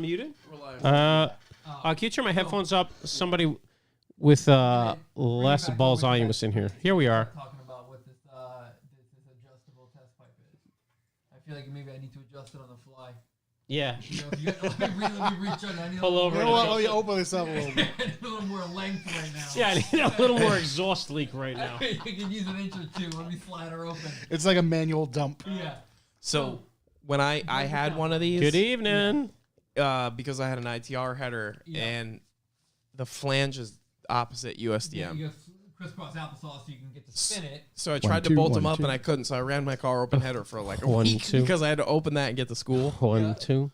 You're unmuted? Can you turn my headphones up? Somebody with less balls volume was in here. Here we are. Talking about what this adjustable test pipe is. I feel like maybe I need to adjust it on the fly. Yeah. You know, let me reach on. I need Pull over. Let me open this up a little bit. a little more length right now. Yeah, I need a little more exhaust leak right now. You can use an inch or two. Let me slide her open. It's like a manual dump. Yeah. So when I had one of these. Good evening. Because I had an ITR header and the flange is opposite USDM. Yeah, you go crisscross applesauce so you can get to spin it. So I tried to bolt them up and I couldn't, so I ran my car open header for like a week because I had to open that and get to school. 1, 2.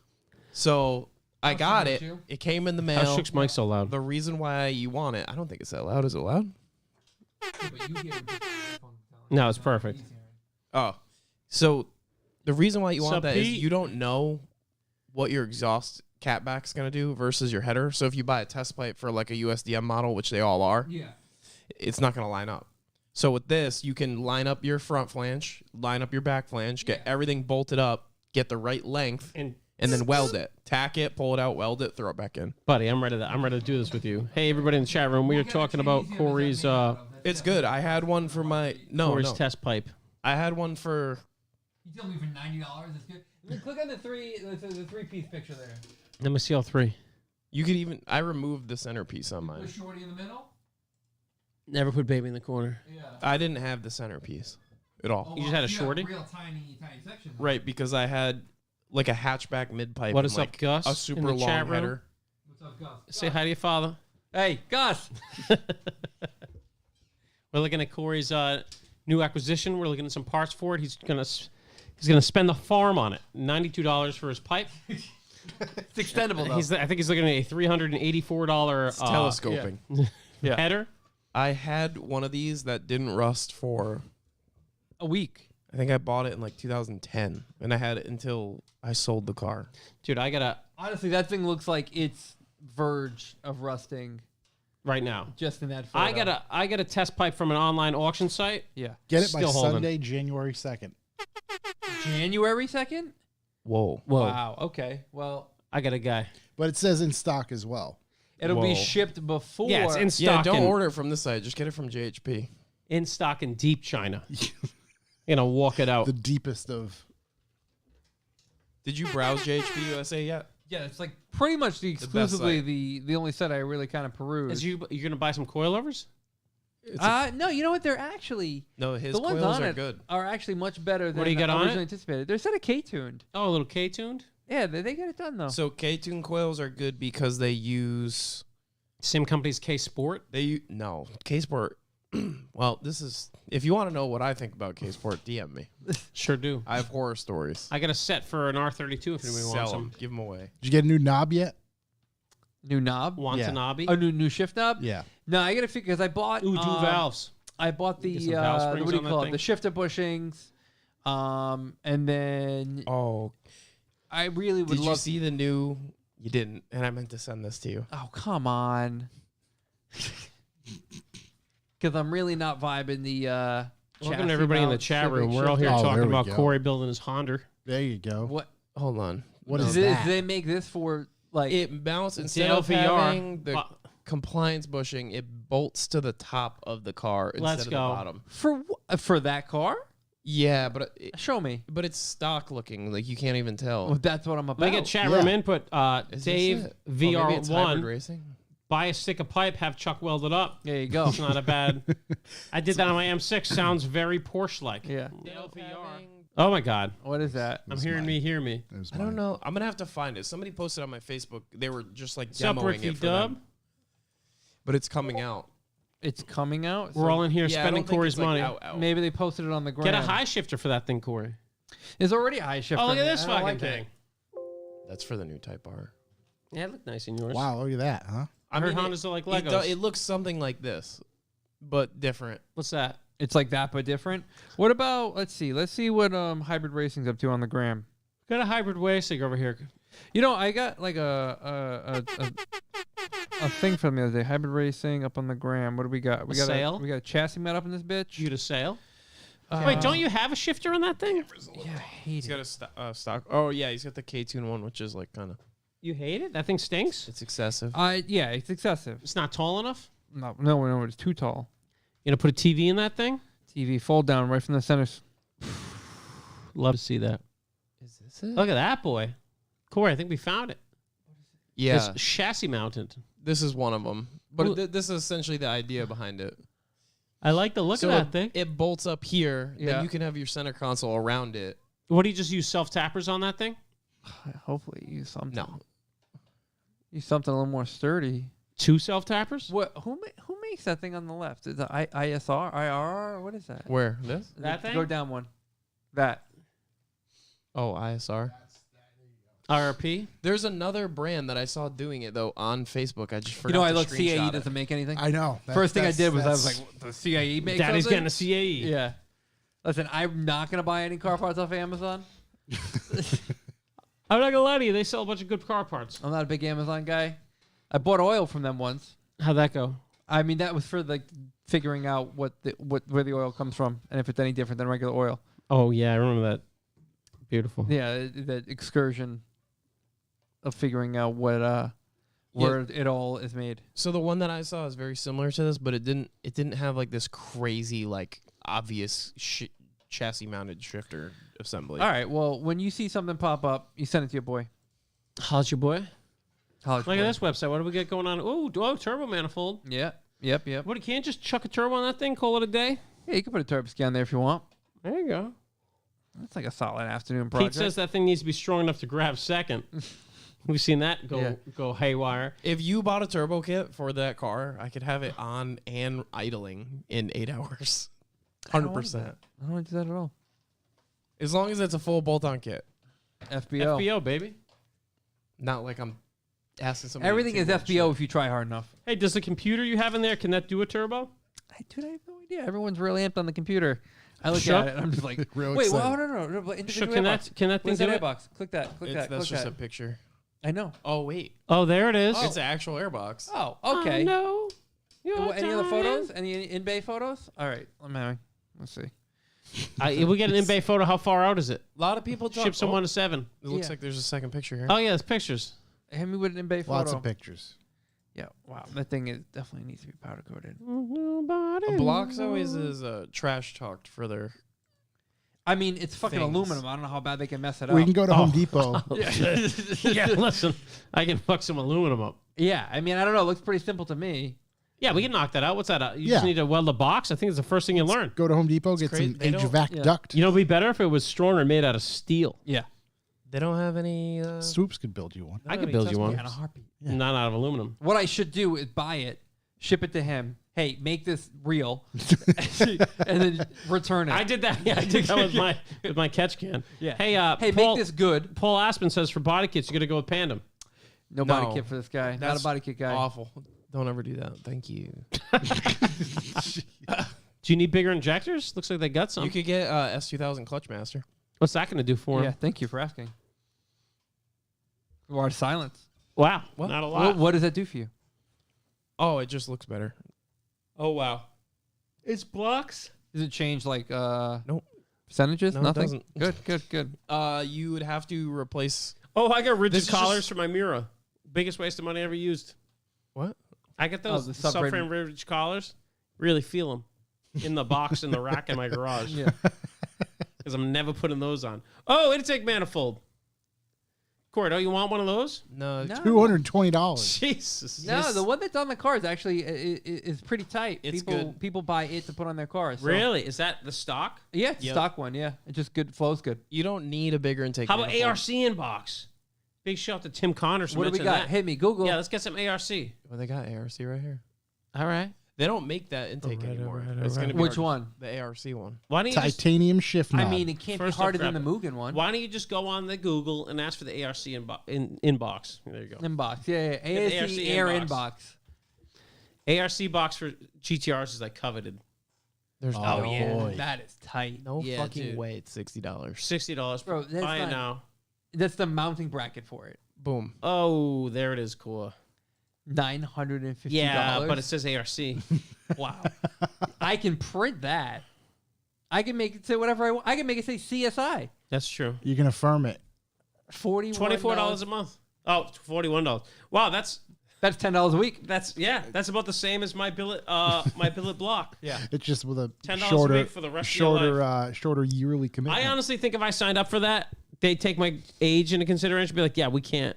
So I got it. It came in the mail. How Shook's mic so loud? The reason why you want it, I don't think it's that loud. Is it loud? No, it's perfect. Oh. So the reason why you want that is Pete? you don't know what your exhaust catback's going to do versus your header. So if you buy a test pipe for like a USDM model, which they all are, it's not going to line up. So with this, you can line up your front flange, line up your back flange, get everything bolted up, get the right length, and then weld it. Tack it, pull it out, weld it, throw it back in. Buddy, I'm ready to do this with you. Hey, everybody in the chat room, we are talking about Corey's It's good. I had one for my Corey's test pipe. I had one for. You tell me for $90, it's good. Click on the three-piece picture there. Let me see all three. You could even. I removed the centerpiece on mine. Put shorty in the middle. Never put baby in the corner. Yeah. I didn't have the centerpiece at all. Oh, You just had a shorty? Real tiny section. Right, because I had like a hatchback mid pipe. What is and, up, Gus? A in super the long chat room? header. What's up, Gus? Say hi to your father. Hey, Gus. We're looking at Corey's new acquisition. We're looking at some parts for it. He's gonna spend the farm on it. $92 for his pipe. It's extendable though. I think he's looking at a $384 Telescoping. header. I had one of these that didn't rust for A week. I think I bought it in like 2010, and I had it until I sold the car. Dude, I gotta Honestly, that thing looks like it's verge of rusting right now. just in that photo. I got a test pipe from an online auction site. Yeah. Get it by Still holding. Sunday, January 2nd. January 2nd? Whoa. Wow. Okay. Well, I got a guy. But it says in stock as well. it'll be shipped before. Yeah, it's in Yeah, stock. don't order it from this site. Just get it from JHP. In stock in deep China. Walk it out. The deepest of. Did you browse JHP USA yet? Yeah, it's like pretty much exclusively the only set I really kind of peruse. You're gonna buy some coilovers? No, you know what? They're actually No, his the ones coils on are it good. are actually much better than do you got on originally it? anticipated. They're set of K-tuned. Oh, a little K-tuned. Yeah, they get it done though. So K-tune coils are good because they use Same company as K Sport. no K-Sport. Well, this is if you want to know what I think about K-Sport, DM me. Sure do. I have horror stories. I got a set for an R32 if anybody Sell wants them. them. Give them away. Did you get a new knob yet? New knob. Watanabe. A new shift knob. Yeah. No, I got to figure because I bought Ooh, dual valves. I bought Get the some valve springs what do you on that call it? thing? The shifter bushings. And then Oh, I really would did you love. see the new? You didn't, and I meant to send this to you. Oh, come on. Because I'm really not vibing the. Welcome to everybody in the chat room. We're all here Oh, there talking we about go. Corey building his Honda. There you go. What? Hold on. What Is is it? that? Do they make this for like? It bounces It's instead the of LVR. having the compliance bushing. It bolts to the top of the car instead Let's of go. the bottom. For that car? Yeah, but Show me. but it's stock looking. Like you can't even tell. Well, that's what I'm about. Let me get chat room input. Is this Dave it? Oh, maybe it's hybrid VR1. racing. Buy a stick of pipe, have Chuck weld it up. There you go. It's not a bad. I did that on my M6. Sounds very Porsche-like. Yeah. Oh my God. What is that? I'm hearing me. Hear me. There's I don't know. I'm gonna have to find it. Somebody posted on my Facebook. They were just like What's up, demoing Ricky it for Dub? them. But it's coming out. It's coming out. We're all in here Yeah, I spending don't think Corey's it's, like, money. out. Maybe they posted it on the ground. Get a high shifter for that thing, Corey. There's already a high shifter. Oh, look at in this it. I don't fucking like thing. That's for the new Type R. Yeah, it looked nice in yours. Wow, look at that, huh? I heard Hondas are like Legos. It looks something like this, but different. What's that? It's like that, but different. What about? Let's see what hybrid racing's up to on the gram. Got a hybrid racing over here. You know, I got like a thing from the other day. Hybrid racing up on the gram. What do we got? We got sale? we got a chassis mat up in this bitch. You to sale? Wait, don't you have a shifter on that thing? Yeah, I hate He's it. got a stock. Oh yeah, he's got the K-Tune one, which is like kind of. You hate it? That thing stinks? It's excessive. Yeah, it's excessive. It's not tall enough? No, it's too tall. You gonna put a TV in that thing? TV fold down right from the centers. Love to see that. Is this it? Look at that boy. Corey, I think we found it. Yeah, It's chassis mounted. this is one of them. But Ooh. this is essentially the idea behind it. I like the look So of that thing. it bolts up here. Yeah. Then you can have your center console around it. What do you just use self-tappers on that thing? Hopefully use something. No. Use something a little more sturdy. 2 self-tappers? What? Who makes that thing on the left? Is it ISR? IR? What is that? Where? This? That thing? Go down one. That. Oh, ISR. RRP? There's another brand that I saw doing it though on Facebook. I just forgot. You know, I to looked. CAE screenshot it. doesn't make anything. I know. First thing I did was I was that's- like, the CAE makes Daddy's something? getting a CAE. Yeah. Listen, I'm not gonna buy any car parts off Amazon. I'm not gonna lie to you. They sell a bunch of good car parts. I'm not a big Amazon guy. I bought oil from them once. How'd that go? I mean, that was for like figuring out where the oil comes from and if it's any different than regular oil. Oh, yeah. I remember that. Beautiful. Yeah, that excursion of figuring out where it all is made. So the one that I saw is very similar to this, but it didn't have like this crazy like obvious chassis mounted shifter assembly. All right. Well, when you see something pop up, you send it to your boy. How's your boy? College Look boy. at this website. What do we get going on? Ooh, turbo manifold. Yeah. Yep. What, you can't just chuck a turbo on that thing, call it a day? Yeah, you can put a turbo ski on there if you want. There you go. That's like a solid afternoon project. Pete says that thing needs to be strong enough to grab second. We've seen that go haywire. If you bought a turbo kit for that car, I could have it on and idling in 8 hours. 100%. I don't want to do that at all. As long as it's a full bolt-on kit. FBO. FBO, baby. Not like I'm asking somebody. Everything to is do FBO if you try hard enough. Hey, does the computer you have in there, can that do a turbo? Dude, I have no idea. Everyone's really amped on the computer. I look Sure. at it and I'm just like, Real wait, excited. no. Sure, Individual can airbox. that thing Where's do that it? airbox? Click that. Click that. That's Click just that. a picture. I know. Oh, wait. Oh, there it is. It's an actual airbox. Oh, okay. Oh, no. Any other photos? Any in-bay photos? All right. Let's see. We get an in-bay photo. How far out is it? A lot of people Ships from 1 to 7. It looks Yeah. like there's a second picture here. Oh, yeah, it's pictures. Hit me with an in-bay photo. Lots of pictures. Yeah. Wow. That thing definitely needs to be powder coated. Nobody. Blocks always is trash talked for their. I mean, it's fucking Things. aluminum. I don't know how bad they can mess it up. We can go to Home Depot. Yeah, listen. I can fuck some aluminum up. Yeah. I mean, I don't know. It looks pretty simple to me. Yeah, we can knock that out. What's that? You just Yeah. need to weld the box? I think it's the first thing you learn. Go to Home Depot, get crazy. some They don't- HVAC yeah. duct. You know, it'd be better if it was stronger and made out of steel. Yeah. They don't have any. Swoops could build you one. I could build you one. Yeah, in a heartbeat. Yeah. Not out of aluminum. What I should do is buy it, ship it to him. Hey, make this real, and then return it. I did that. Yeah, I did that with my catch can. Yeah. Hey, Hey, Paul, make this good. Paul Aspen says for body kits, you got to go with Pandem. No body No. kit for this guy. Not That's a body kit guy. Awful. Don't ever do that. Thank you. Do you need bigger injectors? Looks like they got some. You could get S2000 Clutchmaster. What's that going to do for Yeah, him? thank you for asking. Or silence. Wow, What? not a lot. What does that do for you? Oh, it just looks better. Oh wow, it's blocks. Does it change like Nope. percentages? No, it Nothing. doesn't. Good. You would have to replace. Oh, I got rigid This is collars just- for my Mira. Biggest waste of money I ever used. What? I got those the subframe rigid collars. Really feel them in the box in the rack in my garage. Yeah. Because I'm never putting those on. Oh, intake manifold. Corey, don't you want one of those? No. No. $220. Jesus. No, the one that's on the cars actually is pretty tight. It's people good. people buy it to put on their cars. So. Really? Is that the stock? Yeah, it's a Yep. stock one. Yeah, it just good flows good. You don't need a bigger intake. How about manifold. ARC inbox? Big shout out to Tim Connors. What do we mentioned got? that. Hit me, Google. Yeah, let's get some ARC. Well, they got ARC right here. All right. They don't make that intake Alright, anymore. alright, It's alright. gonna be Which hard- one? The ARC one. Why don't you just, Titanium shift knob. I mean, it can't First be off, harder than grab the it. Mugen one. why don't you just go on the Google and ask for the ARC inbox? There you go. Inbox. Yeah. the ASC ARC Air inbox. inbox. ARC box for GTRs is like coveted. There's Oh, no, yeah. boy. That is tight. no Yeah, fucking dude. way. It's $60. $60. Bro, that's Buy it not- now. That's the mounting bracket for it. Boom. Oh, there it is. Cool. $950. Yeah, but it says ARC. wow. I can print that. I can make it say whatever I want. I can make it say CSI. That's true. You can affirm it. $41 $24 a month. Oh, $41. Wow, that's $10 a week. that's about the same as my billet my billet block. Yeah. It's just with a $10 a shorter, week for the rest of your life. shorter yearly commitment. I honestly think if I signed up for that, they'd take my age into consideration. Be like, yeah, we can't.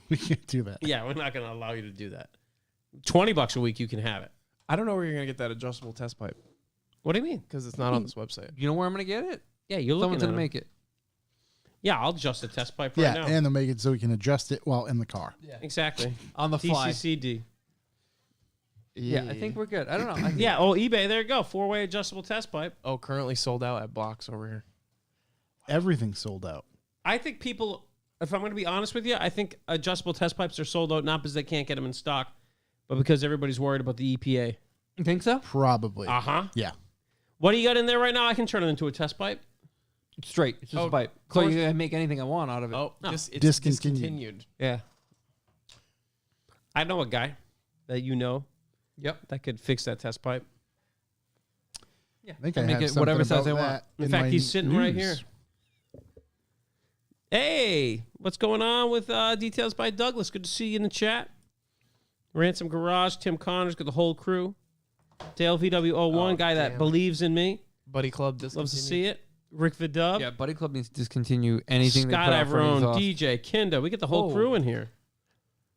We can't do that. Yeah, we're not going to allow you to do that. $20 a week, you can have it. I don't know where you're gonna get that adjustable test pipe What do you mean? because it's not on this website. You know where I'm gonna get it? Yeah, you're looking Someone's at gonna them. make it. Yeah, I'll adjust the test pipe right Yeah, now. and they'll make it so we can adjust it while in the car. Exactly. On the fly. DCCD. Yeah, I think we're good. I don't know. Yeah, oh, eBay, there you go. 4-way adjustable test pipe. Oh, currently sold out at Box over here. Everything's sold out. I think people, if I'm going to be honest with you, I think adjustable test pipes are sold out not because they can't get them in stock, but because everybody's worried about the EPA. You think so? Probably. Uh-huh. Yeah. What do you got in there right now? I can turn it into a test pipe. It's straight. It's just Oh, a pipe. So you can make anything I want out of it. Oh, No. it's Discontinued. discontinued. Yeah. I know a guy that you know Yep. that could fix that test pipe. Yeah. I think Can I make have it whatever something size I about want. that In fact, my he's sitting right news. here. Hey, what's going on with Details by Douglas? Good to see you in the chat. Ransom Garage, Tim Connors, got the whole crew. Dale VW01, guy that damn. believes in me. Buddy Club discontinued. Loves to see it. Rick Vidub. Yeah, Buddy Club needs to discontinue anything they Scott put out for Averone, exhaust. DJ, Kinda. We get the whole Whoa. crew in here.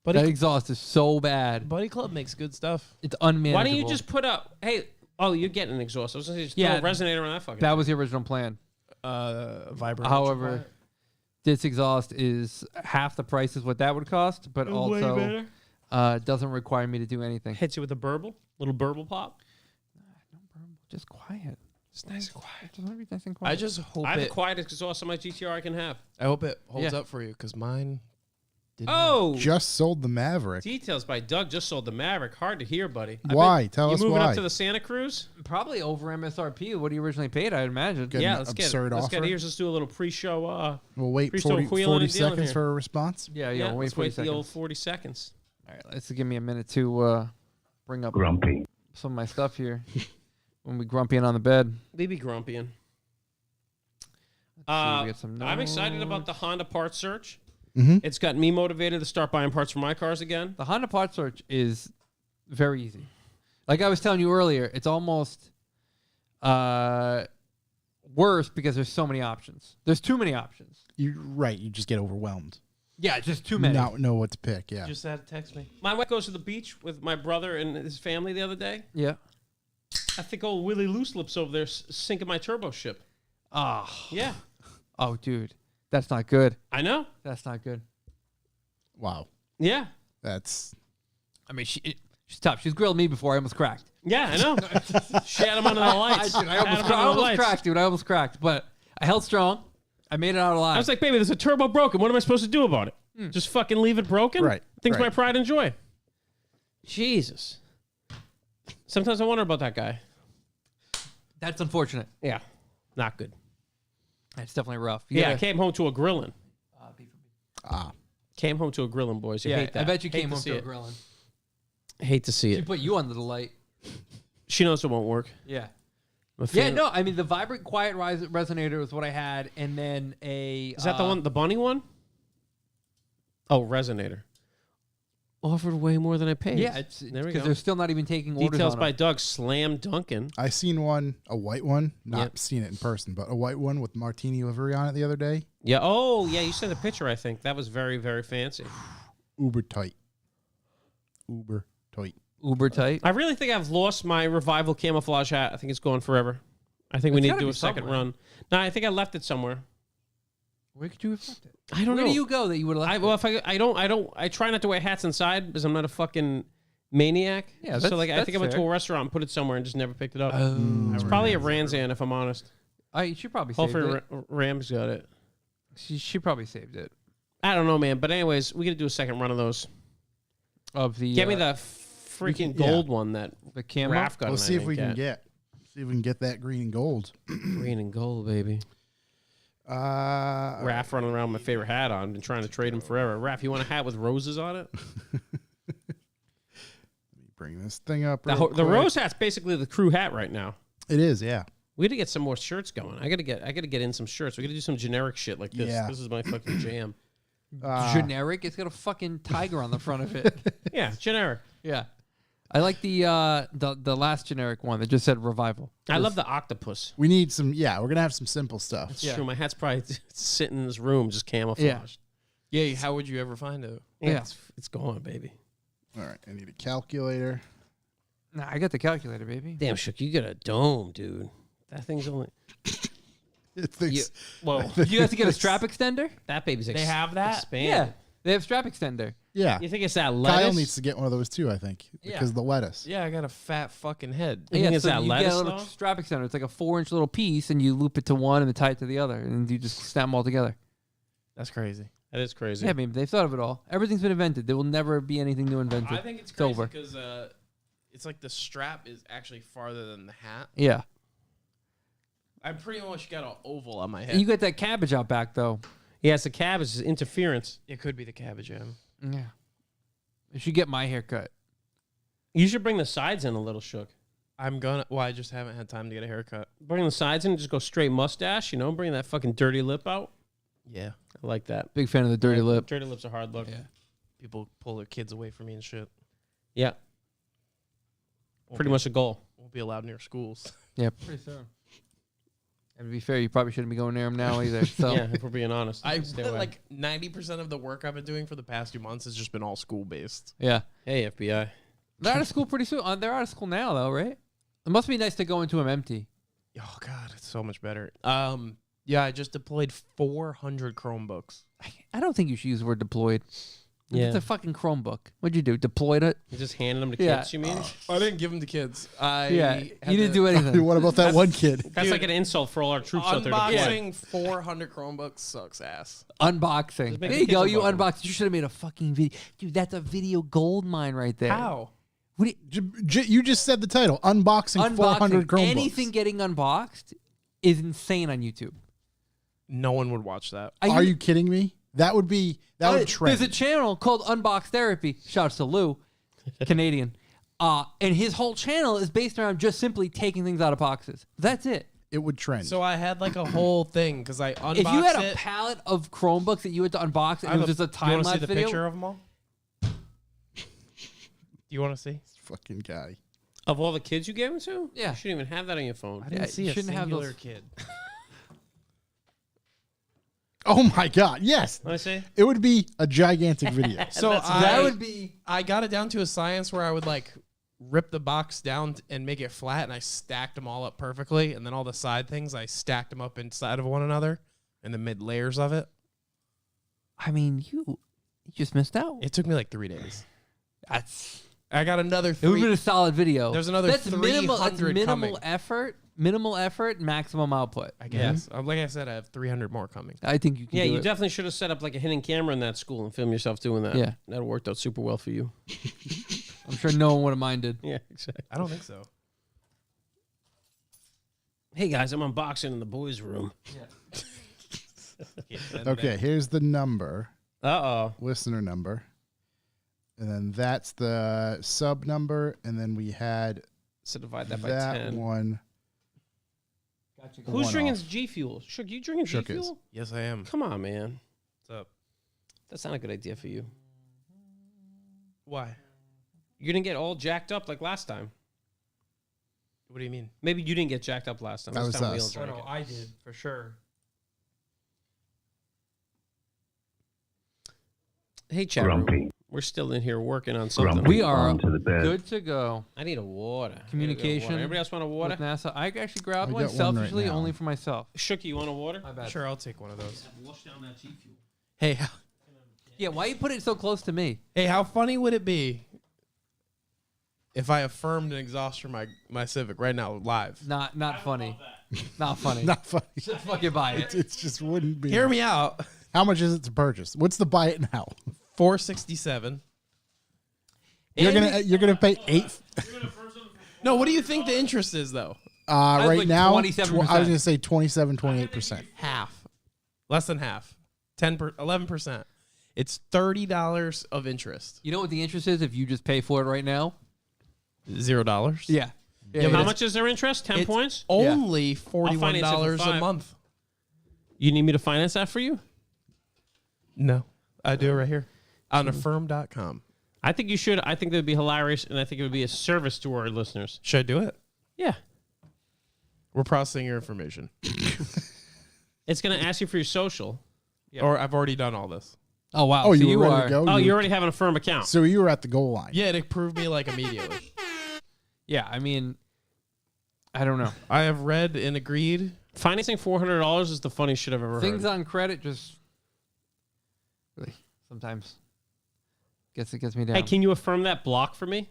That exhaust is so bad. Buddy Club makes good stuff. It's unmanageable. Why don't you just put up, hey, oh, you're getting an exhaust. I was going to say, just Yeah. throw a resonator on that fucking That was the original plan. Vibrant. However, this exhaust is half the price is what that would cost, but also doesn't require me to do anything. hits you with a burble, little burble pop. Just quiet. It's nice and quiet. Just wanna be nice and quiet. I just hope I have the it. quietest exhaust on my GTR I can have. I hope it holds Yeah. up for you because mine. Didn't. Oh, Just sold the Maverick. Details by Doug just sold the Maverick. Hard to hear, buddy. Why? Tell You us moving why. up to the Santa Cruz? probably over MSRP of what he originally paid, I'd imagine. Good. Yeah, an let's get it. absurd Let's get offer. it. Here's let's do a little pre-show. We'll wait Please don't 40, wheel in 40 and deal in seconds here. for a response. Yeah, yeah, wait let's 40 wait the seconds. old 40 seconds. All right, let's give me a minute to bring up some of my stuff here. When we grumpy on the bed. We be grumpying. we get some I'm excited about notes. the Honda parts search. Mhm. It's got me motivated to start buying parts for my cars again. The Honda part search is very easy. Like I was telling you earlier, it's almost worse because there's so many options. There's too many options. You're right. You just get overwhelmed. Yeah, just too many. Not know what to pick. Yeah. Just had to text me. My wife goes to the beach with my brother and his family the other day. Yeah. I think old Willie Loose Lips over there sinking my turbo ship. Oh. Yeah, Oh, dude. That's not good. I know. That's not good. Wow. Yeah, That's I mean, she's tough. She's grilled me before. I almost cracked. yeah, I know. She had him under the lights. I Had him under the almost lights. cracked, dude. I almost cracked. But I held strong. I made it out alive. I was like, baby, there's a turbo broken. What am I supposed to do about it? Just fucking leave it broken? Right, Things right. my pride and joy. Jesus. Sometimes I wonder about that guy. That's unfortunate. Yeah, not good. It's definitely rough. Yeah, I came home to a grilling. ah. Came home to a grilling, boys. You hate that. I bet you Hate came home see to a it. grilling. Hate to see She it. put you under the light. She knows it won't work. Yeah. I'm a Yeah, fan. no, I mean, the vibrant quiet resonator was what I had, and then a... Is that the one, the bunny one? Oh, resonator. Offered way more than I paid. Yeah, it's there we because go. they're still not even taking orders Details on by them. Doug Slam Duncan. I seen one, a white one. Not Yep. seen it in person, but a white one with martini livery on it the other day. Yeah. Oh, yeah. You sent a picture. I think that was very, very fancy. Uber tight. Uber tight. Uber tight. I really think I've lost my revival camouflage hat. I think it's gone forever. I think we It's need to gotta do be a second somewhere. run. No, I think I left it somewhere. Where could you have left it? I don't Where know. do you go that you would have left Well, if I try not to wear hats inside because I'm not a fucking maniac. Yeah, so like I that's think I went to fair. a restaurant and put it somewhere and just never picked it up. Oh. It's probably a Ranzan if I'm honest. She probably saved Hopefully it. Rams got it. She probably saved it. I don't know, man. But anyways, we got to do a second run of those. Of the Get me the freaking yeah. gold one that the camo. Raph got. We'll and see I if we didn't can get. See if we can get that green and gold. green and gold, baby. Raph running around with my favorite hat on. Been trying to trade him forever. Raph, you want a hat with roses on it? Bring this thing up. The real quick. rose hat's basically the crew hat right now. It is, yeah. We got to get some more shirts going. I gotta get in some shirts. We gotta do some generic shit like this. Yeah. This is my fucking jam. Generic. It's got a fucking tiger on the front of it. Yeah, generic. Yeah. I like the last generic one that just said revival. I love the octopus. We need some. Yeah, we're gonna have some simple stuff. It's true. My hat's probably sitting in this room just camouflaged. Yeah. How would you ever find it? Yeah. It's gone, baby. All right, I need a calculator. Nah, I got the calculator, baby. Damn, Shook, you got a dome, dude. That thing's only. Whoa. You have to get a strap extender? That baby's They have that? expanded. Yeah. They have strap extender. Yeah, You think it's that lettuce? Kyle needs to get one of those too. I think because of the lettuce. Yeah, I got a fat fucking head. You think it's so that you lettuce, get a little though? strap extender. It's like a 4-inch little piece, and you loop it to one and then tie it to the other, and you just snap them all together. That's crazy. That is crazy. Yeah, I mean, they've thought of it all. Everything's been invented. There will never be anything new invented. I think it's over. crazy because it's like the strap is actually farther than the hat. Yeah. I pretty much got an oval on my head. You got that cabbage out back, though. Yeah, it's the cabbage. It's interference. It could be the cabbage jam. Yeah. You should get my haircut. You should bring the sides in a little, Shook. I'm gonna. Well, I just haven't had time to get a haircut. Bring the sides in and just go straight mustache, bring that fucking dirty lip out. Yeah. I like that. Big fan of the dirty lip. Dirty lip's a hard look. Yeah. People pull their kids away from me and shit. Yeah. Pretty much a goal. Won't be allowed near schools. Yeah, pretty soon. And to be fair, you probably shouldn't be going near them now either. So Yeah, if we're being honest. I Stay away. like 90% of the work I've been doing for the past 2 months has just been all school based. yeah. Hey, FBI. They're out of school pretty soon. They're out of school now, though, right? It must be nice to go into them empty. Oh god, it's so much better. Yeah, I just deployed 400 Chromebooks. I don't think you should use the word deployed. Yeah. It's a fucking Chromebook. What'd you do? Deployed it? You just handed them to Yeah. kids, you mean? I didn't give them to kids. Yeah. You didn't do anything. What about that one kid? That's Dude, like an insult for all our troops out there. To play. Unboxing 400 Chromebooks sucks ass. Unboxing. Just make There the you go. kids You unbox 'em. unboxed. You should have made a fucking video. Dude, that's a video gold mine right there. How? What You just said the title. Unboxing 400 Chromebooks. Anything getting unboxed is insane on YouTube. No one would watch that. Are you kidding me? That would trend. There's a channel called Unbox Therapy. Shouts to Lou, Canadian. And his whole channel is based around just simply taking things out of boxes. That's it. It would trend. So I had like a whole thing because I unboxed If you had a it. pallet of Chromebooks that you had to unbox and I it have was just a Do you time want to see lapse the video, picture of them all? Do you want to see? Fucking guy. Of all the kids you gave them to? Yeah. You shouldn't even have that on your phone. I didn't Yeah, see you a shouldn't have singular those- kid. Oh my God! Yes, Let me see. it would be a gigantic video. So that would be. I got it down to a science where I would like rip the box down and make it flat, and I stacked them all up perfectly, and then all the side things I stacked them up inside of one another, and the mid layers of it. I mean, you just missed out. It took me like 3 days. That's. I got another It would have been three. a solid video. There's another That's minimal. That's 300 minimal coming. Minimal effort, maximum output. I guess. Like I said, I have 300 more coming. I think you can. Yeah, do you it. definitely should have set up like a hidden camera in that school and film yourself doing that. Yeah. That worked out super well for you. I'm sure no one would have minded. Yeah, exactly. I don't think so. Hey guys, I'm unboxing in the boys' room. Okay, here's the number, Uh-oh. listener number, and then that's the sub number, and then we had So divide that by that 10. one. Who's one drinking off. G Fuel? Shook, you drinking G Shook is. Fuel? Yes, I am. Come on, man. What's up? That's not a good idea for you. Why? You're going to get all jacked up like last time. What do you mean? Maybe you didn't get jacked up last time. That This was time we us. all drank it. I did for sure. Hey, chat room. We're still in here working on something. We are good to go. I need a water. I need a Communication. water. Everybody else want a water? With NASA, I actually grabbed I one got one right selfishly now. only for myself. Shooky, you want a water? My bad. Sure, I'll take one of those. Wash down that G Fuel. Hey, Yeah, why you put it so close to me? hey, how funny would it be if I affirmed an exhaust for my Civic right now live? Not funny. Not funny. Not funny. Just fucking buy it. It just wouldn't be. Hear me out. How much is it to purchase? What's the buy it now? $467. You're gonna pay $8. No, what do you think the interest is though? Right like now, 27%. I was gonna say 28%. Half, less than half, 11%. It's $30 of interest. You know what the interest is if you just pay for it right now? $0. Yeah. How much is their interest? 10 It's points? only finance it for $41 a $5. month. You need me to finance that for you? No, I do it right here on affirm.com. I think you should. I think that would be hilarious, and I think it would be a service to our listeners. Should I do it? Yeah. We're processing your information. It's going to ask you for your social. Yep. Or I've already done all this. Oh, wow. Oh, so you were ready are. to go? Oh, you already have an Affirm account. So you were at the goal line. Yeah, it approved me like immediately. Yeah, I mean, I don't know. I have read and agreed. Financing $400 is the funniest shit I've ever Things heard. on credit just really sometimes gets me down. Hey, can you affirm that block for me?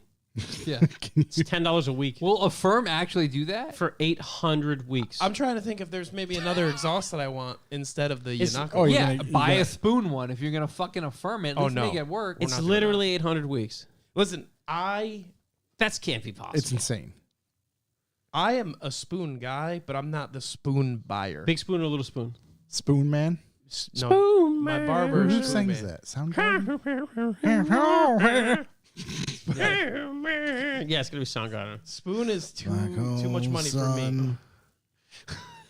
Yeah. It's $10 a week Will Affirm actually do that? for 800 weeks. I'm trying to think if there's maybe another exhaust that I want instead of the It's- Yanako. oh, you're Yeah, gonna- buy you a spoon one if you're gonna fucking affirm it. Oh, Let's no. make it work. It's not doing literally 800 weeks. Listen, That can't be possible. It's insane. I am a spoon guy, but I'm not the spoon buyer. Big spoon or little spoon? Spoon Man. No, Spoon my man. barber. Who Spoon sings Man. that? Soundgarden? Yeah, it's going to be Soundgarden. Spoon is too Black much hole money for me. sun.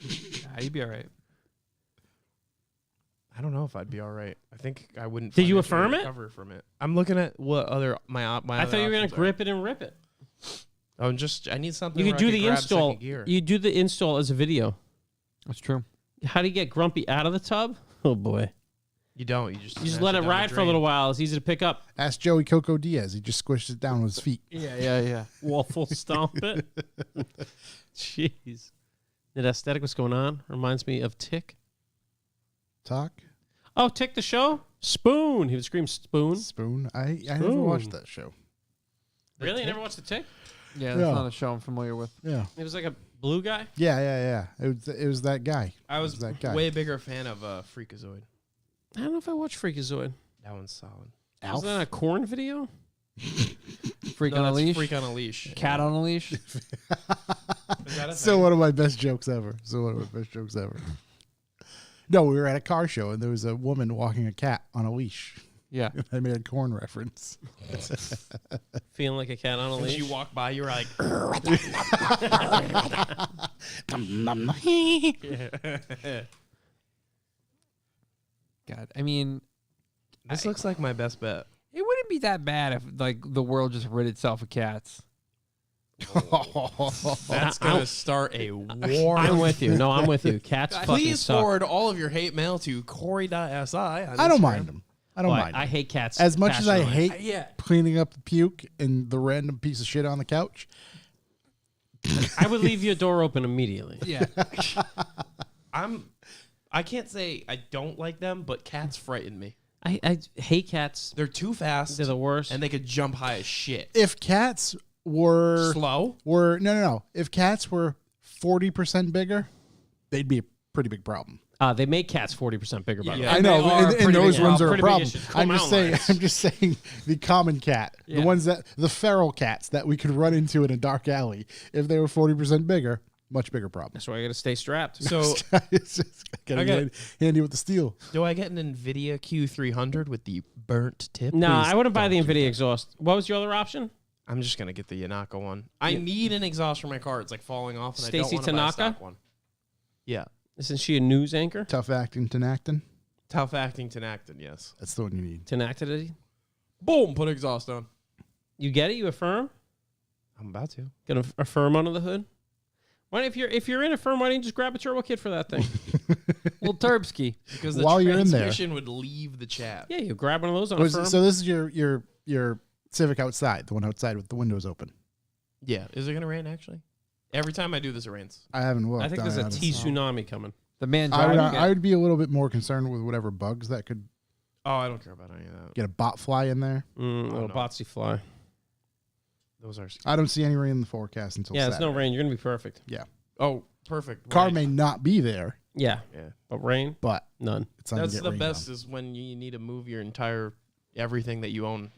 Yeah, you'd be all right. I don't know if I'd be all right. I think I wouldn't. Did you financially affirm it? recover from it? I'm looking at what other my. I other thought you were going options to are. grip it and rip it. Oh, I need something. You where could do I the grab install. second gear. You do the install as a video. That's true. How do you get Grumpy out of the tub? Oh, boy. You don't. You just You just let it ride for a little while. It's easy to pick up. Ask Joey Coco Diaz. He just squished it down with his feet. Yeah. Waffle stomp it. Jeez. That aesthetic, what's going on? Reminds me of Tick. Talk. Oh, Tick the show? Spoon. He would scream spoon. Spoon. I never Spoon. watched that show. Really? You never watched the Tick? Yeah, that's Yeah. not a show I'm familiar with. Yeah. It was like a blue guy? Yeah. It was that guy. I was that guy. way bigger fan of Freakazoid. I don't know if I watched Freakazoid. That one's solid. Alf. Was that a corn video? Freak No, on a that's leash. Freak on a leash. Cat on a leash. Is that a Still thing? one of my best jokes ever. No, we were at a car show and there was a woman walking a cat on a leash. Yeah. I made a corn reference. Feeling like a cat on a When leash? you walk by, you're like, God, I mean, this looks like my best bet. it wouldn't be that bad if like the world just rid itself of cats. That's gonna start a war. I'm with you. No, I'm with you. Cats fucking Please suck. forward all of your hate mail to Corey.si. I don't mind them. I don't Well, mind. I 'em. hate cats. As much as I passionately. hate Yeah. cleaning up the puke and the random piece of shit on the couch. I would leave your door open immediately. Yeah. I can't say I don't like them, but cats frighten me. I hate cats. They're too fast, They're the worst. and they could jump high as shit. If cats were Slow? no. If cats were 40% bigger, they'd be a pretty big problem. They make cats 40% bigger, by the way. Yeah. I And know, they are and pretty those big- ones are a pretty big problem. issues. I'm just saying. Mountain I'm just saying the common cat, Yeah. the ones the feral cats that we could run into in a dark alley. If they were 40% bigger, much bigger problem. That's why I got to stay strapped. So, It's just gotta Okay. get handy with the steel. do I get an NVIDIA Q300 with the burnt tip? No, Please I wouldn't buy the don't do NVIDIA that. exhaust. What was your other option? I'm just gonna get the Yanako one. I Yeah. need an exhaust for my car. It's like falling off, and Stacey I don't want to buy a Tanaka? stock one. Yeah, Isn't she a news anchor? Tough acting, Tenactin. tough acting Tenactin. Yes. That's the one you need. Tenactity? Boom. Put exhaust on. You get it? You affirm? I'm about to. Gonna affirm under the hood? Why, if you're in affirm, why don't you just grab a turbo kit for that thing? Well, Turbsky. Because the While you're in there. transmission would leave the chat. Yeah, you grab one of those on affirm. So this is your Civic outside, the one outside with the windows open. Yeah. Is it gonna rain actually? Every time I do this, it rains. I haven't looked. I think there's a haven't- T tsunami coming. The man I would, driving I it. would be a little bit more concerned with whatever bugs that could Oh, I don't care about any of that. get a bot fly in there. Little no. botsy fly. Those are. I don't see any rain in the forecast until Yeah, it's no Saturday. rain. You're gonna be perfect. Oh, perfect. Car Right. may not be there, Yeah, Yeah. but rain, but none. it's on That's to get the rained best on. is when you need to move your entire everything that you own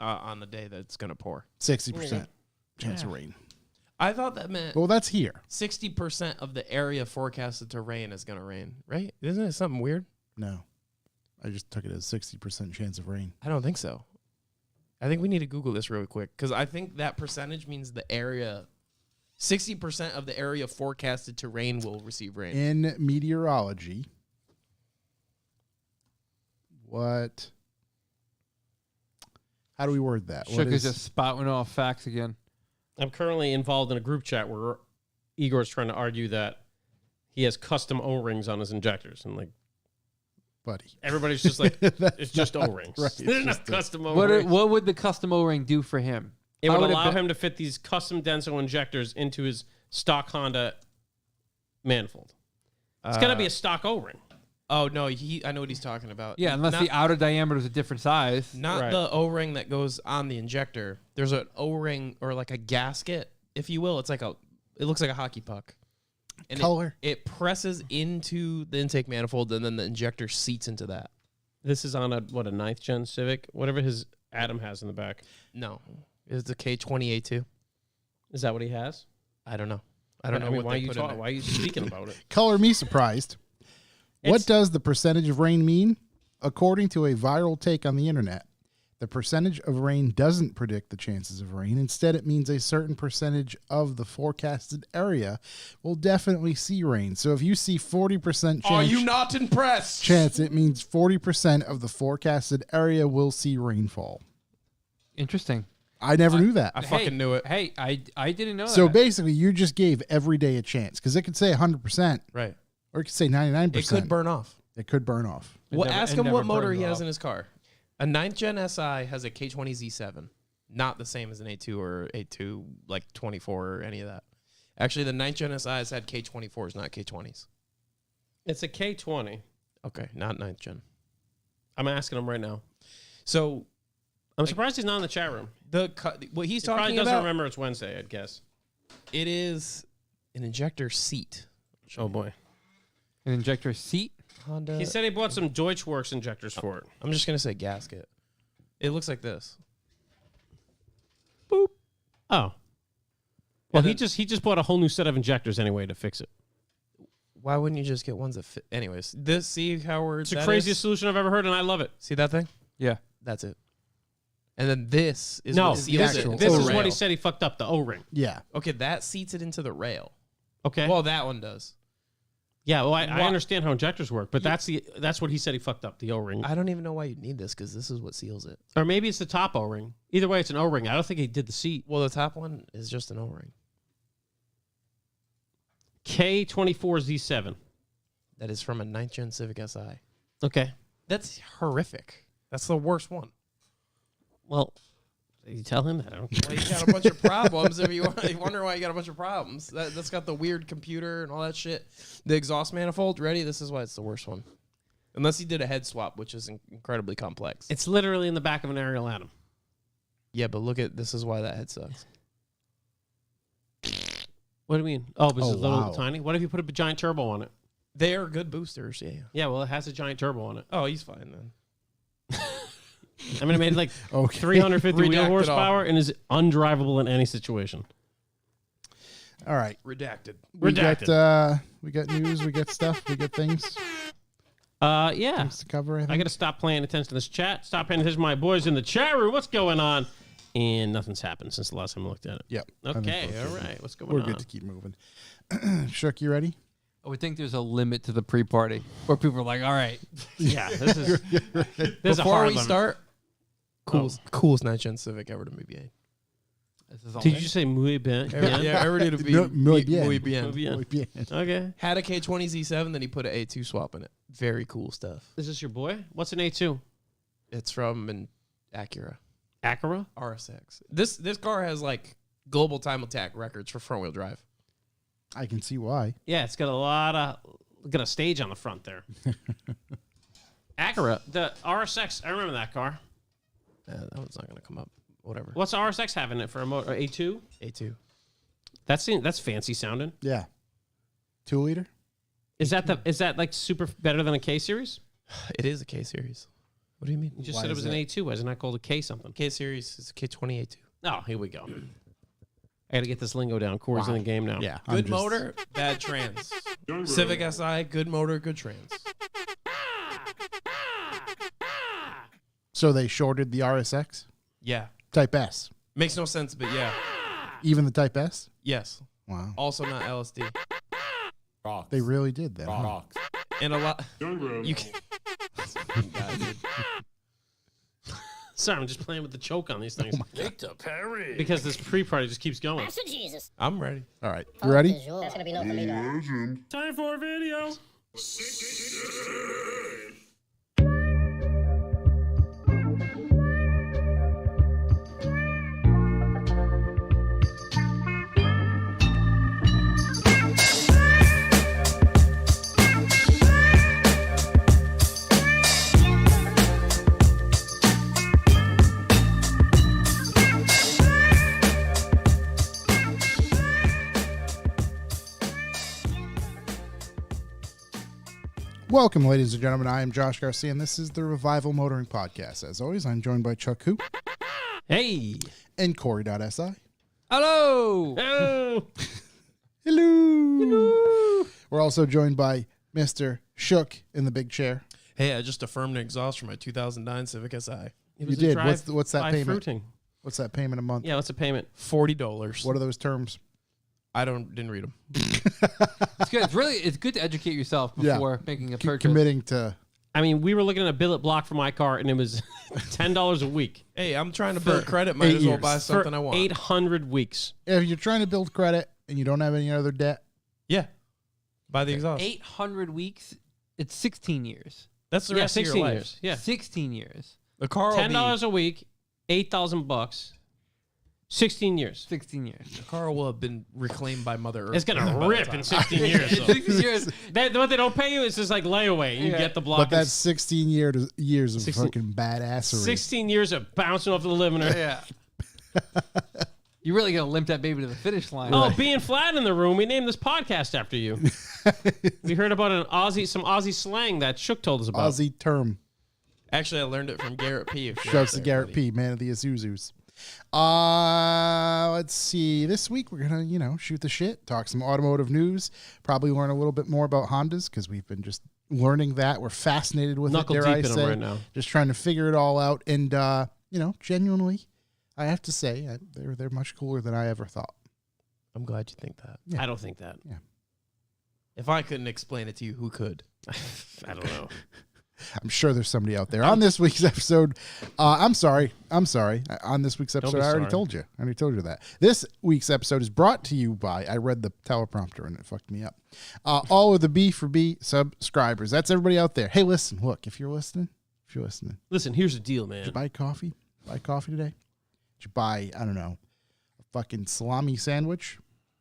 on the day that it's gonna pour. 60% chance of rain. I thought that meant Well, that's here. 60% of the area forecasted to rain is gonna rain, right? Isn't it something weird? No, I just took it as 60% chance of rain. I don't think so. I think we need to Google this real quick because I think that percentage means the area, 60% of the area forecasted to rain will receive rain. In meteorology, what How do we word that? Shook is just spouting off facts again. I'm currently involved in a group chat where Igor's trying to argue that he has custom O-rings on his injectors, and like, buddy? everybody's just like, it's just O-rings. right. They're It's not just custom O-rings. What would the custom O-ring do for him? It How would would allow be- him to fit these custom Denso injectors into his stock Honda manifold. It's got to be a stock O-ring. Oh no, I know what he's talking about. Yeah, unless not, the outer diameter is a different size. not Right. the O-ring that goes on the injector. There's an O-ring or like a gasket, if you will. It looks like a hockey puck. And Color. It presses into the intake manifold, and then the injector seats into that. This is on a 9th gen Civic, whatever his Adam has in the back. No, it's the K20A2. Is that what he has? I don't know. I don't know what why they are you put in there. why are you speaking about it? Color me surprised. What It's- does the percentage of rain mean? According to a viral take on the internet, the percentage of rain doesn't predict the chances of rain. Instead, it means a certain percentage of the forecasted area will definitely see rain. So if you see 40% Are chance, you not impressed? it means 40% of the forecasted area will see rainfall. Interesting. I never knew that. I fucking knew it. Hey, I didn't know So that. basically, you just gave every day a chance because it could say 100% Right. or it could say 99%. It could burn off. It could burn off. Well, never- ask it him never what motor burns he has off. in his car. A 9th Gen SI has a K20Z7. Not the same as an A2 or A2, like 24 or any of that. Actually, the 9th Gen SI has had K24s, not K20s. It's a K20. Okay, not 9th Gen. I'm asking him right now. So I'm surprised he's not in the chat room. what he's He probably talking doesn't about, remember it's Wednesday, I'd guess. it is an injector seat. Oh, boy. An injector seat. Honda. He said he bought some Deutschworks injectors for it. I'm just going to say gasket. It looks like this. Oh. Well, And he then- just bought a whole new set of injectors anyway to fix it. Why wouldn't you just get ones that fit? Anyways, see how we're... It's the craziest solution I've ever heard, and I love it. See that thing? Yeah. That's it. And then this is No, what the seals actual it. This The is what he rail. said he fucked up, the O-ring. Yeah. Okay, that seats it into the rail. Okay. Well, that one does. yeah, well, I why- understand how injectors work, but that's what he said he fucked up, the O-ring. I don't even know why you need this because this is what seals it. Or maybe it's the top O-ring. Either way, it's an O-ring. I don't think he did the seat. Well, the top one is just an O-ring. K24Z7. That is from a 9th Gen Civic Si. Okay. That's horrific. That's the worst one. Well, you tell him that. I don't care. Well, you got a bunch of problems. If you wonder why you got a bunch of problems, that's got the weird computer and all that shit. The exhaust manifold, ready? This is why it's the worst one. Unless he did a head swap, which is incredibly complex. It's literally in the back of an Ariel Atom. Yeah, but look at this is why that head sucks. What do you mean? Oh, because Oh, it's a little wow. tiny? What if you put a giant turbo on it? They are good boosters, yeah. Yeah, well, it has a giant turbo on it. Oh, he's fine then. I mean, it made like Okay. 350 wheel Redacted horsepower and is undrivable in any situation. All right. Redacted. We Redacted. got news, we got stuff, we got things Yeah. things to cover. I I think. got to stop paying attention to this chat. Stop paying attention to my boys in the chat room. What's going on? And nothing's happened since the last time I looked at it. Yep. I think Okay, both all good. right. What's going We're on? good to keep moving. Shook, you ready? I would think there's a limit to the pre-party where people are like, all right. Yeah, this is this is a Before hard we limit. start, coolest 9th Gen Civic ever to me be. This is all Did you say muy bien? Yeah, every day to be Muy bien. muy bien. Muy bien. Muy bien. Okay. Had a K20Z7, then he put an A2 swap in it. Very cool stuff. Is this your boy? What's an A2? It's from an Acura Acura? RSX. This car has like global time attack records for front wheel drive. I can see why. Yeah, it's got a stage on the front there. Acura, the RSX. I remember that car. That one's not gonna come up. Whatever. What's the RSX having it for a motor? A2? A2. That's fancy sounding. Yeah. 2 liter? Is that like super better than a K series? It is a K series. What do you mean? You just Why said it is was that? an A2. Why isn't that called a K something? K series is K20 A2. Oh, here we go. I got to get this lingo down. Corey's in the game now. Yeah. Good motor, bad trans. Civic Si, good motor, good trans. So they shorted the RSX? Yeah. Type S. Makes no sense, but yeah. Even the Type S? Yes. Wow. Also not LSD. They really did that. Huh? And a lot. You can. God, dude. Sorry, I'm just playing with the choke on these things. Victor Perry. Because this pre-party just keeps going. Jesus. I'm ready. All right. You ready? That's gonna be no for me to Time for a video. Welcome, ladies and gentlemen. I am Josh Garcia, and this is the Revival Motoring Podcast. As always, I'm joined by Chuck Hoop Hey. and Corey.si. Hello. Oh. Hello. We're also joined by Mr. Shook in the big chair. Hey, I just affirmed an exhaust for my 2009 Civic Si. It You was a did. drive What's that by payment? Fruiting. What's that payment a month? Yeah, what's a payment? $40. What are those terms? I didn't read them. It's good. It's good to educate yourself before making a purchase. Committing to. I mean, we were looking at a billet block for my car, and it was $10 a week. Hey, I'm trying to build credit. Might 8 as well years. buy something For I want. 800 weeks. If you're trying to build credit and you don't have any other debt, Yeah. Buy the exhaust. 800 weeks. It's 16 years. That's the Yeah, rest of 16 your life. years. Yeah. 16 years. The car will $10 be, a week, $8,000, 16 years. 16 years. the car will have been reclaimed by Mother Earth. It's going by to the rip time. in 16 years. So. 16 years. What they don't pay you is just like layaway. And you Yeah. get the block. but in that's 16 years of 16 fucking badassery. 16 years of bouncing off the living room. Yeah. You're really going to limp that baby to the finish line. Oh, being flat in the room. We named this podcast after you. We heard about some Aussie slang that Shook told us about. Aussie term. Actually, I learned it from Garrett P. Shouts to Garrett P., man of the Isuzus. Let's see. This week we're gonna, shoot the shit, talk some automotive news, probably learn a little bit more about Hondas because we've been just learning that. We're fascinated with Knuckle it. Dare I deep in say, them right now. just trying to figure it all out. And genuinely, I have to say they're much cooler than I ever thought. I'm glad you think that. Yeah. I don't think that. If I couldn't explain it to you, who could? I don't know. I'm sure there's somebody out there. On this week's episode, I'm sorry. On this week's episode, be I already sorry. told you. that. This week's episode is brought to you by, I read the teleprompter and it fucked me up. All of the B4B subscribers. That's everybody out there. Hey, listen, look, if you're listening, Listen, here's the deal, did you man. buy coffee? Buy coffee today? Did you buy, I don't know, a fucking salami sandwich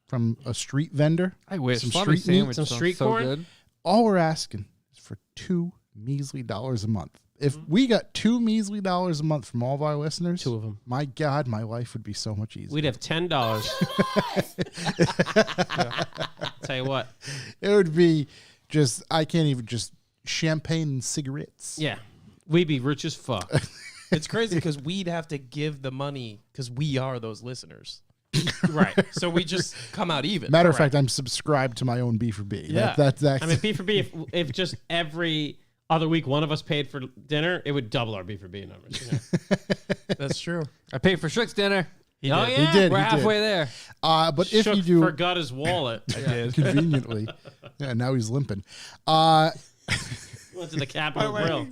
from a street vendor? I wish. Some Salami street meat, sandwich some sounds street so corn? good. All we're asking is for $2 measly a month. If we got $2 measly a month from all of our listeners, 2 of them. my God, my life would be so much easier. We'd have $10. Tell you what. It would be just, I can't even, just champagne and cigarettes. Yeah. We'd be rich as fuck. It's crazy because we'd have to give the money because we are those listeners. Right. So we just come out even. Matter of fact, I'm subscribed to my own B4B. Yeah. That's I mean, B for B, if just every other week one of us paid for dinner, it would double our B for B numbers. You know? That's true. I paid for Shook's dinner. He Oh, did. yeah. He did, We're he did. halfway there. but if Shook you do, forgot his wallet. I did. conveniently, yeah, now he's limping. Went to the Capitol Grill.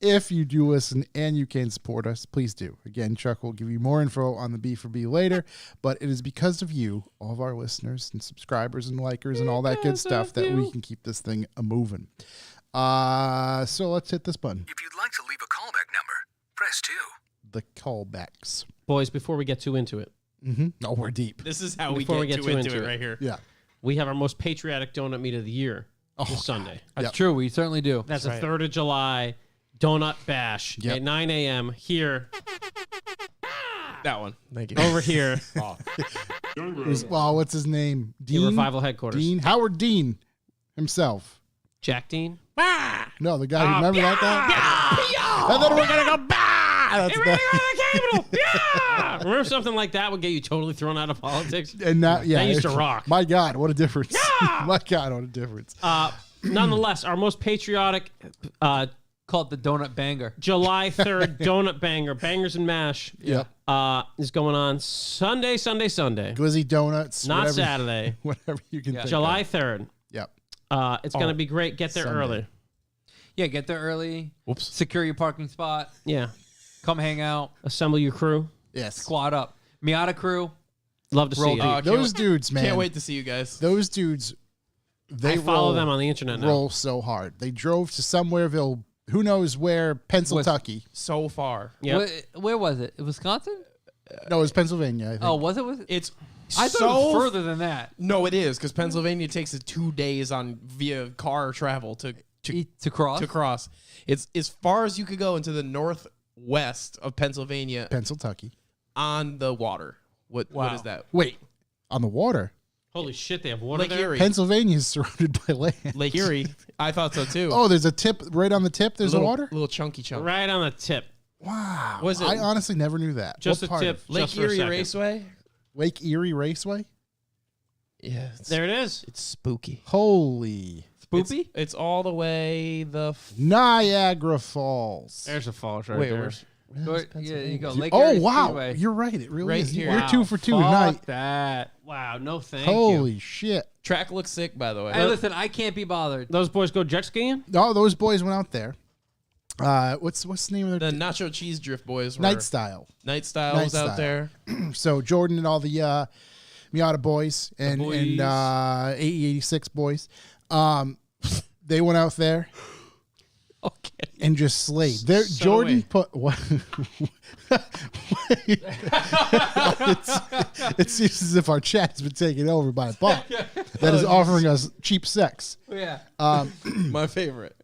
If you do listen and you can support us, please do. Again, Chuck will give you more info on the B4B later, but it is because of you, all of our listeners and subscribers and likers and all that good stuff that we can keep this thing moving. So let's hit this button. If you'd like to leave a callback number, press 2. The callbacks. Boys, before we get too into it, Oh, we're deep. This is how Before we get too into it right here. Yeah. we have our most patriotic donut meet of the year this Sunday. That's Yep. true. We certainly do. That's right. the 3rd of July donut bash Yep. at 9 a.m. here, That one. Thank you. over here What's his name? in Dean? Revival headquarters. Dean? Howard Dean himself. Jack Dean. No, the guy who remember that guy? And then we're going to go, bah! That's We're gonna go to the Capitol. Yeah! Remember something like that would get you totally thrown out of politics? and now, yeah. That used to rock. My God, what a difference. My God, what a difference. Nonetheless, our most patriotic Called the Donut Banger. July 3rd donut banger, Bangers and Mash, Yep. is going on Sunday. Glizzy donuts. Not whatever, Saturday. Whatever you can think July of. 3rd. Yep. It's going to be great. Get there Sunday. early. Yeah, get there early. Whoops. Secure your parking spot. Yeah. Come hang out. Assemble your crew. Yes. Squad up. Miata crew. Love to see Roll you. deep. Those dudes, man. Can't wait to see you guys. Those dudes, they I follow roll, them on the internet now. roll so hard. They drove to somewhereville, who knows where, Pennsylvania. So far. Yep. Where was it? Wisconsin? No, it was Pennsylvania, I think. Oh, was it? It's I thought it was further than that. No, it is because Pennsylvania takes it 2 days on via car travel to cross? To cross. It's as far as you could go into the northwest of Pennsylvania Pennsylvania. on the water. What Wow. is that? Wait, on the water? Holy shit, they have water Lake there? Erie. Pennsylvania is surrounded by land. Lake Erie. I thought so too. Oh, there's a tip right on the tip. There's little, water? Little chunky chunk. Right on the tip. Wow. Was it I honestly never knew that. Just What a part tip. of- Lake just for a Erie second. Raceway? Lake Erie Raceway? Yeah. There it is. It's spooky. Holy. Spoopy? It's all the way the. Niagara Falls. There's a falls right Wait, there. Yeah, you go. Lake Oh, Erie wow. Speedway. You're right. It really Right is. here. You're Wow. 2 for 2 Fuck tonight. that. Wow, no thank you. Holy shit. Track looks sick, by the way. Hey, listen, I can't be bothered. Those boys go jet skiing? Oh, those boys went out there. What's the name of their The Nacho Cheese Drift boys were. Night Style. Night Style Night was out Style. there. So Jordan and all the Miata boys and boys. 8086 boys, they went out there Okay. and just slayed. There, So Jordan wait. put what? it seems as if our chat has been taken over by a bot that is offering us cheap sex. Yeah. My favorite.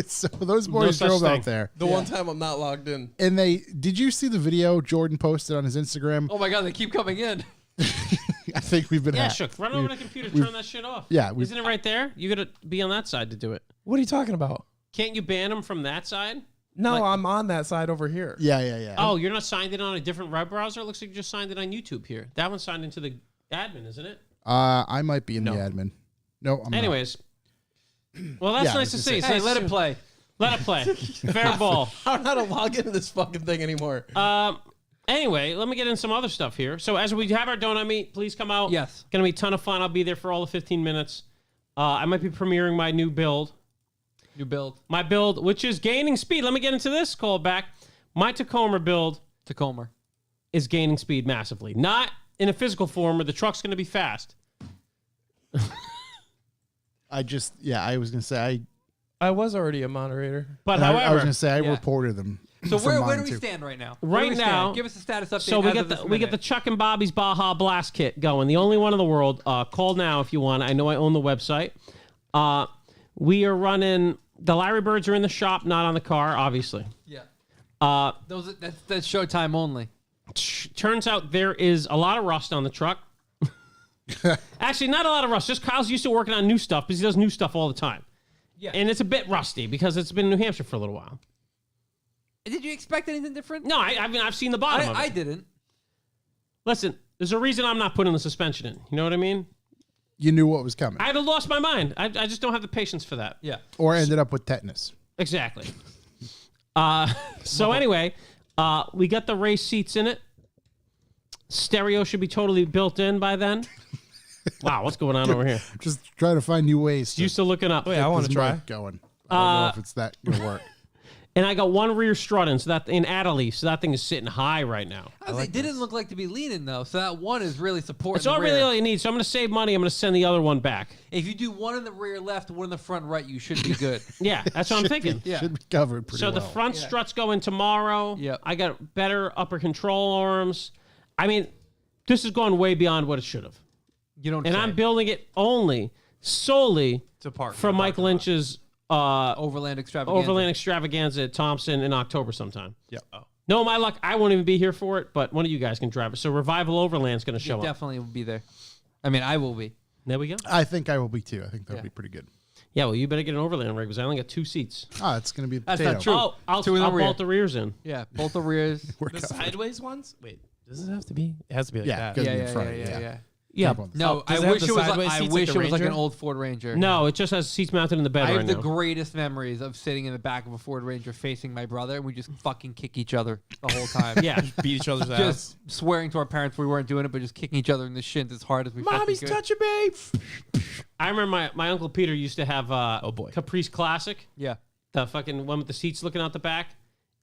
So those boys such drove thing. out there, The one time I'm not logged in. and did you see the video Jordan posted on his Instagram? Oh my God, they keep coming in. I think we've been Yeah, hacked. Shook. Run over to the computer, turn that shit off. Yeah, we've- Isn't it right there? You got to be on that side to do it. What are you talking about? Can't you ban them from that side? No, I'm on that side over here. Yeah. Oh, you're not signed in on a different web browser? It looks like you just signed in on YouTube here. That one's signed into the admin, isn't it? I might be in the admin. No, I'm not. Anyways. Well, that's Yeah, I nice was to gonna see. say. Hey, let it play. Let it play. Fair ball. I don't know how to log into this fucking thing anymore. Anyway, let me get in some other stuff here. So as we have our donut meet, please come out. Yes. Going to be a ton of fun. I'll be there for all the 15 minutes. I might be premiering my new build. New build. My build, which is gaining speed. Let me get into this call back. My Tacoma build Tacoma. is gaining speed massively. Not in a physical form where the truck's going to be fast. I was gonna say I was already a moderator. But I however, was gonna say I Yeah. reported them. So for where mine, do we too. stand right now? Right Where do we stand? now- Give us a status update. so we as get of this the minute. Chuck and Bobby's Baja Blast kit going. The only one in the world. Call now if you want. I know I own the website. We are running. The Larry Birds are in the shop, not on the car, obviously. Yeah. Uh, That's showtime only. Turns out there is a lot of rust on the truck. Actually, not a lot of rust. Just Kyle's used to working on new stuff because he does new stuff all the time. Yeah. And it's a bit rusty because it's been in New Hampshire for a little while. Did you expect anything different? No, I mean, I've seen the bottom of it. I didn't. Listen, there's a reason I'm not putting the suspension in. You know what I mean? You knew what was coming, I'd have lost my mind. I just don't have the patience for that. Yeah. or ended up with tetanus. Exactly. So anyway, we got the race seats in it. Stereo should be totally built in by then. Wow, what's going on over here? Just trying to find new ways. To Used to looking up. Wait, I want this to try. mic going. I don't know if it's that gonna work. And I got one rear strut in, so that in Adderley, so that thing is sitting high right now. It didn't look like to be leaning though, so that one is really supporting. It's all really all you need. So I'm going to save money. I'm going to send the other one back. If you do one in the rear left, one in the front right, you should be good. Yeah, that's what I'm thinking. Yeah. Should be covered pretty So well. the front struts go in tomorrow. Yep. I got better upper control arms. I mean, this has gone way beyond what it should have. You don't. And say. I'm building it solely To park. from Mike Lynch's Overland Extravaganza. Overland Extravaganza at Thompson in October sometime. Yeah. No, my luck, I won't even be here for it, but one of you guys can drive it. So Revival Overland's going to show You up. definitely will be there. I mean, I will be. There we go. I think I will be too. I think that'll Yeah. be pretty good. Yeah, well, you better get an Overland rig because I only got 2 seats. Ah, it's gonna be a That's potato. not true. Oh, I'll Two in the rear. bolt the rears in. Yeah, both the rears. We're The covered. sideways ones? Wait, does it have to be? It has to be like Yeah, that. good. Yeah, in yeah, front, yeah, yeah. yeah. Yeah. Top on the No, Does I it have wish the it was. sideways I seats wish like it the was like an Ranger? old Ford Ranger. No, it just has seats mounted in the bed I right have the now. greatest memories of sitting in the back of a Ford Ranger facing my brother, and we just fucking kick each other the whole time. Yeah. Beat each other's ass. Just swearing to our parents we weren't doing it, but just kicking each other in the shins as hard as we Mommy's fucking could. touching me. I remember my Uncle Peter used to have Oh, boy. Caprice Classic, Yeah. the fucking one with the seats looking out the back.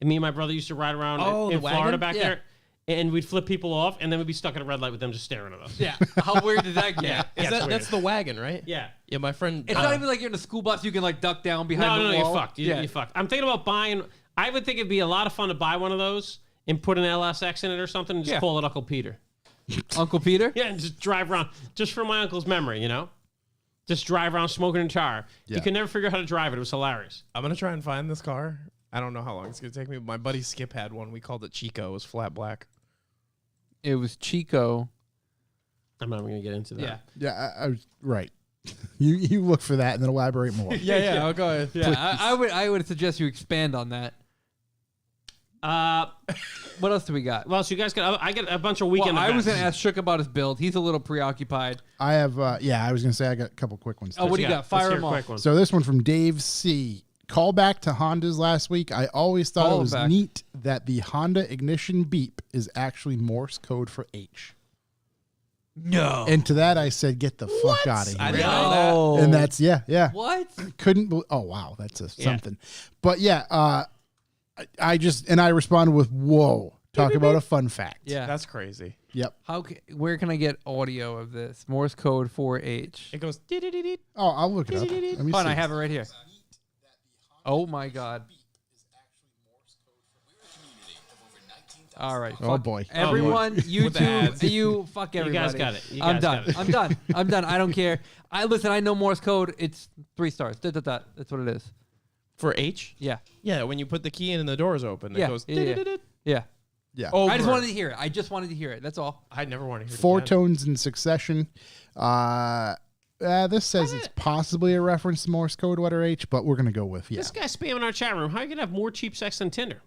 And me and my brother used to ride around Oh, in the Florida wagon? back Yeah. there. And we'd flip people off, and then we'd be stuck at a red light with them just staring at us. Yeah. How weird did that get? Yeah, it's That's the wagon, right? Yeah. Yeah, my friend. It's not even like you're in a school bus. You can like duck down behind No, the you're wall. fucked. You're fucked. I'm thinking about buying. I would think it'd be a lot of fun to buy one of those and put an LSX in it or something and just Yeah. call it Uncle Peter. Uncle Peter. Yeah, and just drive around, just for my uncle's memory, you know? Just drive around smoking a tar. Yeah. You could never figure out how to drive it. It was hilarious. I'm gonna try and find this car. I don't know how long it's gonna take me. But my buddy Skip had one. We called it Chico. It was flat black. It was Chico. I'm not even going to get into that. Yeah. Yeah, I was right. You look for that and then elaborate more. Yeah. I'll go ahead. Yeah. I would suggest you expand on that. What else do we got? Well, so you guys got, I get a bunch of Well, weekend I was events. gonna ask Shook about his build. He's a little preoccupied. I have, I was going to say I got a couple quick ones. Oh, what do you got? Let's Fire hear him a off. quick one. So this one from Dave C. Call back to Hondas last week. I always thought it was Callback. neat that the Honda ignition beep is actually Morse code for H. No. And to that I said, get the fuck out of I here. didn't know And that's, yeah. What? Couldn't believe, oh wow, that's Yeah. something. But yeah, I responded with, whoa, talk about a fun fact. Yeah. that. That's crazy. Yep. Where can I get audio of this? Morse code 4H. It goes. "Dee-dee-dee-dee." Oh, I'll look it up. Let me Fine, see. I have it right here. Oh my god. All right. Oh, fuck boy. Everyone, With the ads. YouTube, you fuck You everybody. guys got it. You I'm guys done. got it. I'm done. I'm done. I don't care. I know Morse code. It's 3 stars. That's what it is. For H. Yeah. Yeah, when you put the key in and the doors open, Yeah, it goes. yeah, yeah. "Dee-dee-dee-dee." Yeah. Yeah. Over. I just wanted to hear it. I just wanted to hear it. That's all. I never want to hear it 4 again. tones in succession. This says it's possibly a reference to Morse code, letter H, but we're gonna go with This guy's spamming our chat room. How are you going to have more cheap sex than Tinder?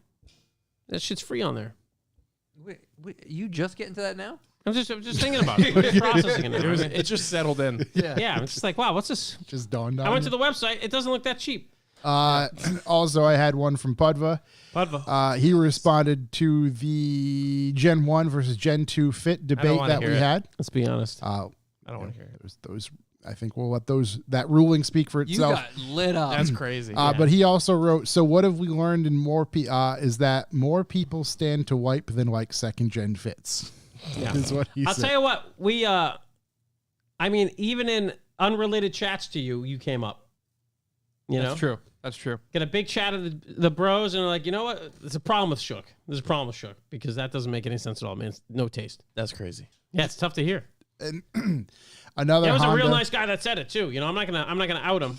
That shit's free on there. Wait, you just getting to that now? I'm just thinking about it. I'm just processing it. It just settled in. Yeah, it's just like, wow, what's this? Just dawned on I went me. to the website. It doesn't look that cheap. Also, I had one from Pudva. Budva. He responded to the Gen 1 versus Gen 2 fit debate wanna that we hear it. had. Let's be honest. I don't want to hear it. Those, I think we'll let that ruling speak for You itself. got lit up. That's crazy. But he also wrote, so what have we learned in is that more people stand to wipe than like second gen fits. Yeah. Is what he I'll said. tell you what. I mean, even in unrelated chats to you, you came up. You know? That's true. That's true. Get a big chat of the bros, and they're like, you know what? There's a problem with Shook. There's a problem with Shook because that doesn't make any sense at all, man. It's no taste. That's crazy. Yeah, it's tough to hear. Another That was Honda, a real nice guy that said it too. You know, I'm not gonna out him,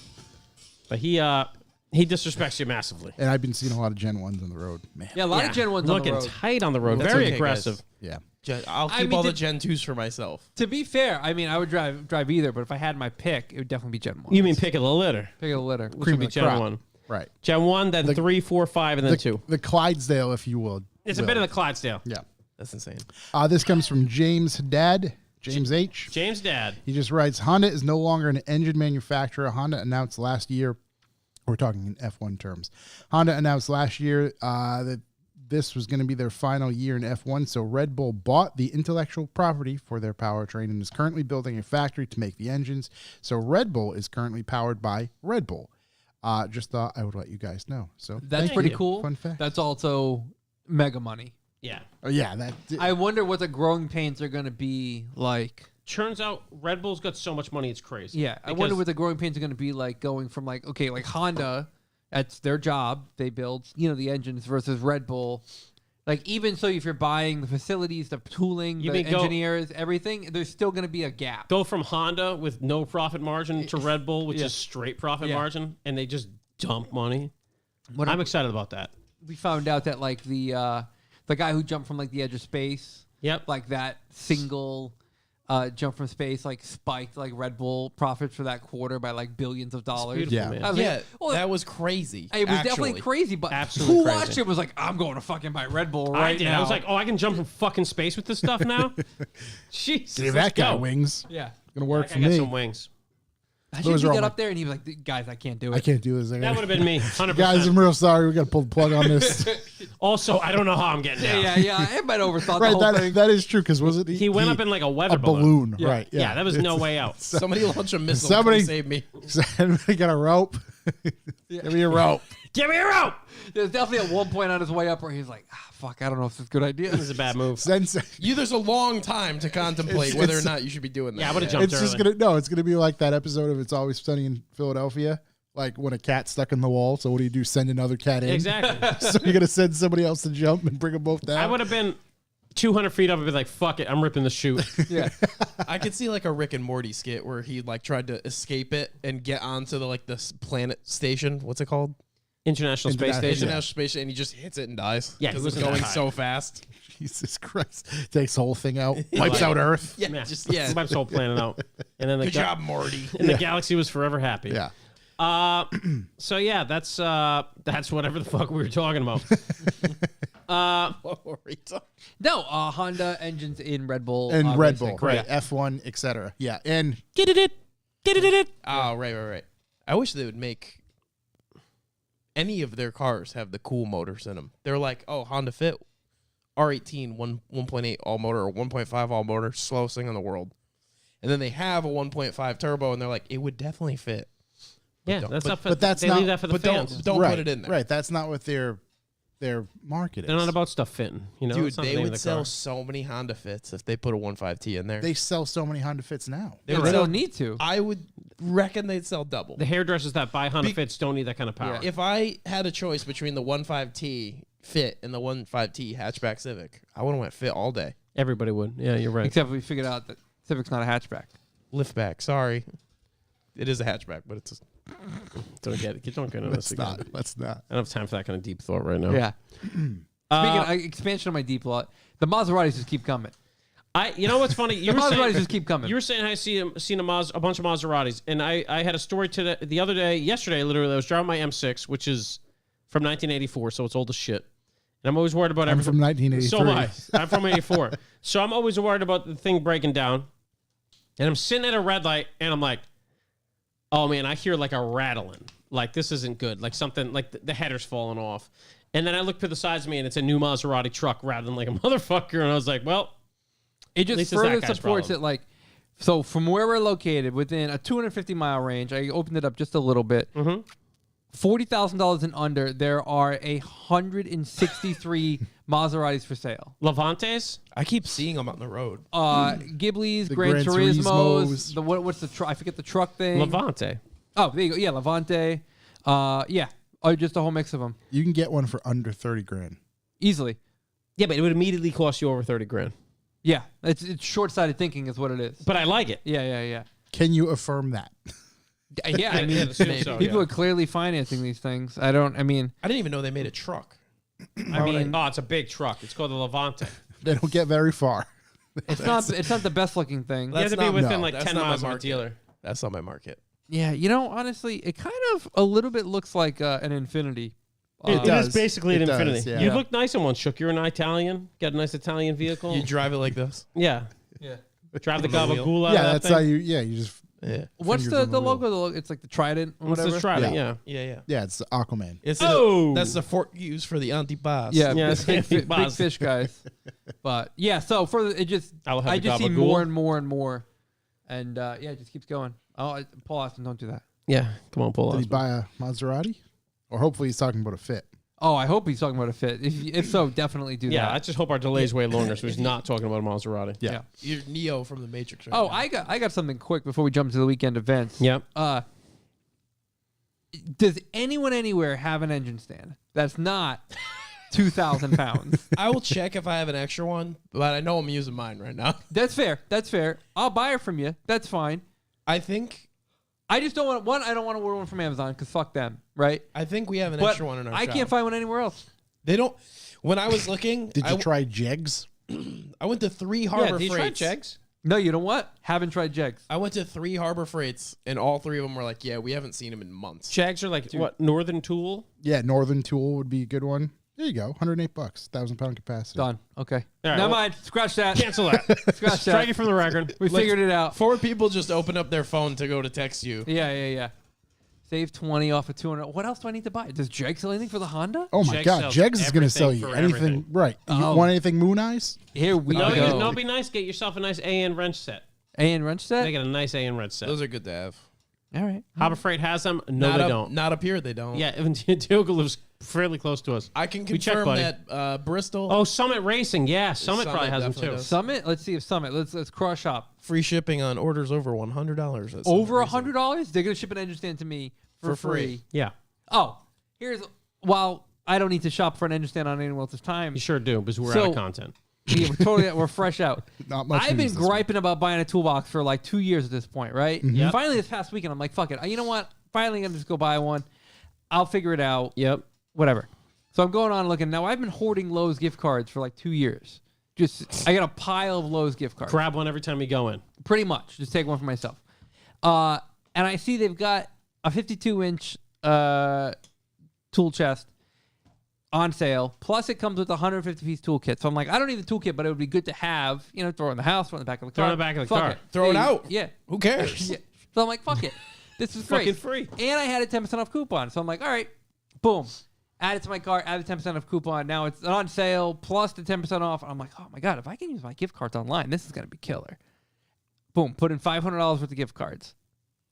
but he disrespects you massively. and I've been seeing a lot of Gen 1s on the road. Man. Yeah, a lot of Gen 1s on the looking road. tight on the road, That's very okay, aggressive. guys. Yeah. I'll I keep mean, all the did- Gen 2s for myself. To be fair, I mean, I would drive either, but if I had my pick, it would definitely be Gen 1. You mean pick of the litter? Pick a litter. Which would be of the Gen crop. 1. Right. Gen 1, then 3, 4, 5, and then 2. The Clydesdale, if you will. It's a bit of the Clydesdale. Yeah. That's insane. This comes from James Haddad. James H. James Dad. He just writes, Honda is no longer an engine manufacturer. Honda announced last year, we're talking in F1 terms. Honda announced last year that this was going to be their final year in F1. So Red Bull bought the intellectual property for their powertrain and is currently building a factory to make the engines. So Red Bull is currently powered by Red Bull. Just thought I would let you guys know. So That's thank pretty you. cool. Fun fact. That's also mega money. Yeah. Oh, yeah, that. I wonder what the growing pains are going to be like. Turns out Red Bull's got so much money, it's crazy. Yeah, I wonder what the growing pains are going to be like going from like, okay, like Honda, that's their job. They build, the engines versus Red Bull. Like, even so, if you're buying the facilities, the tooling, You the mean go- engineers, everything, there's still going to be a gap. Go from Honda with no profit margin to Red Bull, which Yeah. is straight profit Yeah. margin, and they just dump money. When I'm excited about that. we found out that like the guy who jumped from like the edge of space, Yep. like that single jump from space, like spiked like Red Bull profits for that quarter by like billions of dollars. beautiful, Yeah. man. I was Yeah, like, well, that was crazy. it was actually. definitely crazy, but Absolutely who crazy. watched it was like, I'm going to fucking buy Red Bull I right did. now. I was like, oh, I can jump from fucking space with this stuff now? Jesus. Give let's that guy go. wings. yeah. Gonna work That for guy got me. some wings. Imagine Those if he are all got my- up there and he was like, guys, I can't do it. I can't do this. That would have been me, 100%. Guys, I'm real sorry. We got to pull the plug on this. Also, I don't know how I'm getting down. Yeah. I might have overthought the Right, whole thing. that is true. Because was it He went up in like a weather a balloon? Yeah. Right. Yeah, that was no way out. Somebody launch a missile. Somebody- Come save me. Somebody got a rope. Give me a rope. Give me a rope. There's definitely at one point on his way up where he's like, fuck, I don't know if this is a good idea. This is a bad move. Sensei. There's a long time to contemplate whether or not you should be doing that. Yeah, I would have jumped It's just early. it's gonna be like that episode of It's Always Sunny in Philadelphia. Like when a cat's stuck in the wall, so what do? Send another cat in. Exactly. So you're gonna send somebody else to jump and bring them both down. I would have been 200 feet up and be like, fuck it, I'm ripping the chute. Yeah. I could see like a Rick and Morty skit where he like tried to escape it and get onto the planet station. What's it called? International Space International- Station. International Space Station, and he just hits it and dies. Yeah, he because it's wasn't going that high. so fast. Jesus Christ! Takes the whole thing out, wipes out Earth. Yeah, Yeah, just yeah. wipes the whole planet out. And then the Good job, Morty. And the galaxy was forever happy. Yeah. So yeah, that's whatever the fuck we were talking about. What were we talking? No, Honda engines in Red Bull. And Red racing. Bull, right? F1, etc. Yeah, and Get it. Oh, right. I wish they would make any of their cars have the cool motors in them. They're like, oh, Honda Fit R18 1.8 all motor or 1.5 all motor, slowest thing in the world. And then they have a 1.5 turbo, and they're like, it would definitely fit. Yeah, don't- that's but- not for. but that's they not- leave that for the But fans. don't right, put it in there. Right, that's not what their market is. They're not about stuff fitting. You know, Dude, It's not the they name of would the sell car. so many Honda Fits if they put a 1.5T in there. They sell so many Honda Fits now. They They would sell, don't need to. I would reckon they'd sell double. The hairdressers that buy Honda Be- Fits don't need that kind of power. If I had a choice between the 1.5T Fit and the 1.5T hatchback Civic, I would have went Fit all day. Everybody would. Yeah, you're right. Except we figured out that Civic's not a hatchback. Liftback, sorry. It is a hatchback, but it's Don't get it. Don't get into this again. Let's not. I don't have time for that kind of deep thought right now. Yeah. Speaking of expansion of my deep lot, the Maseratis just keep coming. You know what's funny? You The were saying Maseratis just keep coming. You were saying I seen a bunch of Maseratis, and I had a story the other day, yesterday, literally. I was driving my M6, which is from 1984, so it's old as shit. And I'm always worried about I'm everything. from 1983. So am I. I'm from 84. So I'm always worried about the thing breaking down. And I'm sitting at a red light, and I'm like, oh, man, I hear like a rattling. Like, this isn't good. Like something, like the header's falling off. And then I look to the sides of me, and it's a new Maserati truck rattling like a motherfucker. And I was like, well, It At just least it's further that guy's supports problem. it. Like, so from where we're located, within a 250-mile range, I opened it up just a little bit. Mhm. $40,000 and under, there are 163 Maseratis for sale. Levantes? I keep seeing them on the road. Ghibli's, The Gran Gran Turismos, Turismos. what's the truck? I forget the truck thing. Levante. Oh, there you go. Yeah, Levante. Yeah. Oh, just a whole mix of them. You can get one for under 30 grand. Easily. Yeah, but it would immediately cost you over 30 grand. Yeah. It's short-sighted thinking is what it is. But I like it. Yeah. Can you affirm that? Yeah, I mean, Yeah, assume so, people yeah. are clearly financing these things. I mean, I didn't even know they made a truck. I mean, it's a big truck. It's called the Levante. They don't get very far. it's not the best looking thing. You have That's to be not- within no, like that's 10 not my miles of a market. dealer. That's not my market. Yeah, honestly, it kind of a little bit looks like an Infinity. It does. is basically an It does, Infinity. yeah. You look nice in one, Shook. You're an Italian. Got a nice Italian vehicle. You drive it like this? Yeah. Yeah. Drive the On the wheel. gabagool out Yeah, of that that's thing. how you just Yeah. What's Fingers on the the wheel. logo? The logo? It's like the Trident or Let's whatever. just try it, yeah. Yeah. yeah, it's the Aquaman. It's Oh! that's the fork used for the antipas. Yeah, Yeah, big Boz. fish guys. But yeah, so for it just I will have I the just see gabagool. more and more and more, and yeah, it just keeps going. Oh, Paul Austin, don't do that. Yeah. Come on, pull Did up. he buy a Maserati? Or hopefully he's talking about a Fit. Oh, I hope he's talking about a Fit. If so, definitely do Yeah, I that. just hope our delay's way longer, so he's not talking about a Maserati. Yeah. You're Neo from the Matrix. Right Oh, now. I got something quick before we jump to the weekend events. Yep. Does anyone anywhere have an engine stand that's not 2,000 pounds? I will check if I have an extra one, but I know I'm using mine right now. That's fair. That's fair. I'll buy it from you. That's fine. I think I just don't want I don't want to order one from Amazon because fuck them, right? we have an But extra one in our I shop. can't find one anywhere else. They don't. When I was looking, Did you try Jegs? I went to 3 Harbor Did you try Freights. Jegs? No, you know what? Haven't tried Jegs. I went to 3 Harbor Freights, and all 3 of them were like, "Yeah, we haven't seen him in months." Jegs are like, what, Northern Tool? Yeah, Northern Tool would be a good one. There you go. $108, 1,000-pound capacity. Done. Okay. All right, Never well- mind. Scratch that. Cancel that. Scratch Strike that. it from the record. We figured it out. 4 people just opened up their phone to go to text you. Yeah. Save 20 off of 200. What else do I need to buy? Does Jeg sell anything for the Honda? Oh my Jegs God, sells Jegs is going to sell everything you for anything. everything. Right. You Oh. want anything Moon Eyes? Here we No, go. no, be nice. Get yourself a nice AN wrench set. A and wrench set? Make it a nice AN wrench set. Those are good to have. All right. Harbor Freight has them. No, not they up, don't. Not up here, they don't. Yeah, even Diogo lives fairly close to us. I can We checked, confirm buddy. that Bristol, Oh, Summit Racing. Yeah, Summit probably has them definitely too. does. Summit. Let's see if Summit. Let's cross shop. free shipping on orders over $100. Over $100. They're gonna ship an engine stand to me for free. Yeah, Oh, while I don't need to shop for an engine stand on anyone else's time. you sure do because we're So- out of content. Yeah, we're fresh out. Not much. I've been news this week. griping about buying a toolbox for like 2 years at this point, right? Yep. Finally, this past weekend, I'm like, fuck it. You know what? Finally, I'm gonna just go buy one. I'll figure it out. Yep. Whatever. So I'm going on looking. Now, I've been hoarding Lowe's gift cards for like 2 years. I got a pile of Lowe's gift cards. Grab one every time you go in. Pretty much. Just take one for myself. And I see they've got a 52-inch tool chest on sale. Plus, it comes with a 150-piece toolkit. So I'm like, I don't need the toolkit, but it would be good to have, throw it in the house, throw it in the back of the car. Throw it in the back of the Fuck car. it. Throw it Yeah, out. Yeah. Who cares? Yeah. So I'm like, fuck it. This is great. Fucking free. And I had a 10% off coupon. So I'm like, all right, boom. Add it to my cart, add the 10% off coupon. Now it's on sale plus the 10% off. I'm like, oh my God, if I can use my gift cards online, this is going to be killer. Boom. Put in $500 worth of gift cards.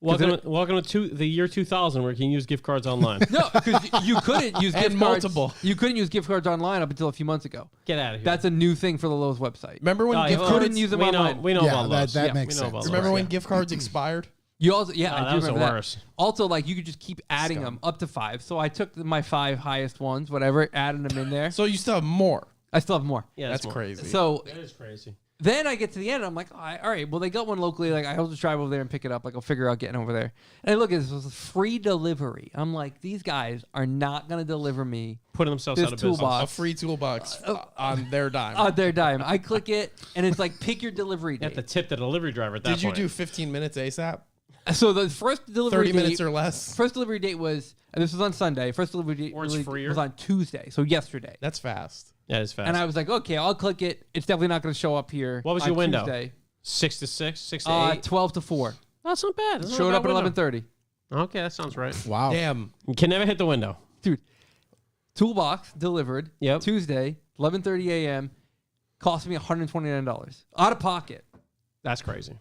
Welcome to the year 2000 where you can use gift cards online. No, because you couldn't use gift And cards. multiple. You couldn't use gift cards online up until a few months ago. Get out of here. That's a new thing for the Lowe's website. Remember when Oh, gift yeah, cards? couldn't use them we know, online. we know Yeah, about Lowe's. that Yeah, makes we know sense. about Remember Lowe's. when gift cards expired? You also, yeah, I that do was the remember that. worst. Also, like you could just keep adding them up to 5. So I took my 5 highest ones, whatever, added them in there. So you still have more. I still have more. Yeah, That's more. crazy. So That is crazy. then I get to the end, I'm like, all right, well, they got one locally. Like, I'll just drive over there and pick it up. Like, I'll figure out getting over there. And I look at this, was free delivery. I'm like, these guys are not going to deliver me Putting themselves this out of business. toolbox A free toolbox on their dime. on their dime. I click it, and it's like, pick your delivery You have to date. tip the delivery driver at that Did you point. do 15 minutes ASAP? So the first delivery 30 date, minutes or less? first delivery date was, and this was on Sunday. First delivery date Or it's freer. was on Tuesday, so yesterday. That's fast. Yeah, it's fast. And I was like, okay, I'll click it. It's definitely not going to show up here. What was on your window? Tuesday. 6 to 6, 6 to 8. 12 to 4. That's not bad. That's not Showed a up bad at window. 11:30. Okay, that sounds right. Wow. Damn. You can never hit the window. Dude, toolbox delivered Yep. Tuesday, 11:30 a.m. Cost me $129 out of pocket. That's crazy.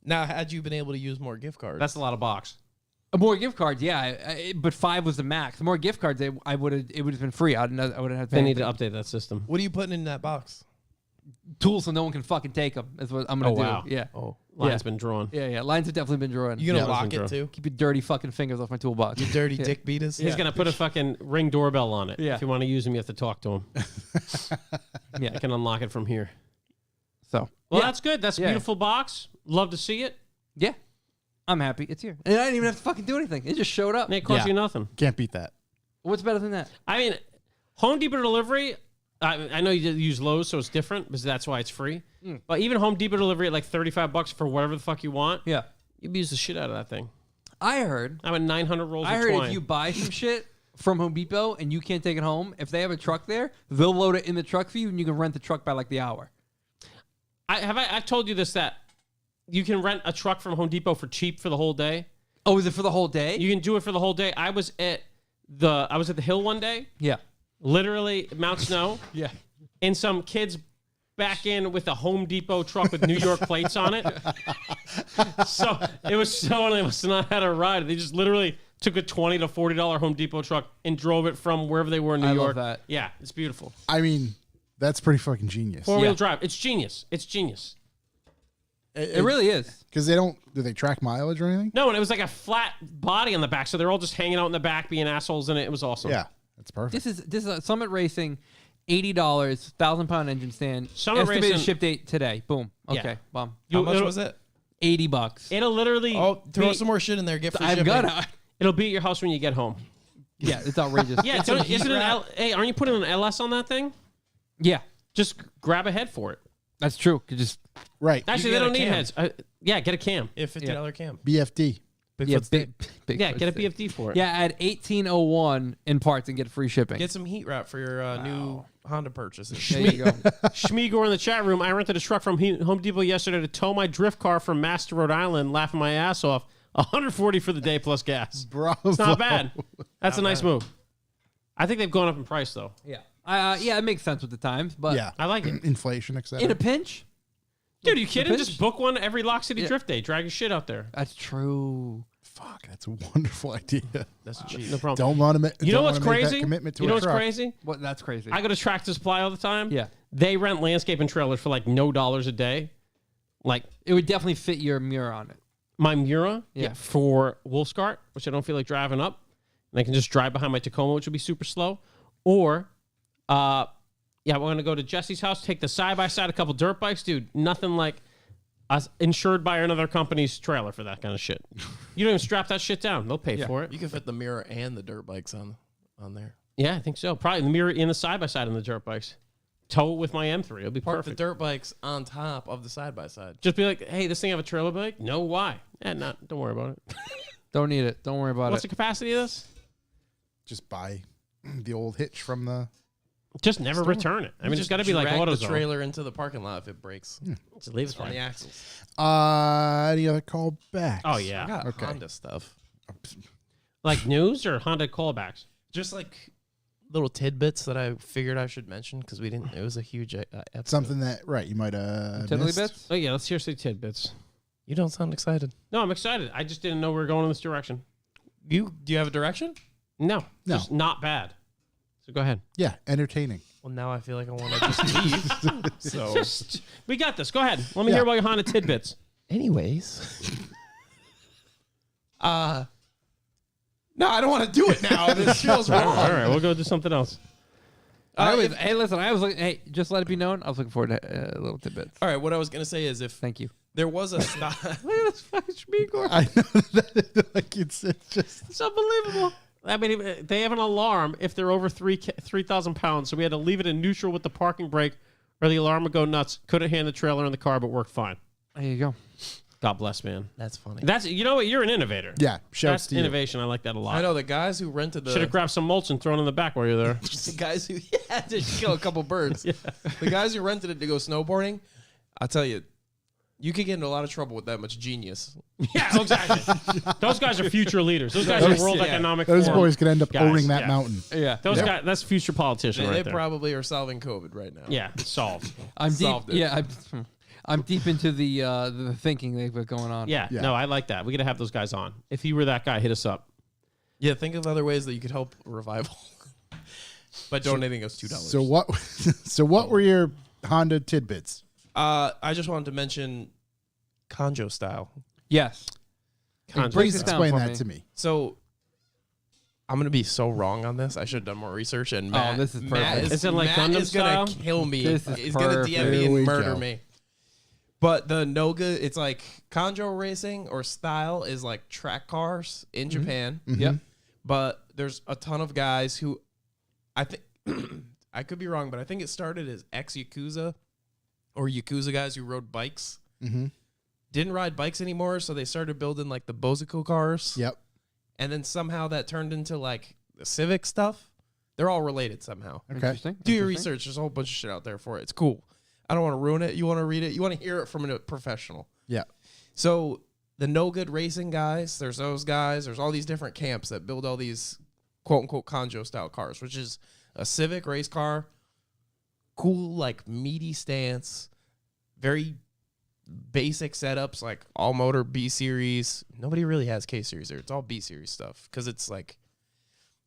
Now, had you been able to use more gift cards? That's a lot of box. More gift cards, yeah, but 5 was the max. More gift cards, it would have been free. I would have had to They pay need to anything. update that system. What are you putting in that box? Tools so no one can fucking take them. Is what I'm gonna Oh, do. wow. Yeah, Oh. Line's Yeah. been drawn. yeah. Lines have definitely been drawn. You gonna Yeah, lock listen, it bro. too? Keep your dirty fucking fingers off my toolbox. You dirty Yeah. dick beaters? He's going to put a fucking Ring doorbell on it. Yeah. If you want to use him, you have to talk to him. Yeah. I can unlock it from here. So Well, yeah. that's good. That's a Yeah. beautiful box. Love to see it. Yeah, I'm happy it's here, and I didn't even have to fucking do anything. It just showed up. And it costs Yeah. you nothing. Can't beat that. What's better than that? I mean, Home Depot delivery, I know you use Lowe's, so it's different because that's why it's free. But even Home Depot delivery at like $35 for whatever the fuck you want, Yeah, you abuse the shit out of that thing. I heard. I have 900 rolls I of heard twine. if you buy some shit from Home Depot and you can't take it home, if they have a truck there, they'll load it in the truck for you, and you can rent the truck by like the hour. I've told you this, that you can rent a truck from Home Depot for cheap for the whole day. Oh, is it for the whole day? You can do it for the whole day. I was at the hill one day, Yeah, literally Mount Snow, yeah. and some kids back in with a Home Depot truck with New York plates on it. So it was so they must have not had a ride. They just literally took a $20 to $40 Home Depot truck and drove it from wherever they were in New I love York. that. Yeah, it's beautiful. I mean, that's pretty fucking genius. Four-wheel Yeah. drive. It's genius. It's genius. It really is. Because do they track mileage or anything? No, and it was like a flat body on the back, so they're all just hanging out in the back being assholes in it. It was awesome. Yeah, that's perfect. This is a Summit Racing, $80, 1,000-pound engine stand. Summit Estimated Racing- ship date today. Boom. Yeah. Okay. Bomb. How much it'll- was it? $80. It'll literally Oh, throw be, some more shit in there. Get free I'm shipping. gonna. it'll be at your house when you get home. Yeah, it's outrageous. Yeah, some isn't heat it wrap. hey, aren't you putting an LS on that thing? Yeah, Just grab a head for it. that's true. Could just Right. Actually, get they don't a need cam. heads. Yeah, get a cam. Yeah, $50 cam. BFD. yeah, Bigfoot's big, dick. big. Yeah, get a BFD for it. Yeah, add 1801 in parts and get free shipping. Get some heat wrap for your new Honda purchases. There you go. Schmeegor in the chat room. I rented a truck from Home Depot yesterday to tow my drift car from Master, Rhode Island, laughing my ass off. $140 for the day plus gas. Bravo. It's not bad. That's a nice move. I think they've gone up in price though. Yeah. Yeah, it makes sense with the times, but Yeah. I like it. Inflation, etc. in a pinch, Dude, are you kidding? pinch. Just book one every Lock City Yeah. Drift Day. Drag your shit out there. that's true. Fuck, that's a wonderful idea. That's cheap. No problem. Don't want to make. You know don't what's wanna make that crazy? commitment to You a know what's truck. crazy? What? That's crazy. I go to Tractor Supply all the time. Yeah. They rent landscaping trailers for like no dollars a day. Like It would definitely fit your mirror on it. my Mura Yeah. for Wolfscart, which I don't feel like driving up. And I can just drive behind my Tacoma, which would be super slow. Or, we're going to go to Jesse's house, take the side-by-side, a couple dirt bikes. Dude, nothing like us insured by another company's trailer for that kind of shit. You don't even strap that shit down. They'll pay for it. You can fit the mirror and the dirt bikes on there. Yeah, I think so. Probably the mirror in the side-by-side on the dirt bikes. Tow it with my M3. It'll be Park perfect. the dirt bikes on top of the side by side. Just be like, hey, this thing have a trailer bike? No, why? Yeah, don't worry about it. Don't need it. Don't worry about What's it. the capacity of this? Just buy the old hitch from the. Just never return it. I mean, it's got to be like drag the AutoZone. trailer into the parking lot if it breaks. Just leave it On the there. axles. Any other callbacks? Oh, I yeah. got Okay. Honda stuff. Like news or Honda callbacks? Just like little tidbits that I figured I should mention because we didn't. It was a huge episode. Something that you might Tiddly missed. bits? Oh, yeah, let's hear some tidbits. You don't sound excited. No, I'm excited. I just didn't know we were going in this direction. Do you have a direction? No, No. just not bad. So go ahead. Yeah, entertaining. Well, now I feel like I want to just leave. So, We got this. Go ahead. Let me Yeah. hear about your Honda tidbits. anyways, no, I don't want to do it now. This feels All wrong. right, we'll go do something else. Hey, listen. I was like, hey, just let it be known. I was looking forward to little tidbits. All right, what I was gonna say is if Thank you. there was a style. Look at this fucking Speedcore. I know that like it's just It's unbelievable. I mean, they have an alarm if they're over 3,000 pounds. So we had to leave it in neutral with the parking brake, or the alarm would go nuts. Couldn't hand the trailer in the car, but worked fine. There you go. God bless, man. That's funny. That's you know what? You're an innovator. yeah. Shouts That's to you. innovation. I like that a lot. I know the guys who rented the Should have grabbed some mulch and thrown it in the back while you're there. the guys who just kill a couple birds. The guys who rented it to go snowboarding. I'll tell you, you could get into a lot of trouble with that much genius. Yeah, exactly. Those guys are future leaders. Those guys are World Economic Those Forum. boys could end up guys, owning that yeah. mountain. Yeah. Those guys, that's future politician They right there. probably are solving COVID right now. Yeah, solved. I'm deep. Solved it. Yeah. I'm deep into the thinking they've got going on. Yeah, Yeah. no, I like that. We got to have those guys on. If you were that guy, hit us up. Yeah, think of other ways that you could help revival. But donating us $2. So what? So what were your Honda tidbits? I just wanted to mention Conjo style. Yes. Context. Break this down Explain for that me. to me. So I'm gonna be so wrong on this. I should have done more research. And Matt, this is Matt perfect. Is it like Matt Gundam is gonna style? kill me. This is He's gonna DM perfect. me Here we and murder go. me. But the Noga, it's like Conjo racing or style is like track cars in Japan. Yep. But there's a ton of guys who I think I could be wrong, but I think it started as ex-Yakuza or Yakuza guys who rode bikes. Mm-hmm. Didn't ride bikes anymore, so they started building like the Bozico cars. Yep. And then somehow that turned into like the Civic stuff. They're all related somehow. Okay. Interesting. Do your Interesting. research. There's a whole bunch of shit out there for it. It's cool. I don't want to ruin it. You want to read it. You want to hear it from a professional. Yeah. So the no good racing guys, there's those guys. There's all these different camps that build all these quote unquote Conjo style cars, which is a Civic race car, cool like meaty stance, very basic setups like all motor B series. Nobody really has K series there. It's all B series stuff because it's like.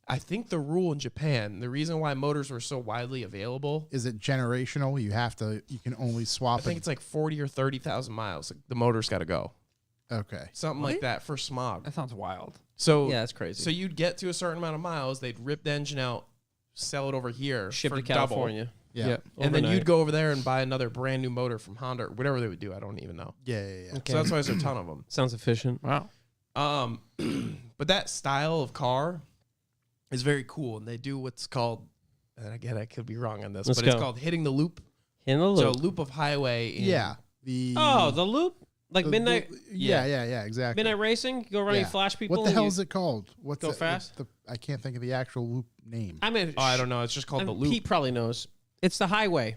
I think the rule in Japan, the reason why motors were so widely available, Is it generational? You can only swap I think it. it's like 40 or 30,000 miles. Like the motor's got to go. Okay. Something like that for smog. That sounds wild. So Yeah, that's crazy. So you'd get to a certain amount of miles, they'd rip the engine out, sell it over here, Ship for to California. Yeah. Yep. and then Overnight. you'd go over there and buy another brand new motor from Honda or whatever they would do. I don't even know. Yeah. Okay. So that's why there's a ton of them. Sounds efficient. Wow. But that style of car is very cool, and they do what's called, and again, I could be wrong on this, Let's but it's go. called hitting the loop. In the So loop. loop of highway. In, Yeah. The The loop? Like the- midnight Yeah. Exactly. midnight racing? You go around, you Yeah. flash people. What the and hell you- is it called? What's Go it- fast? I can't think of the actual loop name. I mean, Oh, I don't know. It's just called the loop. Pete probably knows. It's the highway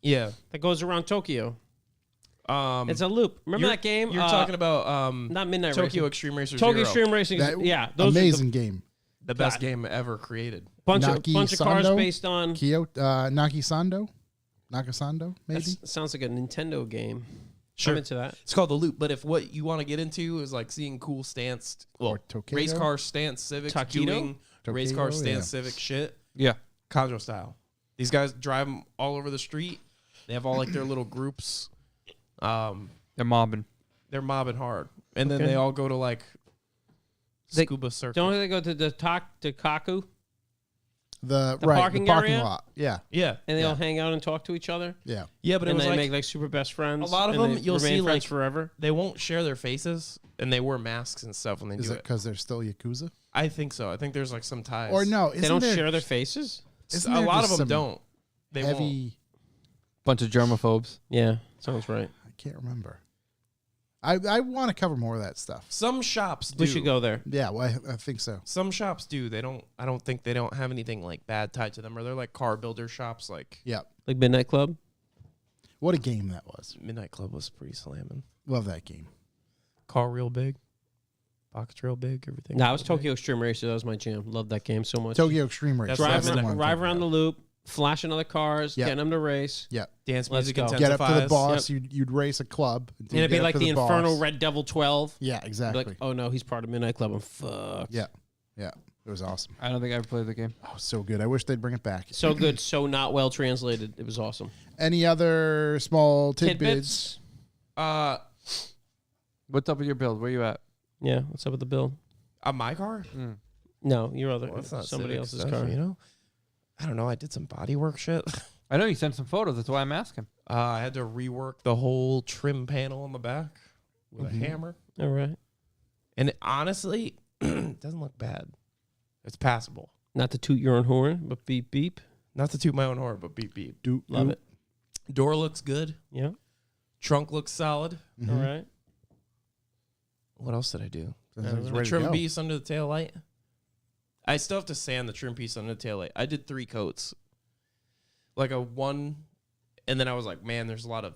Yeah. that goes around Tokyo. It's It's a loop. Remember that game? You're talking about not midnight Tokyo racing. Extreme Racer Tokyo Zero, Extreme Racing. That Those amazing game. the best God. game ever created. bunch of Naki bunch of cars Sando? based on. Nakasando, maybe. That sounds like a Nintendo game. I'm into that. It's called the Loop. But if what you want to get into is like seeing cool Tokyo? race car stance civics, Taquito? doing race car Tokyo, stance civic shit, Yeah. Conjo style. These guys drive them all over the street. They have all like their little groups. They're mobbing. They're mobbing hard, and then Okay. they all go to like They- scuba circuit. Don't they go to the Kaku The parking parking area? lot. Yeah. Yeah, and they all hang out and talk to each other? Yeah. yeah, but it And was they like make like super best friends. a lot of and them they you'll remain see friends like forever. they won't share their faces, and they wear masks and stuff when they Is do it it. because they're still Yakuza? I think so. I think there's like some ties. Or no, They don't share their faces. Isn't A there lot of just them some don't. They won't. heavy. Bunch of germaphobes. Yeah, sounds right. I can't remember. I want to cover more of that stuff. Some shops do. We should go there. Yeah, well, I think so. Some shops do. They don't. I don't think they don't have anything like bad tied to them, or they're like car builder shops. Like Yeah. Like Midnight Club. What a game that was. Midnight Club was pretty slamming. Love that game. Car real big, pockets real big, everything. No, it was real big. Tokyo Extreme Racer. That was my jam. Loved that game so much. Tokyo Extreme Race. That's That's the one I'm Drive talking around the about. loop, flashing other cars, Yep. getting them to race. Yeah. Dance Let's music go. intensifies. Get up to the boss. You'd race a club. And it'd be like the Infernal Red Devil 12. Yeah, Be exactly. like, oh no, he's part of Midnight Club. I'm fucked. Yeah. Yeah. It was awesome. I don't think I ever played the game. Oh, so good. I wish they'd bring it back. So good, so not well translated. It was awesome. Any other small tidbits? Tidbits. What's up with your build? Where you at? Yeah, what's up with the build? My car. No, your other Well, that's not somebody civic else's stuff, car. You know. I don't know. I did some body work shit. I know you sent some photos. That's why I'm asking. I had to rework the whole trim panel on the back with a hammer, All right. and it, honestly, it doesn't look bad. It's passable. Not to toot your own horn, but beep beep. Not to toot my own horn, but beep beep. Love it. Door looks good. Yeah. Trunk looks solid. All right. What else did I do? It's The ready to trim go. piece under the tail light. I still have to sand the trim piece under the tail light. I did 3 coats. Like a 1, and then I was like, man, there's a lot of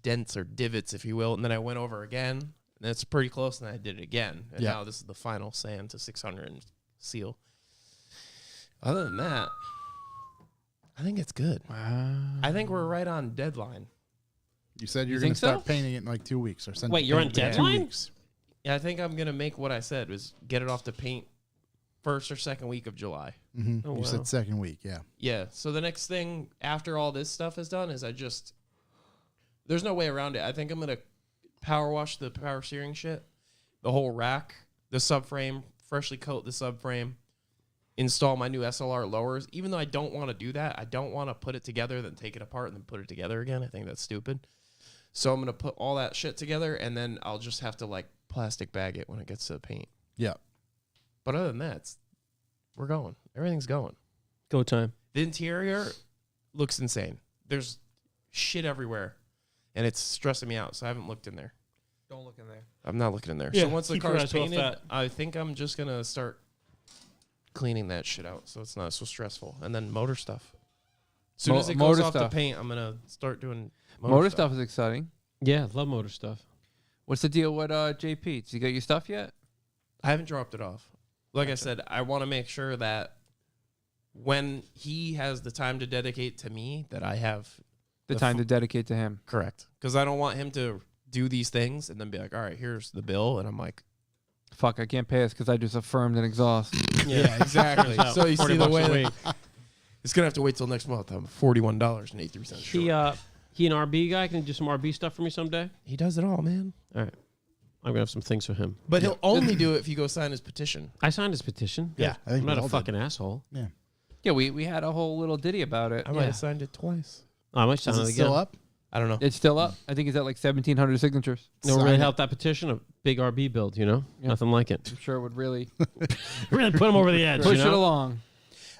dents or divots, if you will. And then I went over again, and it's pretty close, and I did it again. And Yeah. now this is the final sand to 600 and seal. Other than that, I think it's good. I think we're right on deadline. You said you're You going think to start so? painting it in like 2 weeks or something. Wait, you're on deadline? 2 weeks. Yeah, I think I'm going to make what I said, was get it off to paint first or second week of July. Oh, You wow. said second week, yeah. Yeah. So the next thing after all this stuff is done is there's no way around it. I think I'm going to power wash the power steering shit, the whole rack, the subframe, freshly coat the subframe, install my new SLR lowers. Even though I don't want to do that, I don't want to put it together, then take it apart and then put it together again. I think that's stupid. So I'm going to put all that shit together, and then I'll just have to like plastic bag it when it gets to the paint. Yeah. But other than that, we're going. Everything's going. Go time. The interior looks insane. There's shit everywhere, and it's stressing me out, so I haven't looked in there. Don't look in there. I'm not looking in there. Yeah, So once the keep your car's eyes off painted, that. I think I'm just going to start cleaning that shit out so it's not so stressful. And then motor stuff. As soon as it goes motor off the stuff. paint, I'm going to start doing Motor stuff is exciting. Yeah, love motor stuff. What's the deal with JP? Did you get your stuff yet? I haven't dropped it off. Like I said, I want to make sure that when he has the time to dedicate to me, that I have The time to dedicate to him. correct. Because I don't want him to do these things and then be like, all right, here's the bill. And I'm like, Fuck, I can't pay this because I just affirmed and exhaust. yeah, exactly. So you see the $40 way a that week. it's going to have to wait till next month. I'm $41.83 short. He an RB guy can do some RB stuff for me someday. He does it all, man. All right, I'm gonna have some things for him. But he'll only do it if you go sign his petition. I signed his petition. Yeah, I think I'm we not all a did. fucking asshole. Yeah. Yeah, we had a whole little ditty about it. I might have signed it twice. Oh, I might sign Is it it again. still up? I don't know. It's still up. I think it's at like 1,700 signatures. It'll Sign really it. help that petition. A big RB build, you know, Yeah. nothing like it. I'm sure it would really Really put him over the edge. push you it know? along.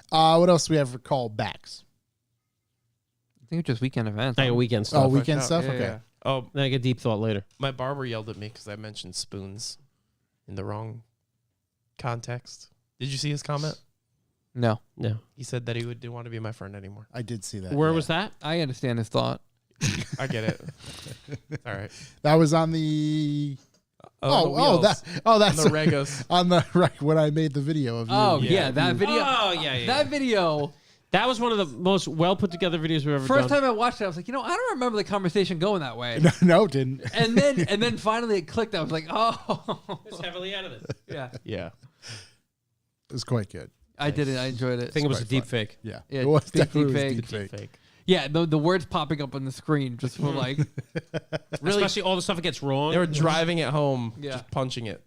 What else do we have for callbacks? I think it's just weekend events. I got weekend stuff. Oh, weekend Yeah, stuff? yeah, Okay. yeah. Oh, Then I get deep thought later. my barber yelled at me because I mentioned spoons in the wrong context. Did you see his comment? No, No. He said that he didn't want to be my friend anymore. I did see that. Where yeah. was that? I understand his thought. I get it. All right. That was on the... the that's on the the Regos. on the right when I made the video of you. Oh and- yeah, that video. Oh yeah, yeah. That video That was one of the most well put together videos we've ever First done. time I watched it, I was like, I don't remember the conversation going that way. No, it didn't. And then finally it clicked. I was like, oh. It's heavily edited. Yeah. Yeah. It was quite good. I did it. I enjoyed it. I think it was a quite deep fun. fake. Yeah, Yeah, it was big definitely deep deep fake. Fake. Yeah, the words popping up on the screen just were like, really. Especially all the stuff that gets wrong. They were driving it home, Yeah. just punching it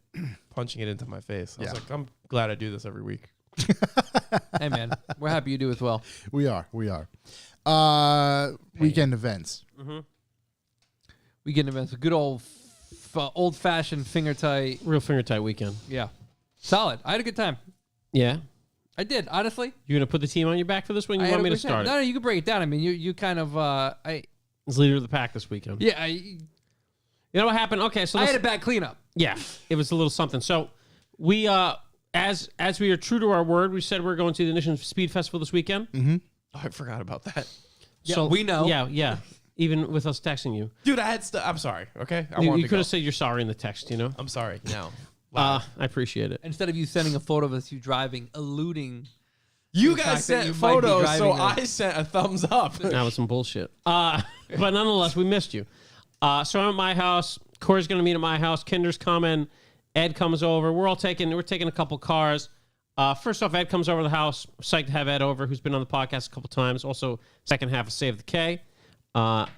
into my face. I was Yeah. like, I'm glad I do this every week. Hey, man, we're happy you do as well. We are. Weekend events. We get events. A good old fashioned finger tight. Real finger tight weekend. Yeah. Solid. I had a good time. Yeah. I did, honestly. You gonna put the team on your back for this one? You I want had me a to good time. start No, it? you can break it down. I mean, you kind of, As leader of the pack this weekend. yeah, You know what happened? Okay, so I let's- had a bad cleanup. yeah, it was a little something. So we, as we are true to our word, we said we're going to the Ignition Speed Festival this weekend. Oh, I forgot about that. Yeah, we know. Yeah. Even with us texting you, Dude, I had I'm sorry, okay? I you wanted to could go. have said you're sorry in the text. You know. I'm sorry now. I appreciate it. Instead of you sending a photo of us, you driving, alluding. You the guys fact that sent you might be photos, so driving a- I sent a thumbs up. That was some bullshit. But nonetheless, we missed you. So I'm at my house. Corey's going to meet at my house. Kinder's coming. Ed comes over. We're taking a couple cars. First off, Ed comes over to the house. Psyched to have Ed over, who's been on the podcast a couple times. Also, second half of Save the K. And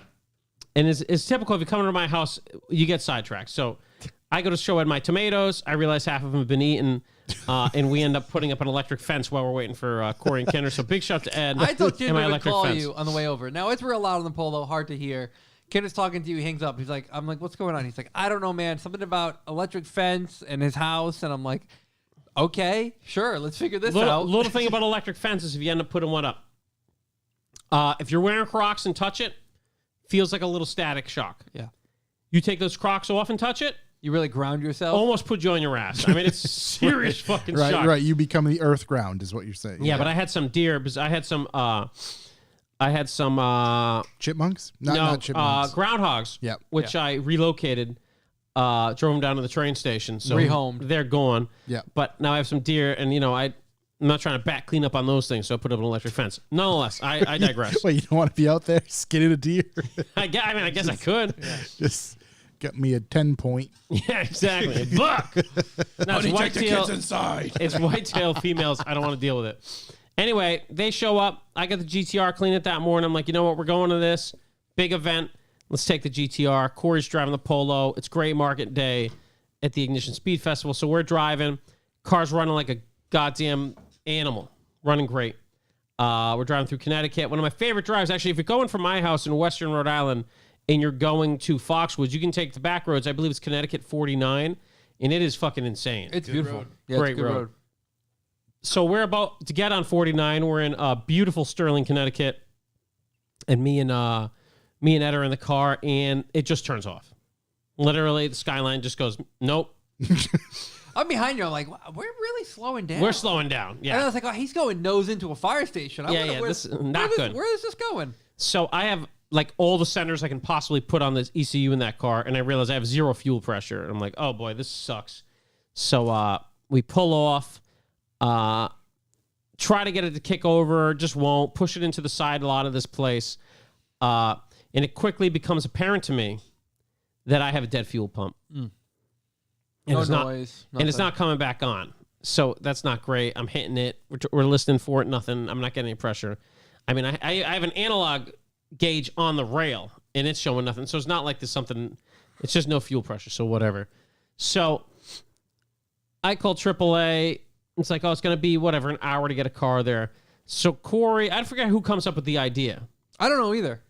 it's typical if you come into my house, you get sidetracked. So I go to show Ed my tomatoes. I realize half of them have been eaten. And we end up putting up an electric fence while we're waiting for Corey and Kinder. So big shout out to Ed. I told and Kinder my to electric call fence. you on the way over. Now, it's real loud on the Polo, hard to hear. Kinder's talking to you, he hangs up. He's like, I'm like, what's going on? He's like, I don't know, man. Something about electric fence and his house. And I'm like, okay, sure, let's figure this out. Little thing about electric fences, if you end up putting one up. If you're wearing Crocs and touch it, feels like a little static shock. Yeah. You take those Crocs off and touch it, You really ground yourself? almost put you on your ass. I mean, it's serious fucking shock. Right. You become the earth ground, is what you're saying. Yeah, but I had some deer because I had some Chipmunks? Not chipmunks. groundhogs. Yep. Which I relocated, drove them down to the train station. So Rehomed. They're gone. Yeah. But now I have some deer, and I'm not trying to back clean up on those things, so I put up an electric fence. Nonetheless, I digress. Wait, you don't want to be out there skinning a deer? I guess I could. Just got me a 10-point. Yeah, exactly. Buck. Now it's whitetail. inside. It's whitetail females. I don't want to deal with it. Anyway, they show up. I got the GTR clean it that morning. I'm like, you know what? We're going to this big event. Let's take the GTR. Corey's driving the Polo. It's Gray Market Day at the Ignition Speed Festival. So we're driving. Car's running like a goddamn animal. Running great. We're driving through Connecticut. One of my favorite drives, actually, if you're going from my house in Western Rhode Island and you're going to Foxwoods, you can take the back roads. I believe it's Connecticut 49, and it is fucking insane. It's beautiful. road. Yeah, Great it's a good road. So we're about to get on 49. We're in beautiful Sterling, Connecticut, and me and Ed are in the car, and it just turns off. Literally, the skyline just goes, nope. I'm behind you. I'm like, wow, we're really slowing down. We're slowing down. And I Yeah. was like, oh, he's going nose into a fire station. I Yeah, wonder yeah, where- this is not good. Where is this going? So I have like all the centers I can possibly put on this ECU in that car, and I realize I have zero fuel pressure. And I'm like, oh boy, this sucks. So we pull off, try to get it to kick over, just won't. Push it into the side a lot of this place. And it quickly becomes apparent to me that I have a dead fuel pump. And No it's not, noise, and it's nothing. not coming back on. So that's not great. I'm hitting it. We're listening for it. Nothing. I'm not getting any pressure. I mean, I have an analog gauge on the rail, and it's showing nothing. So it's not like there's something. It's just no fuel pressure. So whatever. So I call AAA. It's like, oh, it's going to be whatever, an hour to get a car there. So Corey, I forget who comes up with the idea. I don't know either.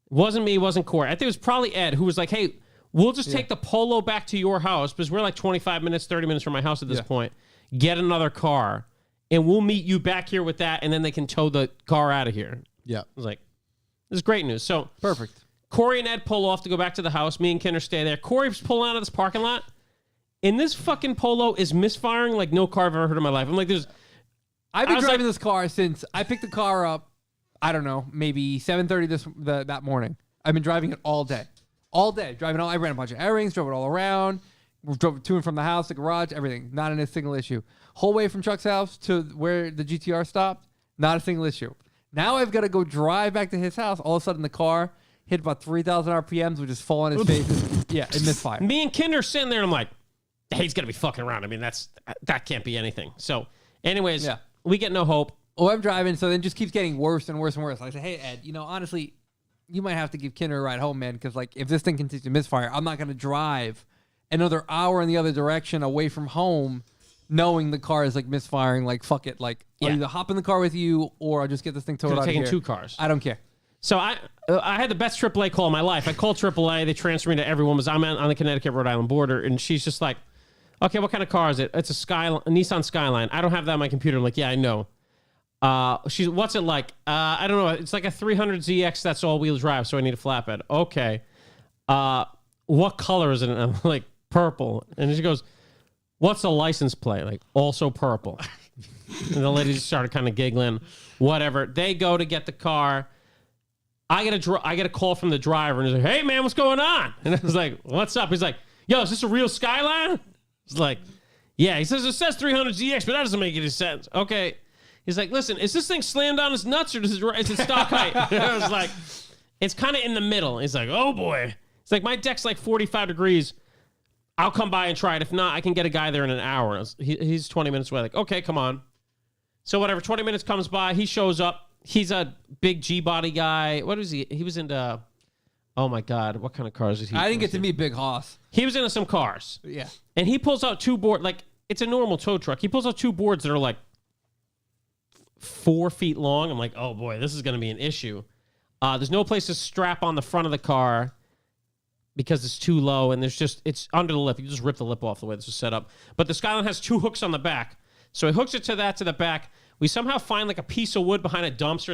Wasn't me, wasn't Corey. I think it was probably Ed, who was like, hey, we'll just take the Polo back to your house because we're like 25 minutes, 30 minutes from my house at this point. Get another car, and we'll meet you back here with that, and then they can tow the car out of here. Yeah. I was like, this is great news. So Perfect. Corey and Ed pull off to go back to the house. Me and Kinder stay there. Corey's pulling out of this parking lot, and this fucking Polo is misfiring like no car I've ever heard in my life. I'm like, I've been was driving like- this car since I picked the car up, I don't know, maybe 7:30 that morning. I've been driving it all day. All day. I ran a bunch of errands, drove it all around, drove to and from the house, the garage, everything. Not in a single issue. Whole way from Chuck's house to where the GTR stopped, not a single issue. Now I've got to go drive back to his house. All of a sudden, the car hit about 3,000 RPMs, would just fall on his face. Yeah, it misfired. Me and Kinder sitting there, and I'm like, hey, he's gonna be fucking around. I mean, that can't be anything. So, anyways, we get no hope. Oh, I'm driving, so then it just keeps getting worse and worse and worse. I say, hey, Ed, honestly, you might have to give Kinder a ride home, man, because like if this thing continues to misfire, I'm not gonna drive another hour in the other direction away from home, knowing the car is like misfiring. Like fuck it, like I'll either hop in the car with you or I'll just get this thing towed out of here. Taking 2 cars. I don't care. So I had the best AAA call of my life. I called AAA. They transferred me to everyone. I'm on the Connecticut-Rhode Island border, and she's just like, okay, what kind of car is it? It's a Nissan Skyline. I don't have that on my computer. I'm like, yeah, I know. What's it like? I don't know. It's like a 300ZX that's all-wheel drive, so I need a flatbed. Okay. What color is it? And I'm like, purple. And she goes, what's the license plate? Like, also purple. And the lady just started kind of giggling. Whatever. They go to get the car. I get a call from the driver, and he's like, hey, man, what's going on? And I was like, what's up? He's like, yo, is this a real Skyline? It's like, yeah. He says, it says 300ZX, but that doesn't make any sense. Okay. He's like, listen, is this thing slammed on his nuts, or is it stock height? I was like, it's kind of in the middle. He's like, oh, boy. It's like, my deck's like 45 degrees. I'll come by and try it. If not, I can get a guy there in an hour. He's 20 minutes away. Like, okay, come on. So whatever, 20 minutes comes by. He shows up. He's a big G-body guy. What is he? He was into, oh, my God. What kind of cars is he? I didn't get to meet Big Hoss. He was into some cars. Yeah. And he pulls out 2 boards. Like, it's a normal tow truck. He pulls out 2 boards that are like 4 feet long. I'm like, oh, boy, this is going to be an issue. There's no place to strap on the front of the car because it's too low, and it's under the lip. You just rip the lip off the way this is set up. But the Skyline has 2 hooks on the back. So he hooks it to the back. We somehow find like a piece of wood behind a dumpster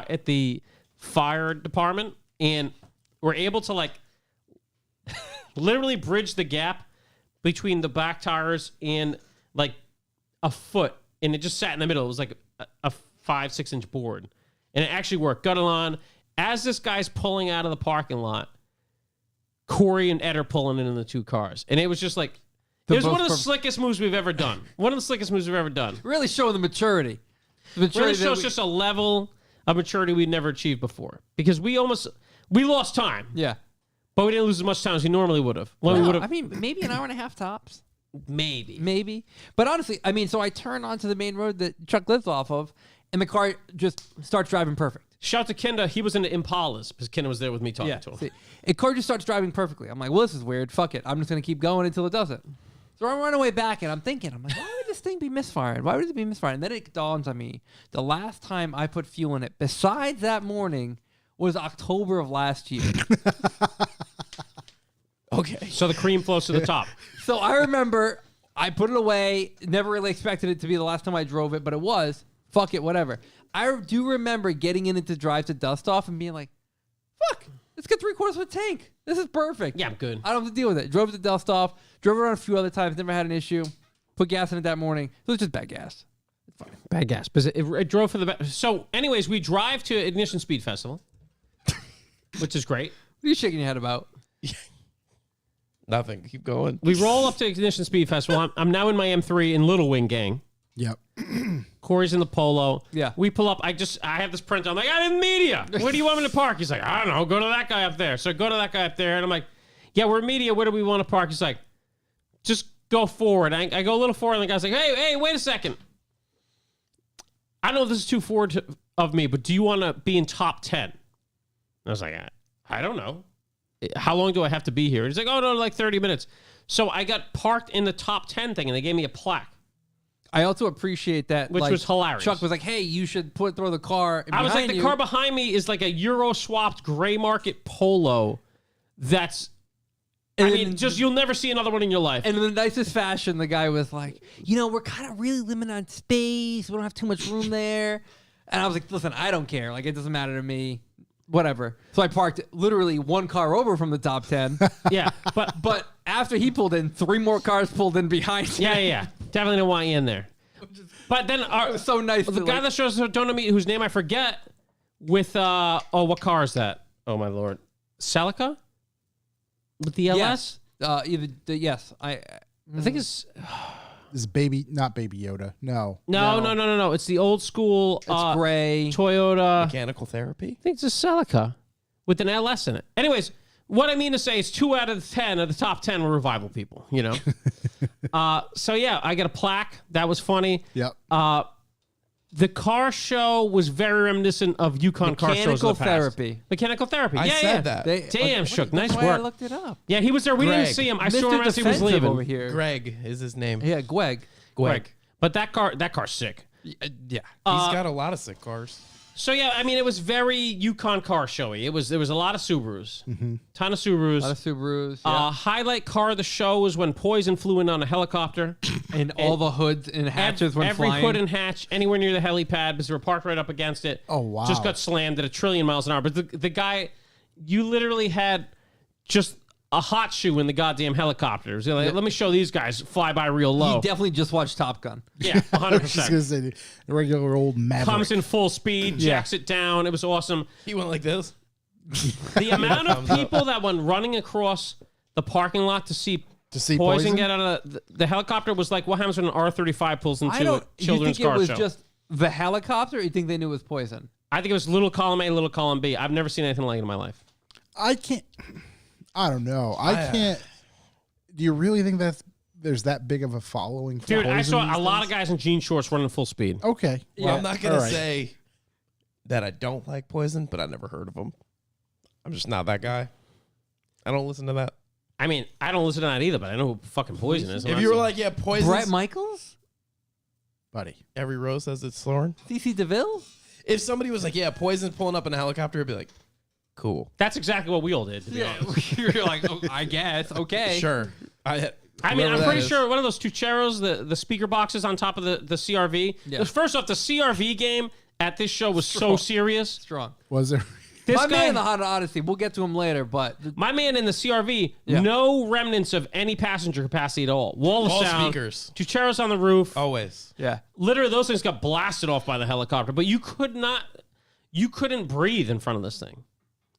at the fire department, and we're able to like literally bridge the gap between the back tires and like a foot, and it just sat in the middle. It was like a 5-6 inch board, and it actually worked. Got it on. As this guy's pulling out of the parking lot, Corey and Ed are pulling in the 2 cars, and it was just like it was one of the slickest moves we've ever done. One of the slickest moves we've ever done. Really showing the maturity. Really shows just a level of maturity we'd never achieved before, because we lost time. Yeah. But we didn't lose as much time as we normally would have. I mean, maybe an hour and a half tops. Maybe. But honestly, I mean, so I turn onto the main road that Chuck lives off of, and the car just starts driving perfect. Shout to Kenda. He was into Impalas because Kenda was there with me talking to him. See, the car just starts driving perfectly. I'm like, well, this is weird. Fuck it. I'm just going to keep going until it doesn't. So I'm running way back, and I'm like, why would this thing be misfiring? Why would it be misfiring? And then it dawns on me, the last time I put fuel in it, besides that morning, was October of last year. Okay. So the cream flows to the top. So I remember I put it away, never really expected it to be the last time I drove it, but it was. Fuck it, whatever. I do remember getting in it to drive to dust off and being like, fuck, let's get 3/4 of a tank. This is perfect. Yeah, I'm good. I don't have to deal with it. Drove it to dust off, drove it around a few other times, never had an issue. Put gas in it that morning. It was just bad gas. It's fine. Bad gas. But it drove for the best. So, anyways, we drive to Ignition Speed Festival, which is great. What are you shaking your head about? Nothing. Keep going. We roll up to Ignition Speed Festival. I'm now in my M3 in Little Wing gang. Yep. Corey's in the Polo. Yeah. We pull up. I have this print. I'm like, I'm in media. Where do you want me to park? He's like, I don't know. Go to that guy up there. So I go to that guy up there, and I'm like, yeah, we're media. Where do we want to park? He's like, just go forward. I go a little forward, and the guy's like, hey, wait a second. I know this is too forward of me, but do you want to be in top 10? I was like, I don't know. How long do I have to be here? He's like, oh, no, like 30 minutes. So I got parked in the top 10 thing, and they gave me a plaque. I also appreciate that. Which was hilarious. Chuck was like, hey, you should throw the car behind you. I was like, the car behind me is like a Euro-swapped gray market Polo that's... you'll never see another one in your life. And in the nicest fashion, the guy was like, we're kind of really limited on space. We don't have too much room there. And I was like, listen, I don't care. Like, it doesn't matter to me. Whatever. So I parked literally 1 car over from the top 10. Yeah. But after he pulled in, 3 more cars pulled in behind him. Yeah. Definitely don't want you in there. But then it was so nice. The guy that shows up, don't know me, whose name I forget, with, what car is that? Oh, my Lord. Celica? With the LS? Yes. Yes. I think it's... This is not Baby Yoda. No. No. It's the old school It's gray. Toyota. Mechanical therapy. I think it's a Celica with an LS in it. Anyways, what I mean to say is 2 out of the 10 of the top 10 were revival people, you know? So yeah, I got a plaque. That was funny. Yep. The car show was very reminiscent of Yukon car shows of the past. Mechanical therapy. I said that. Damn, Shook. Nice That's why I work. looked it up. Yeah, he was there. We didn't Greg. see him. I saw him Mr. as he was Defensive leaving. over here. Greg is his name. Yeah, Gweg. Greg. But that car's sick. Yeah. He's got a lot of sick cars. So yeah, I mean, it was very Yukon car showy. There was a lot of Subarus, ton of Subarus. A lot of Subarus. Yeah. Highlight car of the show was when Poison flew in on a helicopter. and all the hoods and hatches went every flying. hood and hatch anywhere near the helipad because they were parked right up against it. Oh, wow. Just got slammed at 1,000,000,000 miles an hour. But the guy, you literally had just a hot shoe in the goddamn helicopters. You're like, let me show these guys fly by real low. He definitely just watched Top Gun. Yeah, 100%. I was just gonna say the regular old Maverick. Comes in full speed, jacks it down. It was awesome. He went like this. The amount of people that went running across the parking lot to see Poison get out of the helicopter was like what happens when an R35 pulls into a children's you think car it was show. just the helicopter, or you think they knew it was Poison? I think it was little column A, little column B. I've never seen anything like it in my life. I don't know. I can't. Do you really think there's that big of a following for Dude, I Poison saw these a lot days? of guys in jean shorts running full speed. Okay. Well, I'm not going all to right. say that I don't like Poison, but I never heard of him. I'm just not that guy. I don't listen to that. I mean, I don't listen to that either, but I know who fucking Poison is. If you were like, yeah, Poison. Brett Michaels? buddy. Every rose has its thorn. CC DeVille? If somebody was like, yeah, Poison's pulling up in a helicopter, I'd be like, cool. That's exactly what we all did, to be honest. You're like, oh, I guess. Okay. Sure. I mean, whoever I'm that pretty is. sure one of those Tucheros, the speaker boxes on top of the CRV. Yeah. First off, the CRV game at this show was so serious. Strong. Was there? This My guy, man in the Honda Odyssey, we'll get to him later, but my man in the CRV, Yeah. no remnants of any passenger capacity at all. Wall of All sound. speakers. Tucheros on the roof. Always. yeah. Literally, those things got blasted off by the helicopter, but you couldn't breathe in front of this thing.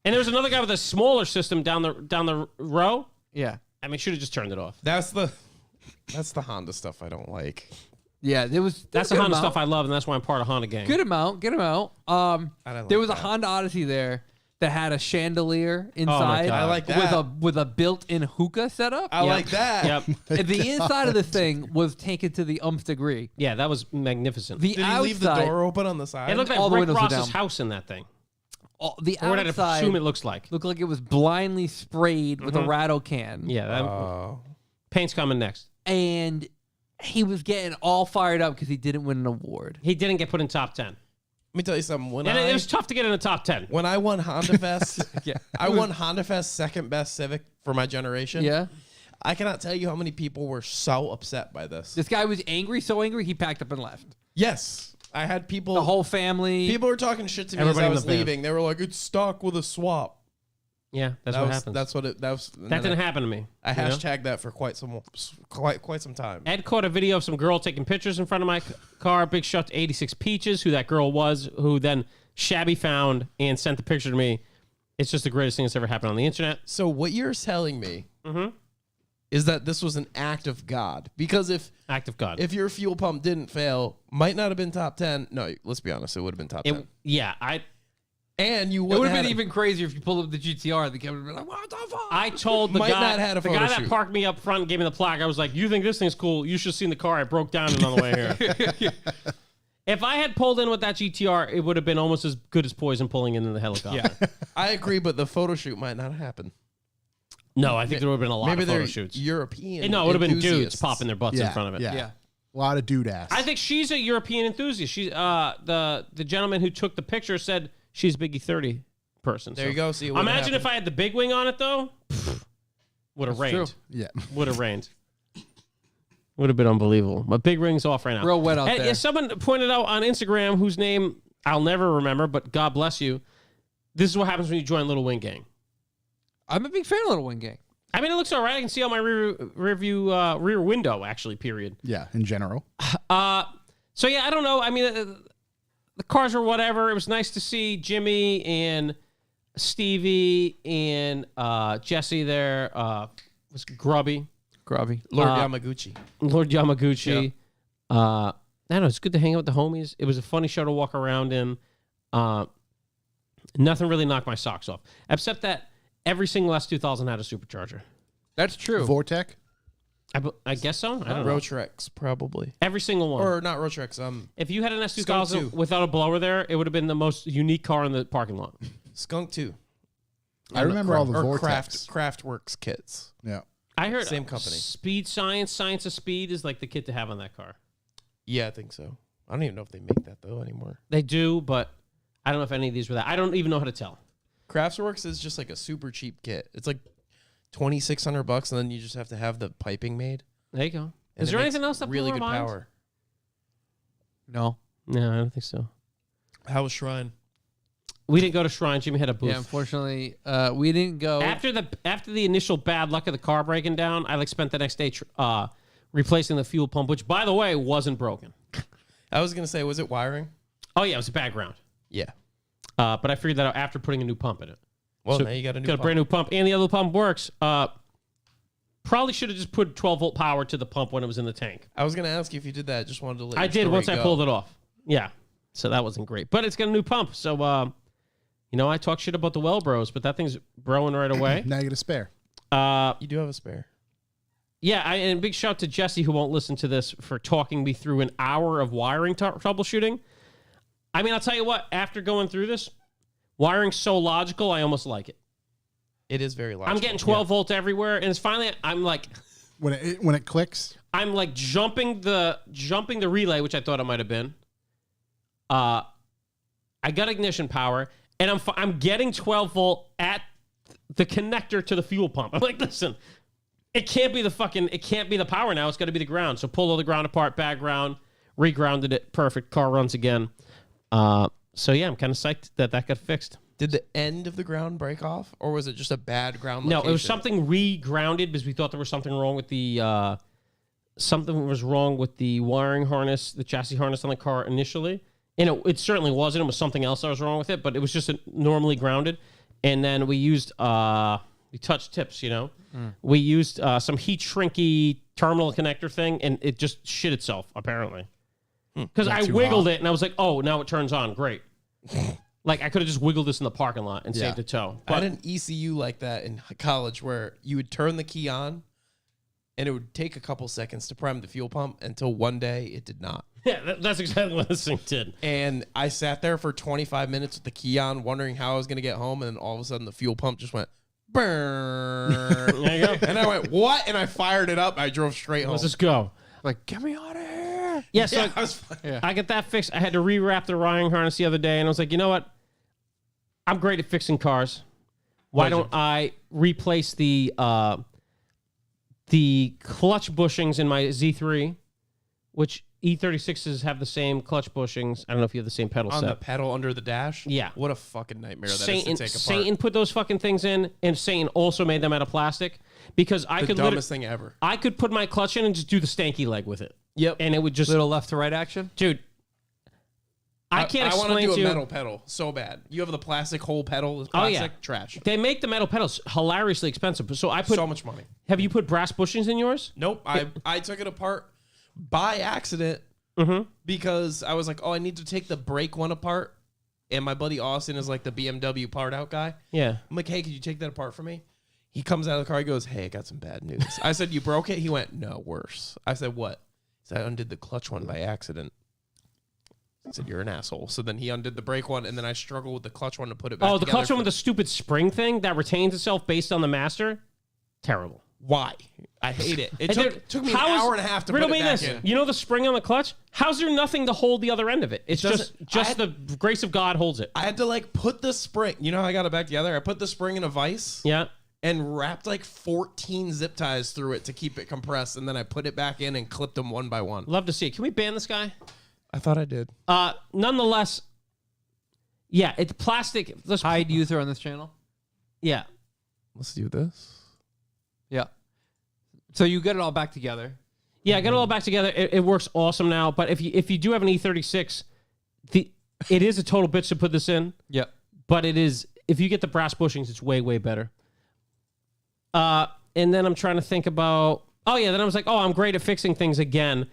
And there was another guy with a smaller system down the row. Yeah. I mean, should have just turned it off. That's the Honda stuff I don't like. Yeah, That's the Honda stuff I love, and that's why I'm part of Honda gang. Good amount. There like was a that. Honda Odyssey there that had a chandelier inside. God. I like that. with a built-in hookah setup. I like that. Yep. And the inside of this thing was taken to the umph degree. Yeah, that was magnificent. The Did he outside, leave the door open on the side? It looked like all the Rick windows were Ross's down. house in that thing. the Or what I'd outside assume it looks like. looked like it was blindly sprayed with a rattle can. Yeah, that, Oh. paint's coming next. And he was getting all fired up because he didn't win an award. He didn't get put in top 10. Let me tell you something. And it was tough to get in the top 10. When I won Honda Fest, Yeah. I won Honda Fest second best Civic for my generation. Yeah. I cannot tell you how many people were so upset by this. This guy was angry, so angry, he packed up and left. Yes. I had people. The whole family. People were talking shit to me Everybody as I in was the band. leaving. They were like, it's stuck with a swap. Yeah, that's That what was, happens. That's what it, that was. and That then didn't happen to me. I you know? hashtagged that for quite some time. Ed caught a video of some girl taking pictures in front of my car. Big shout to 86 Peaches, who that girl was, who then Shabby found and sent the picture to me. It's just the greatest thing that's ever happened on the internet. So what you're telling me Mm-hmm. is that this was an act of God. Because Act of God. if your fuel pump didn't fail, might not have been top 10. No, let's be honest, it would have been top 10. And you It would would have been even crazier if you pulled up the GTR and the camera would have been like, what the fuck? I told the Might guy, not had a the photo guy that shoot. parked me up front and gave me the plaque. I was like, "You think this thing's cool? You should have seen the car. I broke down it on the way here." If I had pulled in with that GTR, it would have been almost as good as Poison pulling into the helicopter. Yeah. I agree, but the photo shoot might not happen. No, I think there would have been a lot Maybe of photo they're shoots. European. No, it would have been dudes enthusiasts. popping their butts in front of it. Yeah. Yeah. A lot of dude ass. I think she's a European enthusiast. She's the gentleman who took the picture said she's a Biggie 30 person. There you go. See, it wouldn't Imagine if happen. I had the big wing on it though. Would have rained. true. Yeah. Would have rained. Would have been unbelievable. My big ring's off right now. Real wet out And, there. yeah, someone pointed out on Instagram, whose name I'll never remember, but God bless you. This is what happens when you join Little Wing Gang. I'm a big fan of Little Wing Gang. I mean, it looks all right. I can see on my rear window, actually, period. Yeah. In general. So, yeah, I don't know. I mean, the cars were whatever. It was nice to see Jimmy and Stevie and Jesse there. Was Grubby. Grubby. Lord Yamaguchi. Lord Yamaguchi. I don't know. It's good to hang out with the homies. It was a funny show to walk around in. Nothing really knocked my socks off, except that every single S2000 had a supercharger. That's true. Vortec. I guess so. I don't know. Rotrex, probably. Every single one. Or not Rotrex. If you had an Skunk S2000 2. without a blower there, it would have been the most unique car in the parking lot. Skunk 2. I remember all the Or Vortex. Craftworks kits. Yeah. I heard Same company. Speed Science of Speed is like the kit to have on that car. Yeah, I think so. I don't even know if they make that though anymore. They do, but I don't know if any of these were that. I don't even know how to tell. Craftworks is just like a super cheap kit. It's like $2,600, and then you just have to have the piping made. There you go. And Is it there makes anything else that really blew good our minds? power? No. No, I don't think so. How was Shrine? We didn't go to Shrine. Jimmy had a booth. Yeah, unfortunately, we didn't go. After the initial bad luck of the car breaking down, I spent the next day replacing the fuel pump, which by the way wasn't broken. I was gonna say, was it wiring? Oh yeah, it was a bad ground. Yeah. But I figured that out after putting a new pump in it. Well, So now you got a new brand new pump, and the other pump works. Probably should have just put 12-volt power to the pump when it was in the tank. I was gonna ask you if you did that. Just wanted to let I your did story once I go. pulled it off. Yeah, so that wasn't great, but it's got a new pump. So I talk shit about the well bros, but that thing's broing right away. Now you get a spare. You do have a spare. Yeah, and big shout to Jesse, who won't listen to this, for talking me through an hour of wiring troubleshooting. I mean, I'll tell you what, after going through this, wiring's so logical, I almost like it. It is very logical. I'm getting 12 volt everywhere, and it's finally, I'm like When it clicks. I'm like jumping the relay, which I thought it might have been. I got ignition power, and I'm getting 12 volt at the connector to the fuel pump. I'm like, listen, it can't be the power now. It's got to be the ground. So pull all the ground apart, bad ground, regrounded it, perfect. Car runs again. So yeah, I'm kind of psyched that got fixed. Did the end of the ground break off, or was it just a bad ground No, location? it was something re-grounded because we thought there was something wrong with the wiring harness, the chassis harness on the car initially. And it certainly wasn't. It was something else that was wrong with it, but it was just normally grounded. And then we used we touched tips, We used some heat shrinky terminal connector thing, and it just shit itself apparently. Because I wiggled it and I was like, oh, now it turns on. Great. Like, I could have just wiggled this in the parking lot and saved a tow. I had an ECU like that in college where you would turn the key on and it would take a couple seconds to prime the fuel pump until one day it did not. Yeah, that's exactly what this thing did. And I sat there for 25 minutes with the key on, wondering how I was going to get home. And then all of a sudden the fuel pump just went, burn. There you go. And I went, what? And I fired it up. I drove straight home. Let's just go. Like, get me out of here. Yeah, so I was fine. I get that fixed. I had to rewrap the wiring harness the other day, and I was like, you know what? I'm great at fixing cars. Why don't I replace the clutch bushings in my Z3, which E36s have the same clutch bushings. I don't know if you have the same pedal On set. the pedal under the dash? Yeah. What a fucking nightmare that Satan, is to take apart. Satan put those fucking things in, and Satan also made them out of plastic because I the could dumbest thing ever. I could put my clutch in and just do the stanky leg with it. Yep. And it would just, Little left to right action. dude. I can't I want to explain do to a you. metal pedal so bad. You have the plastic whole pedal. Oh, yeah. Plastic trash. They make the metal pedals hilariously expensive. So I put. So much money. Have you put brass bushings in yours? Nope. I took it apart by accident because I was like, oh, I need to take the brake one apart. And my buddy Austin is like the BMW part out guy. Yeah. I'm like, hey, could you take that apart for me? He comes out of the car. He goes, hey, I got some bad news. I said, you broke it? He went, no, worse. I said, what? He said, I undid the clutch one by accident. I said, you're an asshole. So then he undid the brake one, and then I struggled with the clutch one to put it back Oh, the together clutch one for- with the stupid spring thing that retains itself based on the master? Terrible. Why? I hate it. It And took me an how is- hour and a half to put riddle it me back this. in. You know the spring on the clutch? How's there nothing to hold the other end of it? It's just doesn't- the grace of God holds it. I had to like put the spring. You know how I got it back together? I put the spring in a vise Yeah. and wrapped like 14 zip ties through it to keep it compressed, and then I put it back in and clipped them one by one. Love to see it. Can we ban this guy? I thought I did. Nonetheless, yeah, it's plastic. Let's Hide user on this channel. Yeah. Let's do this. Yeah. So you get it all back together. Yeah, I got it all back together. It works awesome now. But if you do have an E36, it is a total bitch to put this in. Yeah. But it is, if you get the brass bushings, it's way, way better. And then I'm trying to think about Oh, yeah. Then I was like, oh, I'm great at fixing things again.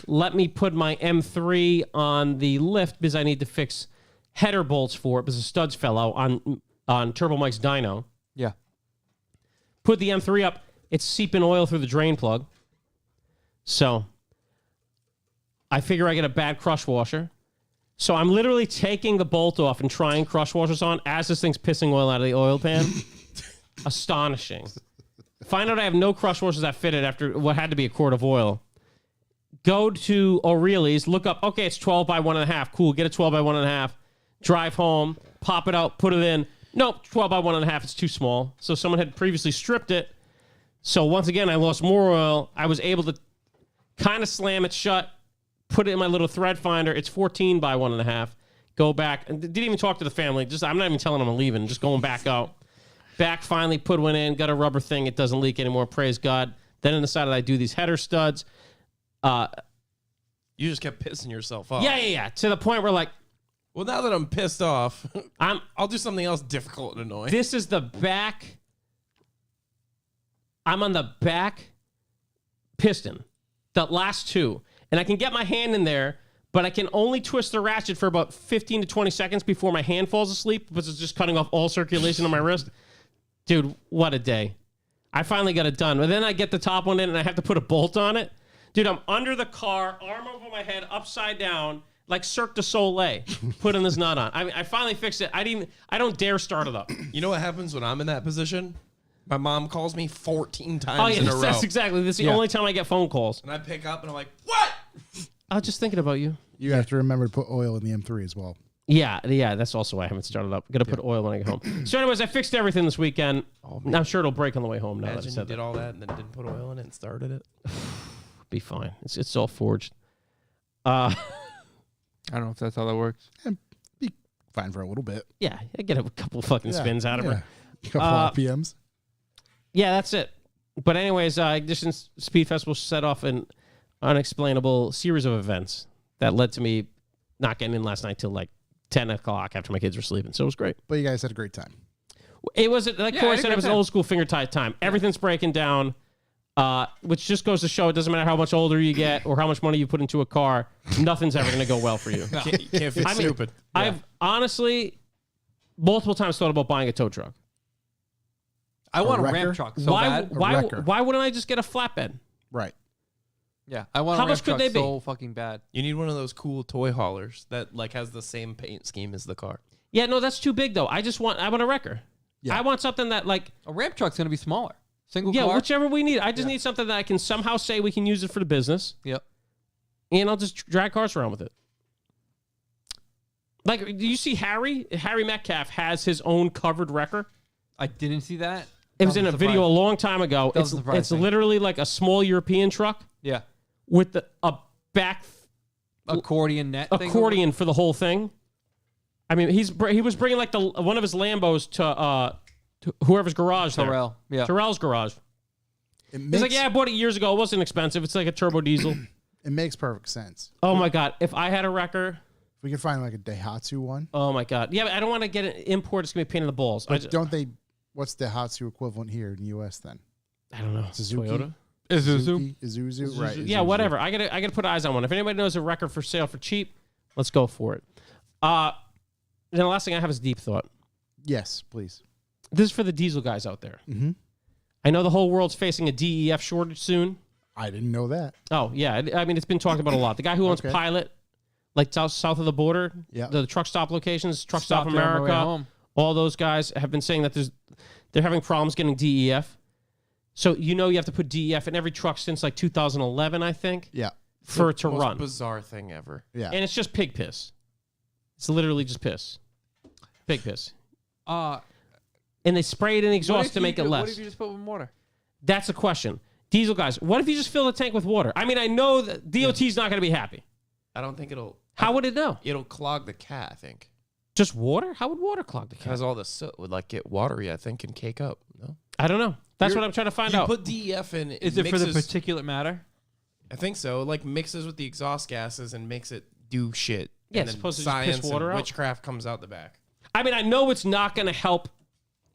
Let me put my M3 on the lift because I need to fix header bolts for it because the studs fell out on Turbo Mike's dyno. Yeah. Put the M3 up. It's seeping oil through the drain plug. So I figure I get a bad crush washer. So I'm literally taking the bolt off and trying crush washers on as this thing's pissing oil out of the oil pan. Astonishing. Find out I have no crush washers that fitted after what had to be a quart of oil. Go to O'Reilly's, look up, okay, it's 12 by 1.5. Cool, get a 12 by 1.5. Drive home, pop it out, put it in. Nope, 12 by 1.5, it's too small. So someone had previously stripped it. So once again, I lost more oil. I was able to kind of slam it shut, put it in my little thread finder. It's 14 by 1.5. Go back. And didn't even talk to the family. I'm not even telling them I'm leaving. Just going back out. Back, finally put one in. Got a rubber thing. It doesn't leak anymore. Praise God. Then I decided I'd do these header studs. You just kept pissing yourself off. Yeah. To the point where, like, Well, now that I'm pissed off, I'm I'll do something else difficult and annoying. This is the back. I'm on the back piston, the last two. And I can get my hand in there, but I can only twist the ratchet for about 15 to 20 seconds before my hand falls asleep because it's just cutting off all circulation on my wrist. Dude, what a day. I finally got it done. But then I get the top one in and I have to put a bolt on it. Dude, I'm under the car, arm over my head, upside down, like Cirque du Soleil, putting this nut on. I finally fixed it. I don't dare start it up. You know what happens when I'm in that position? My mom calls me 14 times in a row. That's exactly. This is the only time I get phone calls. And I pick up and I'm like, what? I was just thinking about you. You have to remember to put oil in the M3 as well. Yeah, that's also why I haven't started up. Got to put oil when I get home. So anyways, I fixed everything this weekend. I'm sure it'll break on the way home now that I Imagine you said did that. all that and then didn't put oil in it and started it. Be fine. It's all forged. I don't know if that's how that works. Be fine for a little bit. Yeah, I get a couple fucking spins out of her. A couple RPMs. Yeah, that's it. But anyways, Ignition Speed Festival set off an unexplainable series of events that led to me not getting in last night till like 10 o'clock after my kids were sleeping. So it was great. But you guys had a great time. It was, like Corey said, it was an old school finger tight time. Everything's breaking down, which just goes to show it doesn't matter how much older you get or how much money you put into a car. Nothing's ever going to go well for you. You can't fix stupid. I've honestly multiple times thought about buying a tow truck. I want a wrecker? ramp truck so bad. Why wouldn't I just get a flatbed? Right. Yeah, I want How a much ramp could truck they be? so fucking bad. You need one of those cool toy haulers that like has the same paint scheme as the car. Yeah, no, that's too big though. I want a wrecker. Yeah. I want something that like A ramp truck's going to be smaller. Single yeah, car. whichever we need. I just need something that I can somehow say we can use it for the business, Yep. and I'll just drag cars around with it. Like, do you see Harry? Harry Metcalf has his own covered wrecker. I didn't see that. It was in a video a long time ago. That was It's surprising. literally like a small European truck Yeah. with a back Accordion net thing. accordion for the whole thing. I mean, he was bringing like one of his Lambos to whoever's garage there. Terrell. Yeah. Terrell's garage. It He's makes, like, yeah, I bought it years ago. It wasn't expensive. It's like a turbo diesel. it makes perfect sense. Oh my God. If I had a wrecker, If we could find like a Daihatsu one. oh my God. Yeah, but I don't want to get an import. It's going to be a pain in the balls. But don't they? What's Daihatsu equivalent here in the U.S. then? I don't know. Suzuki? Toyota? Isuzu? Right. Yeah, Isuzu. whatever. I gotta put eyes on one. If anybody knows a wrecker for sale for cheap, let's go for it. Then the last thing I have is deep thought. Yes, please. This is for the diesel guys out there. Mm-hmm. I know the whole world's facing a DEF shortage soon. I didn't know that. Oh, yeah. I mean, it's been talked about a lot. The guy who owns Okay. Pilot, like south of the border, Yeah. the truck stop locations, Truck Stop Stopped there on my way America, home. all those guys have been saying that they're having problems getting DEF. So you have to put DEF in every truck since like 2011, I think, Yeah. for it to Most run. bizarre thing ever. Yeah. And it's just pig piss. It's literally just piss. Pig piss. And they spray it in the exhaust to make it What less. if you just put in water? That's the question. Diesel guys, what if you just fill the tank with water? I mean, I know that DOT's not going to be happy. I don't think it'll. How would it know? It'll clog the cat. I think Just water? How would water clog the because can? all the soot would like get watery. I think and cake up. No. I don't know. That's what I'm trying to find You out. put DEF in. Is it for the mixes- particulate matter? I think so. Like mixes with the exhaust gases and makes it do shit. Yeah, and it's then supposed to just piss science water and out. witchcraft comes out the back. I mean, I know it's not going to help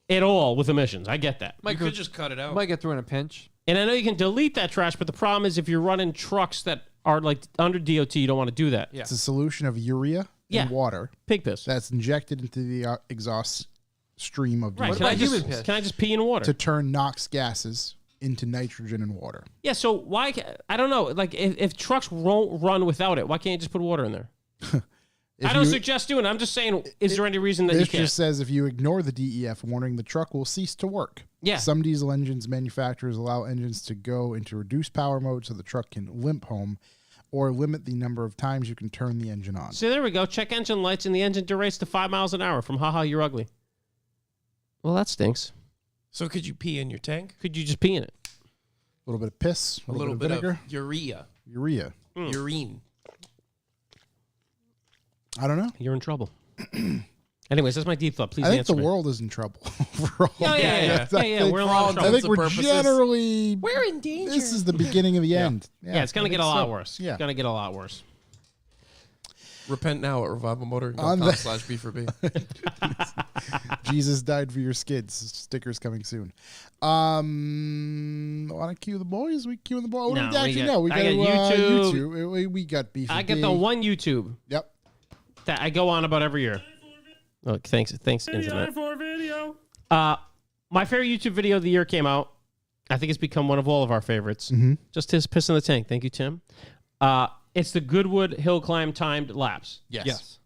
at all with emissions. I get that. You could just cut it out. Might get through in a pinch. And I know you can delete that trash, but the problem is if you're running trucks that are like under DOT, you don't want to do that. Yeah. It's a solution of urea and water Pig piss. that's injected into the exhaust stream of Right. diesel Can I just pee in water? to turn NOx gases into nitrogen and water. Yeah, so why? I don't know. Like, if trucks won't run without it, why can't you just put water in there? I don't suggest doing it. I'm just saying, is there any reason that you This can't? just says if you ignore the DEF warning, the truck will cease to work. Yeah. Some diesel engines manufacturers allow engines to go into reduced power mode so the truck can limp home, or limit the number of times you can turn the engine on. So there we go. Check engine lights, and the engine derates to 5 miles an hour from haha, you're ugly. Well, that stinks. So could you pee in your tank? Could you just pee in it? A little bit of piss, A little of bit vinegar, of urea. urea. Urine. I don't know. You're in trouble. Anyways, that's my deep thought. Please I think answer the me. world is in trouble overall. Yeah. I think- We're in a lot of I trouble. think we're purposes. generally. We're in danger. This is the beginning of the end. Yeah, it's going to I get a think lot so. worse. Yeah. It's going to get a lot worse. Repent now at On revivalmotor.com the- /B4B. Jesus died for your skids. Stickers coming soon. Want to cue the boys? We cue the boys. No, Actually, we got- no. We I got got YouTube. YouTube. We got beef. I and get the Big. one YouTube Yep. that I go on about every year. Oh, thanks, internet. My favorite YouTube video of the year came out. I think it's become one of all of our favorites. Just his piss in the tank. Thank you, Tim. It's the Goodwood hill climb timed lapse. Yes.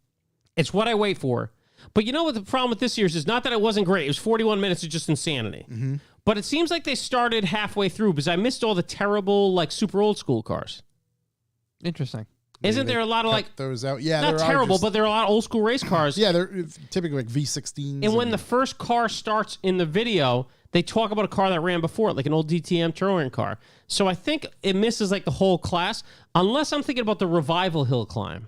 It's what I wait for. But you know what the problem with this year's is? Not that it wasn't great. It was 41 minutes of just insanity. But it seems like they started halfway through because I missed all the terrible, like, super old school cars. Interesting. Isn't there a lot of, Cut like, those out? Yeah, not there are terrible, just- but there are a lot of old school race cars. yeah, they're typically like V16s. And when the first car starts in the video, they talk about a car that ran before it, like an old DTM touring car. So I think it misses like the whole class, unless I'm thinking about the Revival Hill Climb.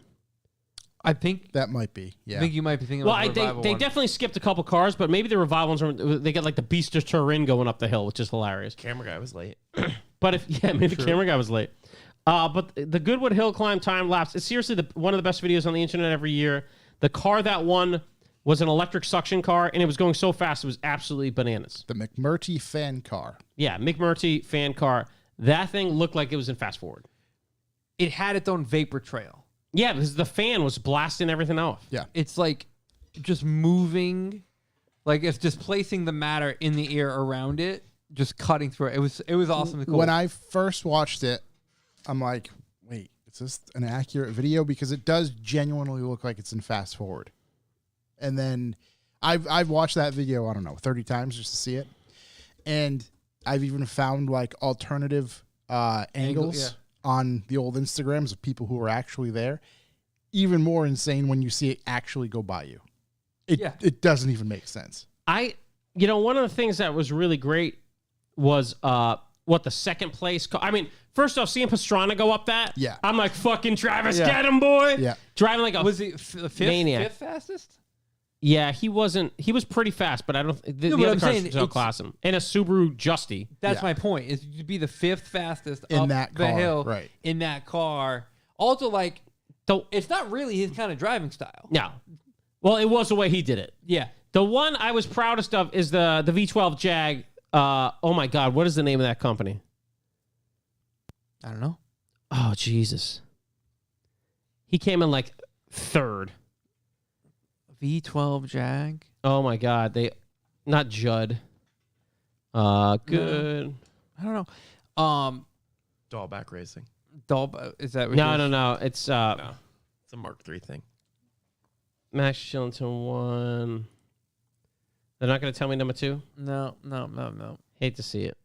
I think that might be. Yeah. I think you might be thinking Well, about the Revival they one. definitely skipped a couple cars, but maybe the Revival ones, they get like the Beast of Turin going up the hill, which is hilarious. Camera guy was late. But maybe the camera guy was late. But the Goodwood Hill Climb time lapse is seriously one of the best videos on the internet every year. The car that won was an electric suction car, and it was going so fast it was absolutely bananas. The McMurtry fan car. Yeah, McMurtry fan car. That thing looked like it was in fast forward. It had its own vapor trail. Yeah, because the fan was blasting everything off. Yeah. It's like just moving, like it's displacing the matter in the air around it, just cutting through it. It was awesome and cool. When I first watched it, I'm like, wait, is this an accurate video? Because it does genuinely look like it's in fast forward. And then I've watched that video, I don't know, 30 times just to see it. And I've even found like alternative angles on the old Instagrams of people who are actually there. Even more insane when you see it actually go by you. It doesn't even make sense. One of the things that was really great was what the second place. I mean, first off, seeing Pastrana go up that. Yeah. I'm like, fucking Travis, get him, boy. Yeah. Driving like a was he fifth maniac. fastest? Yeah, he wasn't. He was pretty fast, but I don't. The but other I'm cars saying don't class him. And a Subaru Justy. That's Yeah. my point. Is to be the fifth fastest In up that the car, hill right. in that car. Also, like, So it's not really his kind of driving style. yeah. Well, it was the way he did it. Yeah. The one I was proudest of is the V12 Jag. Oh my God, what is the name of that company? I don't know. Oh Jesus. He came in like third. V12 Jag. Oh my God, not Judd. Good. I don't know. Dollback racing. Is that what No. It's No. It's a Mark III thing. Max Shillington 1. They're not going to tell me number 2? No. Hate to see it.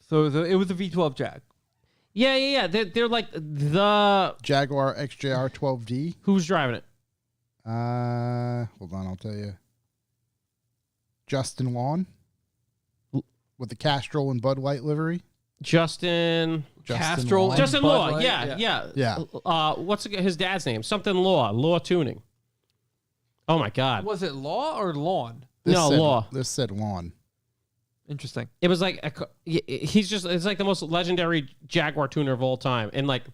So it was a V12 Jag. Yeah. They're like the... Jaguar XJR 12D. Who's driving it? Hold on, I'll tell you. Justin Lawn with the Castrol and Bud Light livery. Justin Castrol Law. and Justin Bud Law. Light, Yeah. What's his dad's name? Something Law Tuning. Oh my God. Was it Law or Lawn? Law. This said Lawn. Interesting. It was like it's like the most legendary Jaguar tuner of all time, and like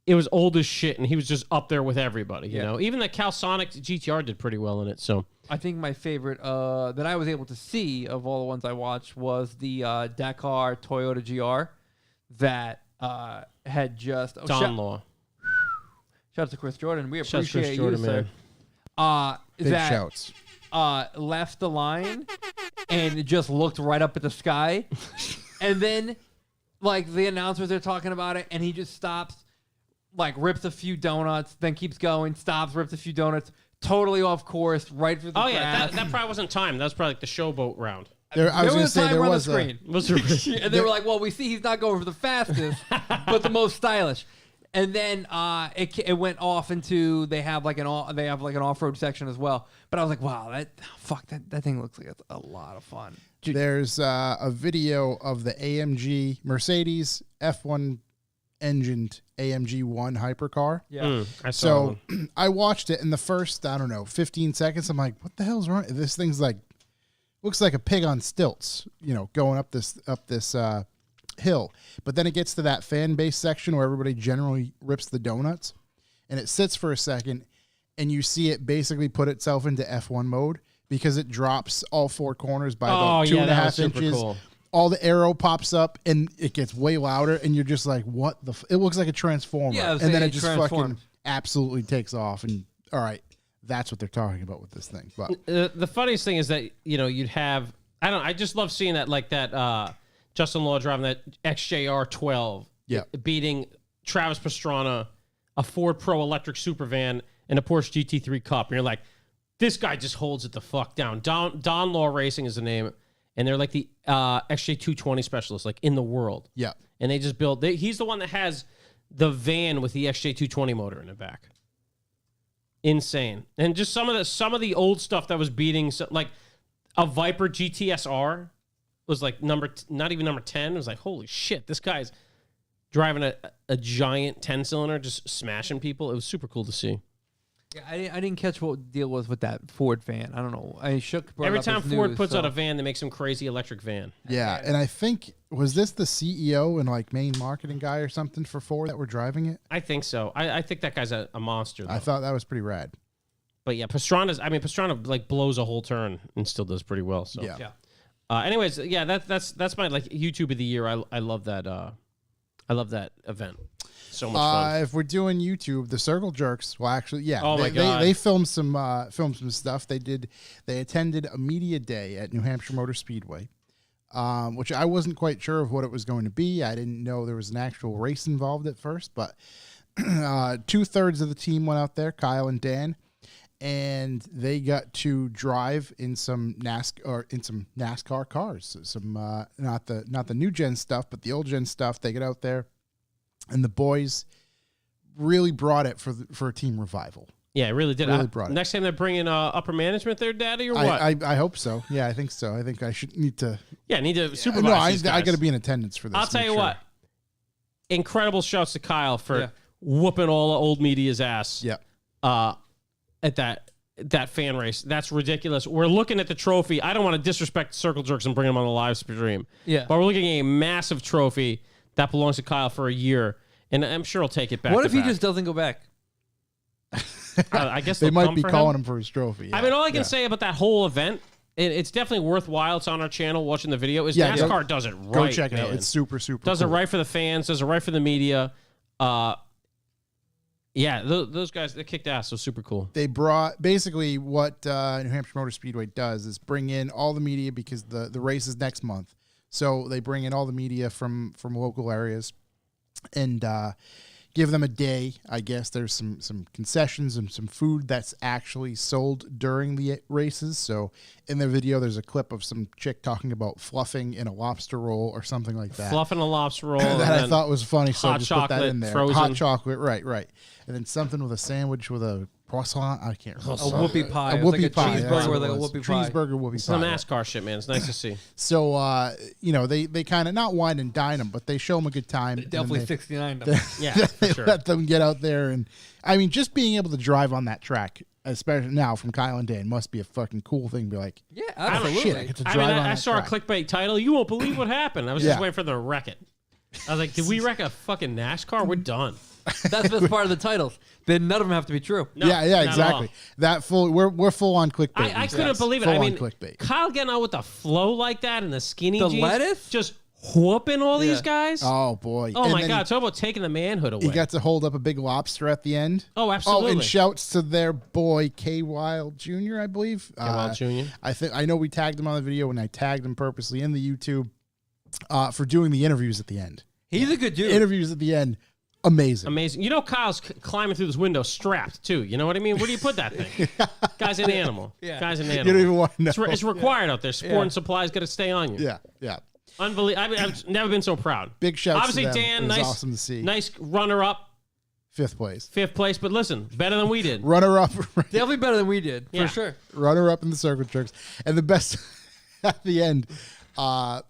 it was old as shit, and he was just up there with everybody. You know, even the Calsonic GTR did pretty well in it. So I think my favorite that I was able to see of all the ones I watched was the Dakar Toyota GR that had just Don Law. Shout out to Chris Jordan. We Shout out to appreciate Chris Jordan, you, man. sir. Big That shouts. left the line and it just looked right up at the sky, and then like the announcers are talking about it, and he just stops, like rips a few donuts, then keeps going, stops, rips a few donuts, totally off course, right for the Oh grass. yeah, that probably wasn't timed. That was probably like the showboat round. I was There going to was a say there timer on the was screen. And they were like, well, we see he's not going for the fastest, but the most stylish. And then it went off into they have like an off-road section as well. But I was like, wow, that thing looks like it's a lot of fun. There's a video of the AMG Mercedes F1 engined AMG 1 hypercar. Yeah. I saw. So I watched it in the first, I don't know, 15 seconds. I'm like, what the hell's wrong? This thing's like, looks like a pig on stilts, you know, going up this hill. But then it gets to that fan base section where everybody generally rips the donuts, and it sits for a second, and you see it basically put itself into F1 mode because it drops all four corners by about 2.5 inches. Cool. All the arrow pops up, and it gets way louder, and you're just like, what the it looks like a transformer. Yeah, I was and then saying it just transformed. fucking absolutely takes off, and all right, that's what they're talking about with this thing. But The funniest thing is that, you know, you'd have, I just love seeing that, like that Justin Law driving that XJR 12, beating Travis Pastrana, a Ford Pro electric super van, and a Porsche GT3 Cup. And you're like, this guy just holds it the fuck down. Don Law Racing is the name, and they're like the XJ220 specialist, like in the world. yeah, And they just build, he's the one that has the van with the XJ220 motor in the back. Insane. And just some of the old stuff that was beating, like a Viper GTSR was like not even number 10. It was like, holy shit, this guy's driving a giant 10-cylinder, just smashing people. It was super cool to see. Yeah, I didn't catch what the deal was with that Ford van. I don't know. Every time Ford puts out a van, they make some crazy electric van. yeah. And I think, was this the CEO and like main marketing guy or something for Ford that were driving it? I think so. I think that guy's a monster, though. I thought that was pretty rad. But yeah, Pastrana like blows a whole turn and still does pretty well. So Yeah. Anyways, yeah, that's my like YouTube of the year. I love that. I love that event. So much fun. If we're doing YouTube, the Circle Jerks, well, actually, yeah. Oh, my God. They filmed some stuff. They attended a media day at New Hampshire Motor Speedway, which I wasn't quite sure of what it was going to be. I didn't know there was an actual race involved at first, but 2/3 of the team went out there, Kyle and Dan, and they got to drive in some NASCAR cars. Some not the new gen stuff, but the old gen stuff. They get out there, and the boys really brought it for a team revival. Yeah, it really did. Really brought it. Next time they're bringing upper management there, Daddy, or what? I hope so. Yeah, I think so. I think I should need to. Yeah, need to supervise No, these I guys. got to be in attendance for this. I'll tell make you sure. what. Incredible shouts to Kyle for Yeah. whooping all the old media's ass. Yeah. At that fan race. That's ridiculous. We're looking at the trophy. I don't want to disrespect Circle Jerks and bring them on the live stream. Yeah. But we're looking at a massive trophy that belongs to Kyle for a year, and I'm sure he'll take it back. What to if he back. just doesn't go back? I guess They they'll might come be for calling him. him for his trophy. I yeah. mean, all I can Yeah. say about that whole event, it's definitely worthwhile. It's on our channel. Watching the video is Yeah, NASCAR does it right. Go check it out. man. It's super Does cool. it right for the fans. Does it right for the media. Yeah, those guys, they kicked ass. So super cool. They brought basically what New Hampshire Motor Speedway does is bring in all the media because the race is next month. So they bring in all the media from local areas and give them a day. I guess there's some concessions and some food that's actually sold during the races. So in the video, there's a clip of some chick talking about fluffing in a lobster roll or something like that. Fluffing a lobster roll. That and I then thought was funny, so I hot just put that chocolate, in there. frozen. Hot chocolate, right. And then something with a sandwich with a croissant. I can't remember. A whoopie pie. A It was whoopie like a pie. cheeseburger that's with what like a it was. whoopie pie. Cheeseburger whoopie some pie. NASCAR shit, man. It's nice to see. So, they kind of not wine and dine them, but they show them a good time. and then Definitely they- 69. Yeah, they for sure. let them get out there. And, I mean, just being able to drive on that track, especially now from Kyle and Dan, must be a fucking cool thing. Be like, Yeah, oh, absolutely. shit, I get to I drive mean, on I that saw track. a clickbait title. You won't believe what happened. I was Yeah. just waiting for the wreck it. I was like, did we wreck a fucking NASCAR? We're done. That's the best part of the titles. Then none of them have to be true. No, yeah, not at exactly. all. That full. We're full on clickbait. I these couldn't days. believe it. Full I mean, on clickbait. Kyle getting out with the flow like that and the skinny The jeans, lettuce? just whooping all these Yeah. guys. Oh boy. Oh And my then God! Talk about taking the manhood away. He got to hold up a big lobster at the end. Oh, absolutely. Oh, and shouts to their boy K Wild Jr. I believe. Wild Jr. I know we tagged him on the video, and I tagged him purposely in the YouTube for doing the interviews at the end. He's a good dude. Interviews at the end, amazing. Amazing. You know, Kyle's climbing through this window strapped too. You know what I mean? Where do you put that thing? Guy's an animal. Yeah. Guy's an You animal. don't even want to know. It's required out there. Sport and supply's got to stay on you. Yeah. Unbelievable. I've never been so proud. Big shouts Obviously, to them. Dan, It was nice, awesome to see. nice runner-up, 5th place. 5th place. But listen, better than we did. Runner-up. Definitely better than we did, Yeah. for sure. Runner-up in the circle jerks. And the best at the end, I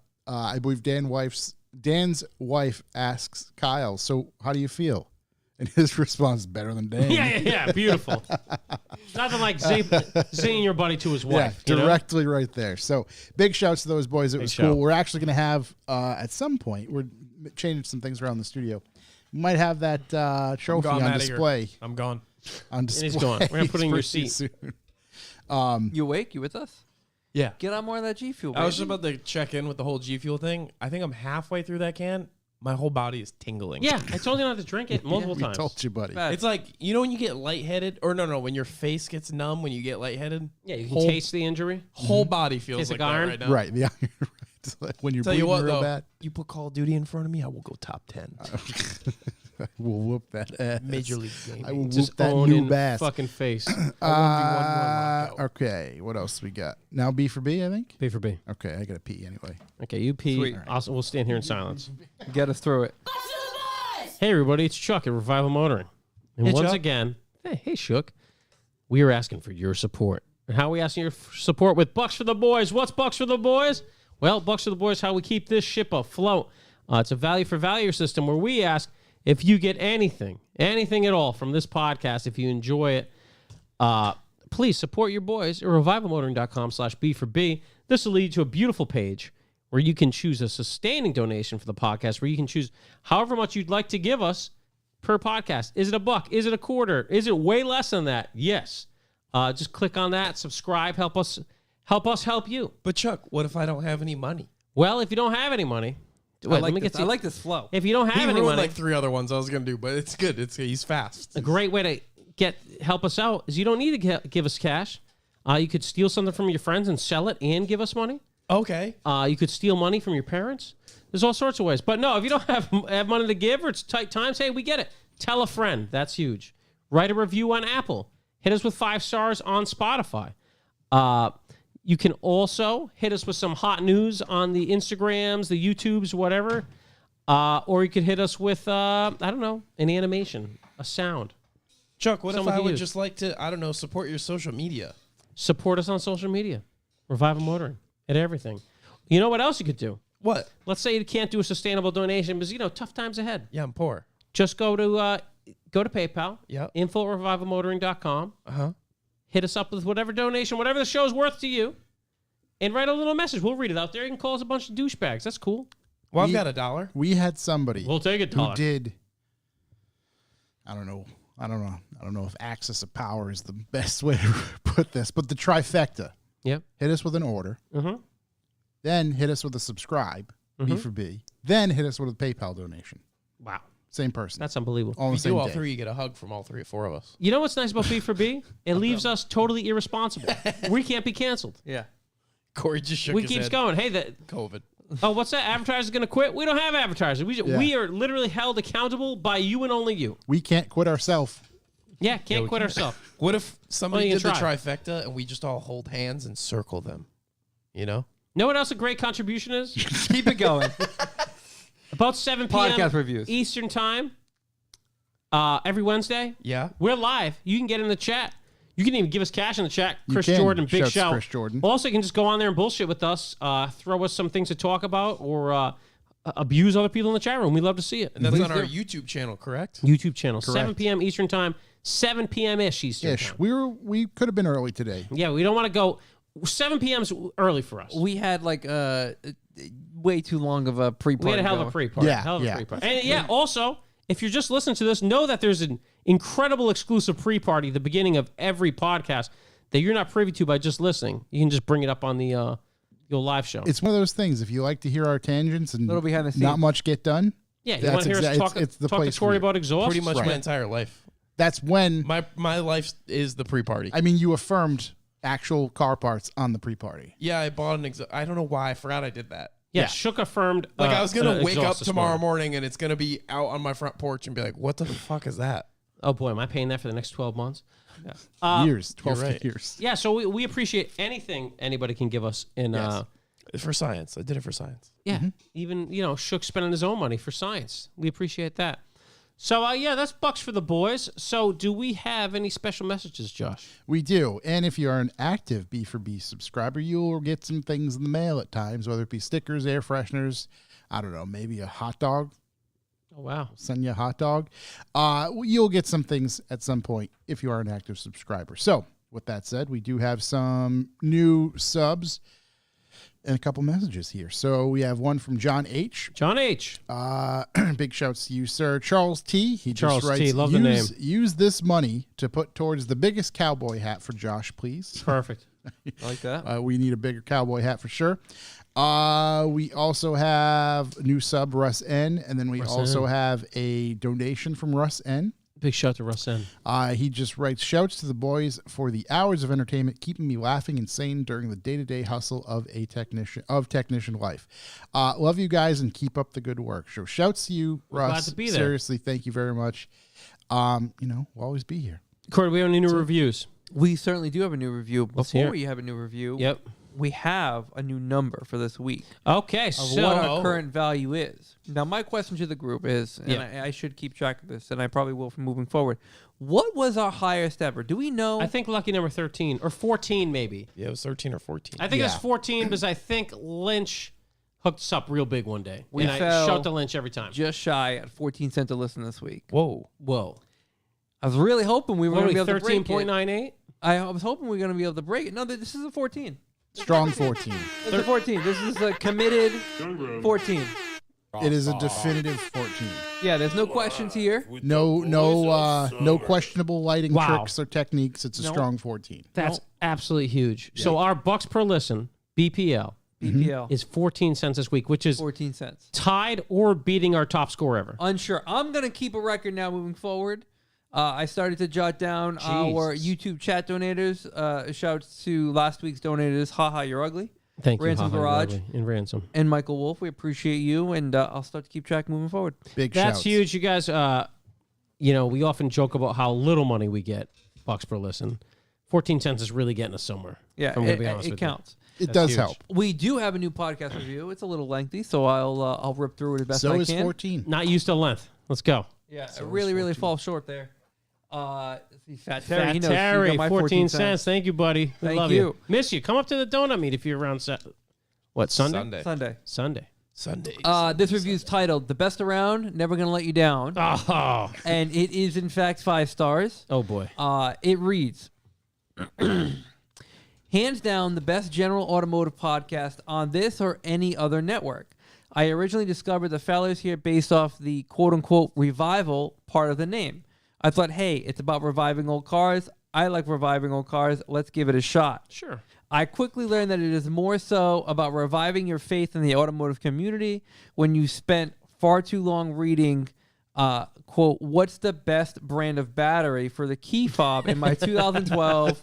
believe Dan's wife asks Kyle, so how do you feel? And his response is better than Dan. Yeah. Beautiful. Nothing like zinging your buddy to his Yeah, wife. you know? directly right there. So big shouts to those boys. It was cool. shout. We're actually going to have, at some point, we're changing some things around the studio. We might have that trophy Gone on outta here. display. I'm gone. On display. he's gone. We're gonna put it in your pretty seat. soon. You awake? You with us? Yeah. Get on more of that G Fuel, I was baby. just about to check in with the whole G Fuel thing. I think I'm halfway through that can. My whole body is tingling. Yeah, I told you not to drink it multiple We times. told you, buddy. Bad. It's like, you know when you get lightheaded? Or no, when your face gets numb when you get lightheaded? Yeah, you can Whole- taste the injury. Whole body feels Tastes like like that iron? right now. Right. The iron. Right. When you're Tell bleeding you what, real though, bad, you put Call of Duty in front of me, I will go top 10. we'll whoop that ass. Major League I will Gaming. whoop Just that own new in bass. fucking face. Okay, what else we got? Now B for B, I think. B for B. Okay, I got to pee anyway. Okay, you pee. Sweet. We'll stand here in silence. Get us through it. Hey, everybody, it's Chuck at Revival Motoring. And Hey, once Chuck. again, hey, Shook, we are asking for your support. And how are we asking your support? With Bucks for the Boys. What's Bucks for the Boys? Well, Bucks for the Boys, how we keep this ship afloat. It's a value for value system where we ask if you get anything at all from this podcast, if you enjoy it, please support your boys at revivalmotoring.com/B4B. This will lead to a beautiful page where you can choose a sustaining donation for the podcast, where you can choose however much you'd like to give us per podcast. Is it $1? Is it a quarter? Is it way less than that? Yes. Just click on that, subscribe, help us help you. But Chuck, what if I don't have any money? Well, if you don't have any money, wait, let me get to I like this flow. if you don't He have any ruined money, like 3 other ones I was going to do, but it's good. He's fast. a great way to help us out is you don't need to give us cash. You could steal something from your friends and sell it and give us money. Okay. You could steal money from your parents. There's all sorts of ways. But no, if you don't have money to give or it's tight times, hey, we get it. Tell a friend. That's huge. Write a review on Apple. Hit us with 5 stars on Spotify. You can also hit us with some hot news on the Instagrams, the YouTubes, whatever. Or you could hit us with, I don't know, an animation, a sound. Chuck, what Someone if I to would use. just like to, I don't know, support your social media? Support us on social media. Revival Motoring and everything. You know what else you could do? What? Let's say you can't do a sustainable donation because, tough times ahead. Yeah, I'm poor. Just go to PayPal. Yep. info@revivalmotoring.com. Uh-huh. Hit us up with whatever donation, whatever the show's worth to you, and write a little message. We'll read it out there. You can call us a bunch of douchebags. That's cool. Well, I've got $1. We had somebody We'll take it, who Tyler. did. I don't know if access of power is the best way to put this, but the trifecta. Yep. Hit us with an order, Mm-hmm. then hit us with a subscribe, B for B, then hit us with a PayPal donation. Wow. Same person. That's unbelievable. all on the If you same do all day. 3, you get a hug from all 3 or 4 of us. You know what's nice about B for B? It leaves us totally irresponsible. We can't be canceled. Yeah. Corey just shook We his keeps head. going. Hey, COVID. what's that? Advertisers going to quit? We don't have advertisers. We are literally held accountable by you and only you. We can't quit ourselves. Yeah, can't quit ourselves. What if somebody Well, you did the can try. trifecta and we just all hold hands and circle them? You know? Know what else a great contribution is? Keep it going. About 7 p.m. Podcast reviews. Eastern time. Every Wednesday. Yeah. We're live. You can get in the chat. You can even give us cash in the chat. You Chris can. Jordan, big Shouts shout. Chris Jordan. Also, you can just go on there and bullshit with us. Throw us some things to talk about or abuse other people in the chat room. We love to see it. And that's Please on our do. YouTube channel, correct? YouTube channel, 7 Correct. p.m. Eastern time, 7 p.m.-ish Eastern Ish. time. We could have been early today. Yeah, we don't want to go. 7 p.m. is early for us. We had like way too long of a pre-party. We had a hell of a going. pre-party. Yeah, Hell of a yeah. pre-party. And yeah, also, if you're just listening to this, know that there's an incredible exclusive pre-party at the beginning of every podcast that you're not privy to by just listening. You can just bring it up on the your live show. It's one of those things. If you like to hear our tangents and Little behind the scenes. not much get done, yeah, you want to hear us talk, it's the talk to place Tori for you. about exhaust? Pretty much Right. my entire life. That's when My life is the pre-party. I mean you affirmed actual car parts on the pre-party. Yeah, I bought an I don't know why. I forgot I did that. Yeah, Shook affirmed. Like I was an gonna wake exhaust up this tomorrow morning and it's gonna be out on my front porch and be like, "What the fuck is that?" Oh boy, am I paying that for the next 12 months? Yeah. Years, 12 right. years. Yeah, so we appreciate anything anybody can give us in Yes. For science, I did it for science. yeah, even Shook spending his own money for science. We appreciate that. So yeah, that's bucks for the boys. So do we have any special messages, Josh? We do. And if you are an active B4B subscriber, you'll get some things in the mail at times, whether it be stickers, air fresheners, I don't know, maybe a hot dog. Oh wow. Send you a hot dog. You'll get some things at some point if you are an active subscriber. So with that said, we do have some new subs and a couple messages here. So we have one from John H. John H. Big shouts to you, sir. Charles T. He Charles just writes, T. Love the name. Use this money to put towards the biggest cowboy hat for Josh, please. Perfect. I like that. We need a bigger cowboy hat for sure. We also have a new sub, Russ N. And then we also have a donation from Russ N. Big shout to Russ N. He just writes, shouts to the boys for the hours of entertainment, keeping me laughing and sane during the day-to-day hustle of technician life. Love you guys and keep up the good work. So shouts to you, Russ. glad to be there. Seriously, thank you very much. We'll always be here. Corey, we have any new reviews? We certainly do have a new review. Let's hear Before it. you have a new review, Yep. we have a new number for this week Okay, of so what our current value is. Now, my question to the group is, and Yeah. I should keep track of this, and I probably will from moving forward. What was our highest ever? Do we know? I think lucky number 13 or 14 maybe. Yeah, it was 13 or 14. I think it was Yeah. 14 because I think Lynch hooked us up real big one day. We and I fell shout to Lynch every time. just shy at 14 cents a listen this week. Whoa. Whoa. I was really hoping we were What going are to we, be able to break it. 13.98? I was hoping we were going to be able to break it. No, this is a 14. Strong 14. It's a 14. This is a committed 14. It is a definitive 14. Yeah, there's no questions here. No questionable lighting Wow. tricks or techniques. It's a No. strong 14. That's absolutely huge. So our bucks per listen, BPL, BPL, is 14 cents this week, which is 14 cents. tied or beating our top score ever. Unsure. I'm going to keep a record now moving forward. I started to jot down our Jesus. YouTube chat donators. Shouts to last week's donators. Haha, you're ugly. Thank you, Ransom Haha, Garage. Lovely, and Ransom. And Michael Wolf. We appreciate you, and I'll start to keep track moving forward. Big That's shouts. huge. You guys, we often joke about how little money we get, bucks per listen. 14 cents is really getting us somewhere. Yeah, I'm gonna be honest it with you. counts. It That's does huge. help. We do have a new podcast review. It's a little lengthy, so I'll rip through it as best So I is can. 14. Not used to length. Let's go. Yeah, it really falls short there. Let's see, Fat Terry. Fat he knows. He Terry, got my 14 cents. Thank you, buddy. We Thank love you. Miss you. Come up to the donut meet if you're around. Sunday? Sunday. Sunday. This review is titled "The Best Around, Never Gonna Let You Down," Oh. and it is in fact 5 stars. Oh, boy. It reads, hands down the best general automotive podcast on this or any other network. I originally discovered the fellas here based off the quote-unquote revival part of the name. I thought, hey, it's about reviving old cars. I like reviving old cars. Let's give it a shot. Sure. I quickly learned that it is more so about reviving your faith in the automotive community when you spent far too long reading, quote, what's the best brand of battery for the key fob in my 2012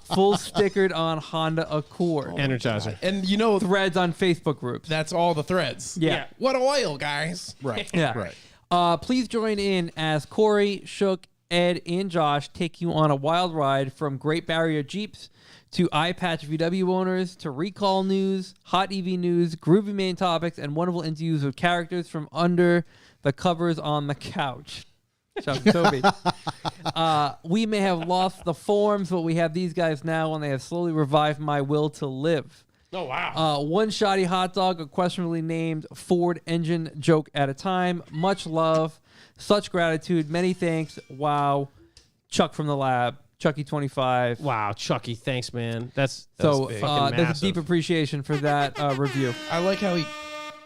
full stickered on Honda Accord. Energizer. And Threads on Facebook groups. that's all the threads. Yeah. What oil, guys? Right. Yeah. Right. Please join in as Corey, Shook, Ed, and Josh take you on a wild ride from Great Barrier Jeeps to iPatch VW owners to recall news, hot EV news, groovy main topics, and wonderful interviews with characters from under the covers on the couch. Shout out to Toby. We may have lost the forms, but we have these guys now, and they have slowly revived my will to live. Oh, wow. One shoddy hot dog, a questionably named Ford engine joke at a time. Much love, such gratitude, many thanks. Wow, Chuck from the lab, Chucky25. Wow, Chucky. Thanks, man. That's So big. there's a Massive. deep appreciation for that review. I like how he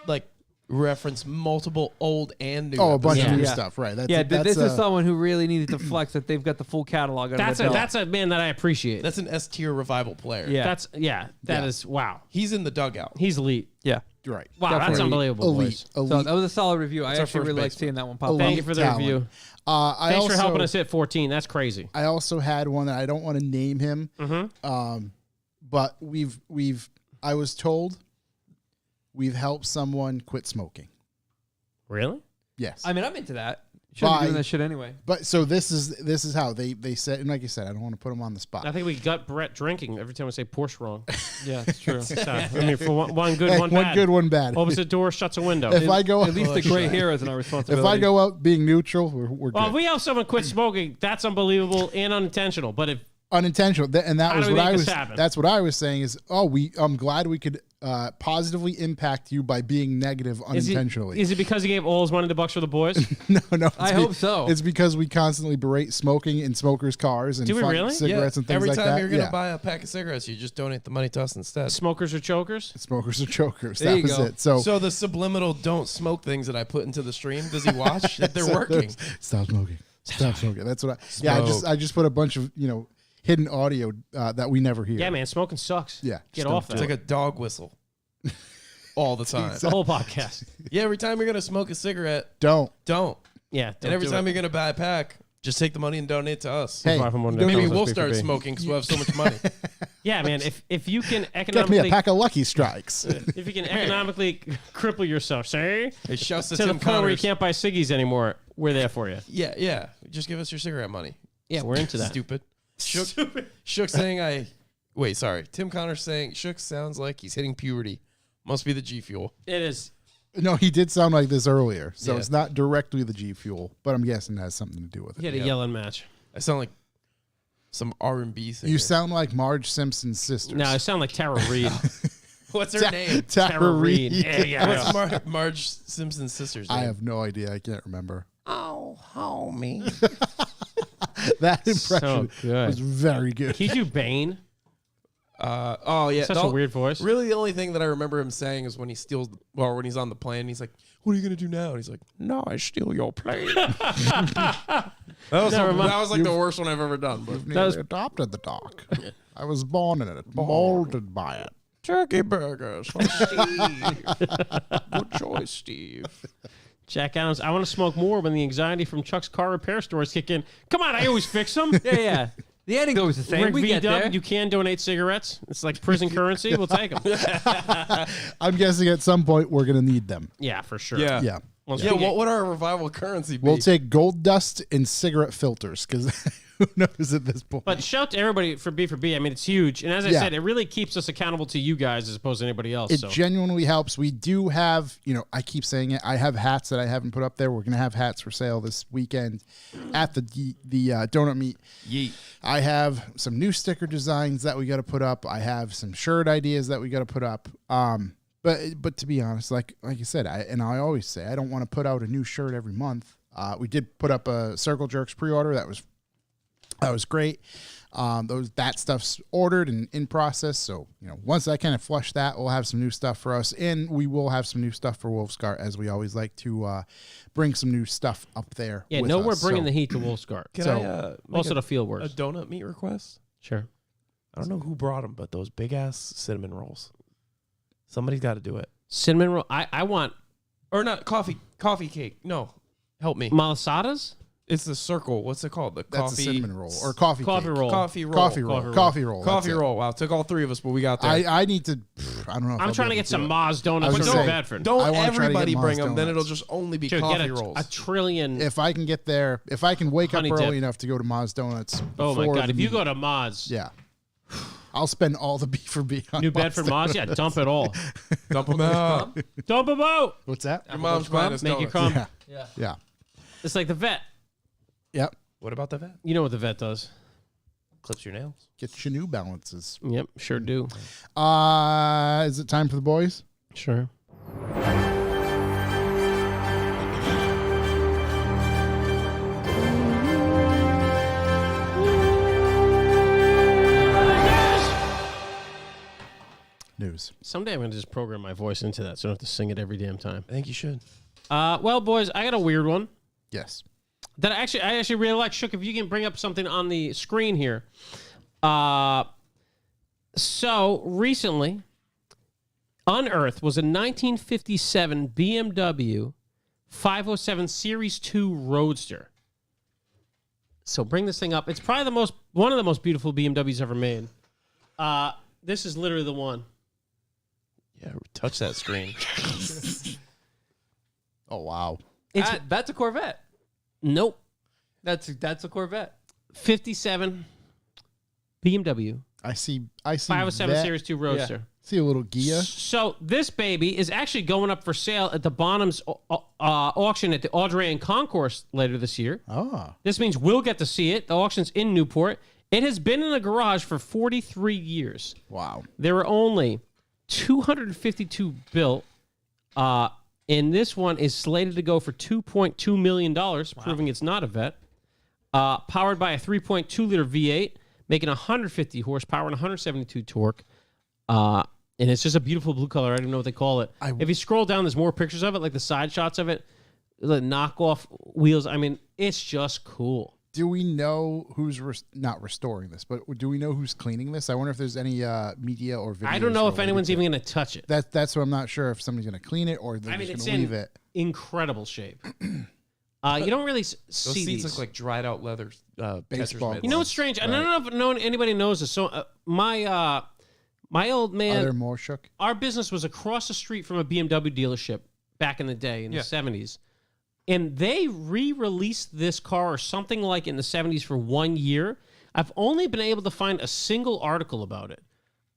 like reference multiple old and new. Oh, a bunch of Yeah. new Yeah. stuff, right? That's This is someone who really needed to flex that they've got the full catalog. That's a man that I appreciate. That's an S tier revival player. Yeah. That is wow. He's in the dugout. He's elite. yeah. right. Wow, that's Definitely unbelievable, Elite, boys. So elite. that was a solid review. I our actually first really like baseman. seeing that one pop Elite up. Thank you for the talent. review. I Thanks also, for helping us hit 14. That's crazy. I also had one that I don't want to name him, but I was told we've helped someone quit smoking. Really? Yes. I mean, I'm into that. Shouldn't be Bye. doing that shit anyway. But so this is how they said, and like you said, I don't want to put him on the spot. I think we got Brett drinking every time we say Porsche wrong. Yeah, it's true. So, I mean, for one good, Hey, one bad. good, one bad. Opens the door, shuts a window. If I go, At least the gray hair isn't our responsibility. if I go out being neutral, we're Well, if good. we have someone quit smoking, that's unbelievable and unintentional. But if Unintentional, and that How was do we what make I this was. happen? That's what I was saying. Is I'm glad we could positively impact you by being negative unintentionally. is it because he gave all his money to Bucks for the Boys? no, it's I hope so. It's because we constantly berate smoking in smokers' cars and Do we really? cigarettes and things Every like time that. you're gonna Yeah. buy a pack of cigarettes, you just donate the money to us instead. Smokers or chokers? Smokers are chokers. There That you was go. it. So, So the subliminal "don't smoke" things that I put into the stream, does he watch? That they're working. Stop smoking. Stop smoking. That's what I just put a bunch of hidden audio that we never hear. Yeah, man, smoking sucks. Yeah, Get just off don't that. It's like a dog whistle all the time. the whole podcast. Yeah, every time you're gonna smoke a cigarette, Don't. don't. Yeah, And don't every do time it. you're gonna buy a pack, just take the money and donate to us. Hey, Far from one you don't day. Maybe Those we'll are start B for B. smoking because we'll have so much money. Yeah, man, if you can get me a economically pack of Lucky Strikes. if you can economically cripple yourself, say Hey, shouts to to the Tim point where you Connors. can't buy ciggies anymore, we're there for you. Yeah. Just give us your cigarette money. Yeah, we're into that. Stupid. Shook saying Wait, sorry. Tim Connors saying Shook sounds like he's hitting puberty. Must be the G Fuel. It is. No, he did sound like this earlier, so Yeah. it's not directly the G Fuel, but I'm guessing it has something to do with He it. had a yelling match. I sound like some R&B singer. You sound like Marge Simpson's sisters. No, I sound like Tara Reid. What's her name? Tara Reid. Yeah. What's Marge Simpson's sister's name? I have no idea. I can't remember. Oh, homie. That impression good. was very good. Can you do Bane? Oh yeah, Such a weird voice. Really, the only thing that I remember him saying is when he steals, when he's on the plane, he's like, "What are you gonna do now?" And he's like, "No, I steal your plane." that was like the worst one I've ever done. But Nearly adopted the dog. I was born in it, molded by it. turkey burgers, for Steve. Good choice, Steve. Jack Adams, I want to smoke more when the anxiety from Chuck's car repair stores kick in. Come on, I always fix them. Yeah. The ending always the same. Rick We get there. V-Dub, you can donate cigarettes. It's like prison currency. We'll take them. I'm guessing at some point we're going to need them. Yeah, for sure. Yeah. Once Yeah, we get- what would our revival currency be? We'll take gold dust and cigarette filters because who knows at this point. But shout to everybody for B. I mean, it's huge. And as I Yeah. said, it really keeps us accountable to you guys as opposed to anybody else. It So. genuinely helps. We do have, I keep saying it. I have hats that I haven't put up there. We're going to have hats for sale this weekend at the donut meet. Yeet. I have some new sticker designs that we got to put up. I have some shirt ideas that we got to put up. But to be honest, like you said, I always say I don't want to put out a new shirt every month. We did put up a Circle Jerks pre-order. That was great. That stuff's ordered and in process. So once I kind of flush that, we'll have some new stuff for us, and we will have some new stuff for Wolfscar, as we always like to bring some new stuff up there. Yeah, with no, us. we're bringing So- the heat to Wolfscar. Can So, I make Also, a, the field a works. donut meat request? Sure. I don't know who brought them, but those big ass cinnamon rolls. Somebody's got to do it. Cinnamon roll. I want Or not coffee cake. No, help me. malasadas. It's the circle. What's it called? The That's coffee a cinnamon roll or coffee Coffee cake. roll. Coffee roll. Coffee roll. Coffee roll. Coffee That's it. roll. Wow, it took all three of us, but we got there. I need to. I don't know. If I'm I'll trying be to able get some do it. Maz donuts I was from gonna say, Bedford. I Don't wanna try to get everybody bring Mars them. Then donuts. it'll just only be Dude, coffee get rolls. a trillion. If I can get there, if I can wake up Honey early dip. enough to go to Maz Donuts. Oh my before god! the If you meet, go to Maz, yeah, I'll spend all the beef for beef on New Maz Bedford Maz, yeah, Donuts. dump it all. Dump them out. Dump them out. What's that? Your mom's buying us Make you donuts. come. Yeah. It's like the vet. Yep. What about the vet? You know what the vet does. Clips your nails. Get your new balances. Yep, sure do. Is it time for the boys? Sure. News. Someday I'm going to just program my voice into that so I don't have to sing it every damn time. I think you should. Well, boys, I got a weird one Yes. that I actually really like. Shook, if you can bring up something on the screen here. So recently, unearthed was a 1957 BMW 507 Series 2 Roadster. So bring this thing up. It's probably one of the most beautiful BMWs ever made. This is literally the one. Yeah, touch that screen. Oh, wow. It's That's a Corvette. nope. That's a Corvette. 57 BMW I see 507 that. Series 2 Roadster. See a little Gia. So this baby is actually going up for sale at the Bonham's auction at the Audrey and Concourse later this year. Ah. This means we'll get to see it. The auction's in Newport. It has been in a garage for 43 years. Wow. There were only 252 built, and this one is slated to go for $2.2 million, proving it's not a vet. Powered by a 3.2-liter V8, making 150 horsepower and 172 torque. And it's just a beautiful blue color. I don't even know what they call it. If you scroll down, there's more pictures of it, like the side shots of it, the knockoff wheels. I mean, it's just cool. Do we know who's not restoring this, but do we know who's cleaning this? I wonder if there's any media or video. I don't know if anyone's even going to touch it. That's what I'm not sure if somebody's going to clean it or they're I mean, just it's going to leave in it. incredible shape. You don't really Those see seats these. look like dried out leather Baseball You know what's strange? I don't know if anybody knows this. So my old Are man, there more shook? our business was across the street from a BMW dealership back in the day in the 70s. And they re-released this car or something like in the 70s for 1 year. I've only been able to find a single article about it.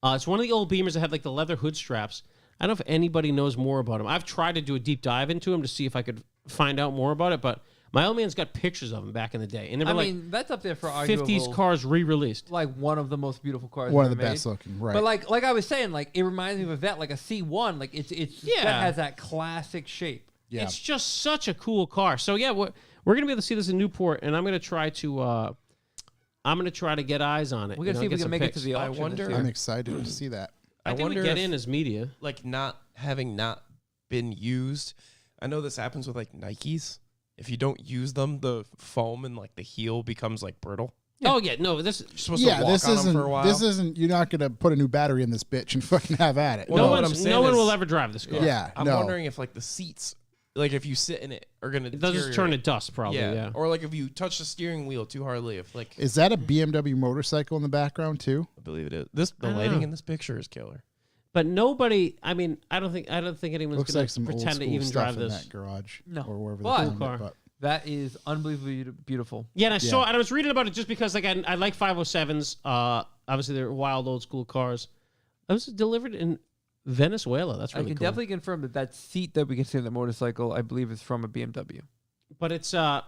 It's one of the old Beamers that had like the leather hood straps. I don't know if anybody knows more about them. I've tried to do a deep dive into them to see if I could find out more about it, but my old man's got pictures of them back in the day. And they were That's up there for 50s arguable, cars re-released. like one of the most beautiful cars. One of ever the made. best looking, right? But like I was saying, like it reminds me of a Vet, like a C1. Like it's Yeah. that has that classic shape. yeah. It's just such a cool car. So yeah, we're gonna be able to see this in Newport, and I'm gonna try to get eyes on it. We're gonna see if we get can some make it to pics. the I auction. wonder- this year. I'm excited to see that. I think we wonder get if- in as media. Like not been used. I know this happens with like Nikes. If you don't use them, the foam and like the heel becomes like brittle. Oh yeah, no, this You're supposed to walk This on them isn't. for a while. This isn't. You're not going to put a new battery in this bitch and fucking have at it. Well, no what one I'm saying no one is- will ever drive this car. Yeah. I'm no. wondering if like the seats, like if you sit in it, are gonna They'll just turn to deteriorate. dust probably. Yeah. Or like if you touch the steering wheel too hardly, if like Is that a BMW motorcycle in the background too? I believe it is. The I don't lighting know. in this picture is killer. But nobody. I mean, I don't think anyone's Looks gonna like some old pretend to school even stuff drive in this. that garage. No. Or wherever But- they found Cool car. it. But That is unbelievably beautiful. Yeah, and I saw. And I was reading about it just because like I like 507s. Obviously, they're wild old school cars. I was delivered in Venezuela. That's really I can cool. definitely confirm that seat that we can see on the motorcycle, I believe, is from a BMW. But it's I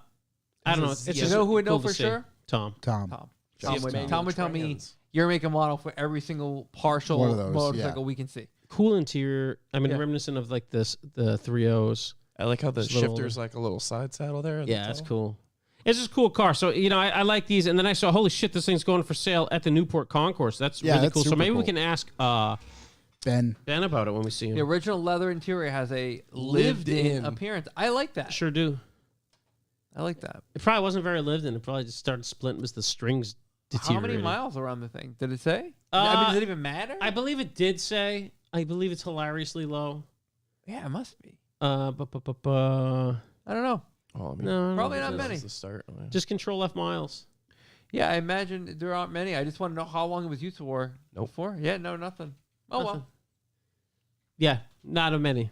don't know. It's You just know who would know cool to for see. sure? Tom. Tom. Tom. Just Tom would tell me trans. your make and model for every single partial One of those, motorcycle yeah. we can see. Cool interior. I mean, Yeah. reminiscent of like the 3.0s. I like how the Just a little shifter's like a little side saddle there. in the Yeah, that's tail. cool. It's just a cool car. So, I like these. And then I saw, holy shit, this thing's going for sale at the Newport Concourse. That's Yeah, really that's cool. So super maybe we cool. can ask Ben. Ben about it when we see him. The original leather interior has a Lived lived-in in. appearance. I like that. Sure do. I like that. It probably wasn't very lived in. It probably just started splitting as the strings How deteriorated. many miles around the thing? Did it say? I mean, does it even matter? I believe it did say. I believe it's hilariously low. yeah, it must be. Uh, bu- bu- bu- bu- I don't know. Oh, I mean, No, Probably no, not just- many. This is the start. Just control F miles. Yeah, I imagine there aren't many. I just want to know how long it was used for. Nope. Before? Yeah, no, nothing. Oh, Nothing. well. Yeah, not a many.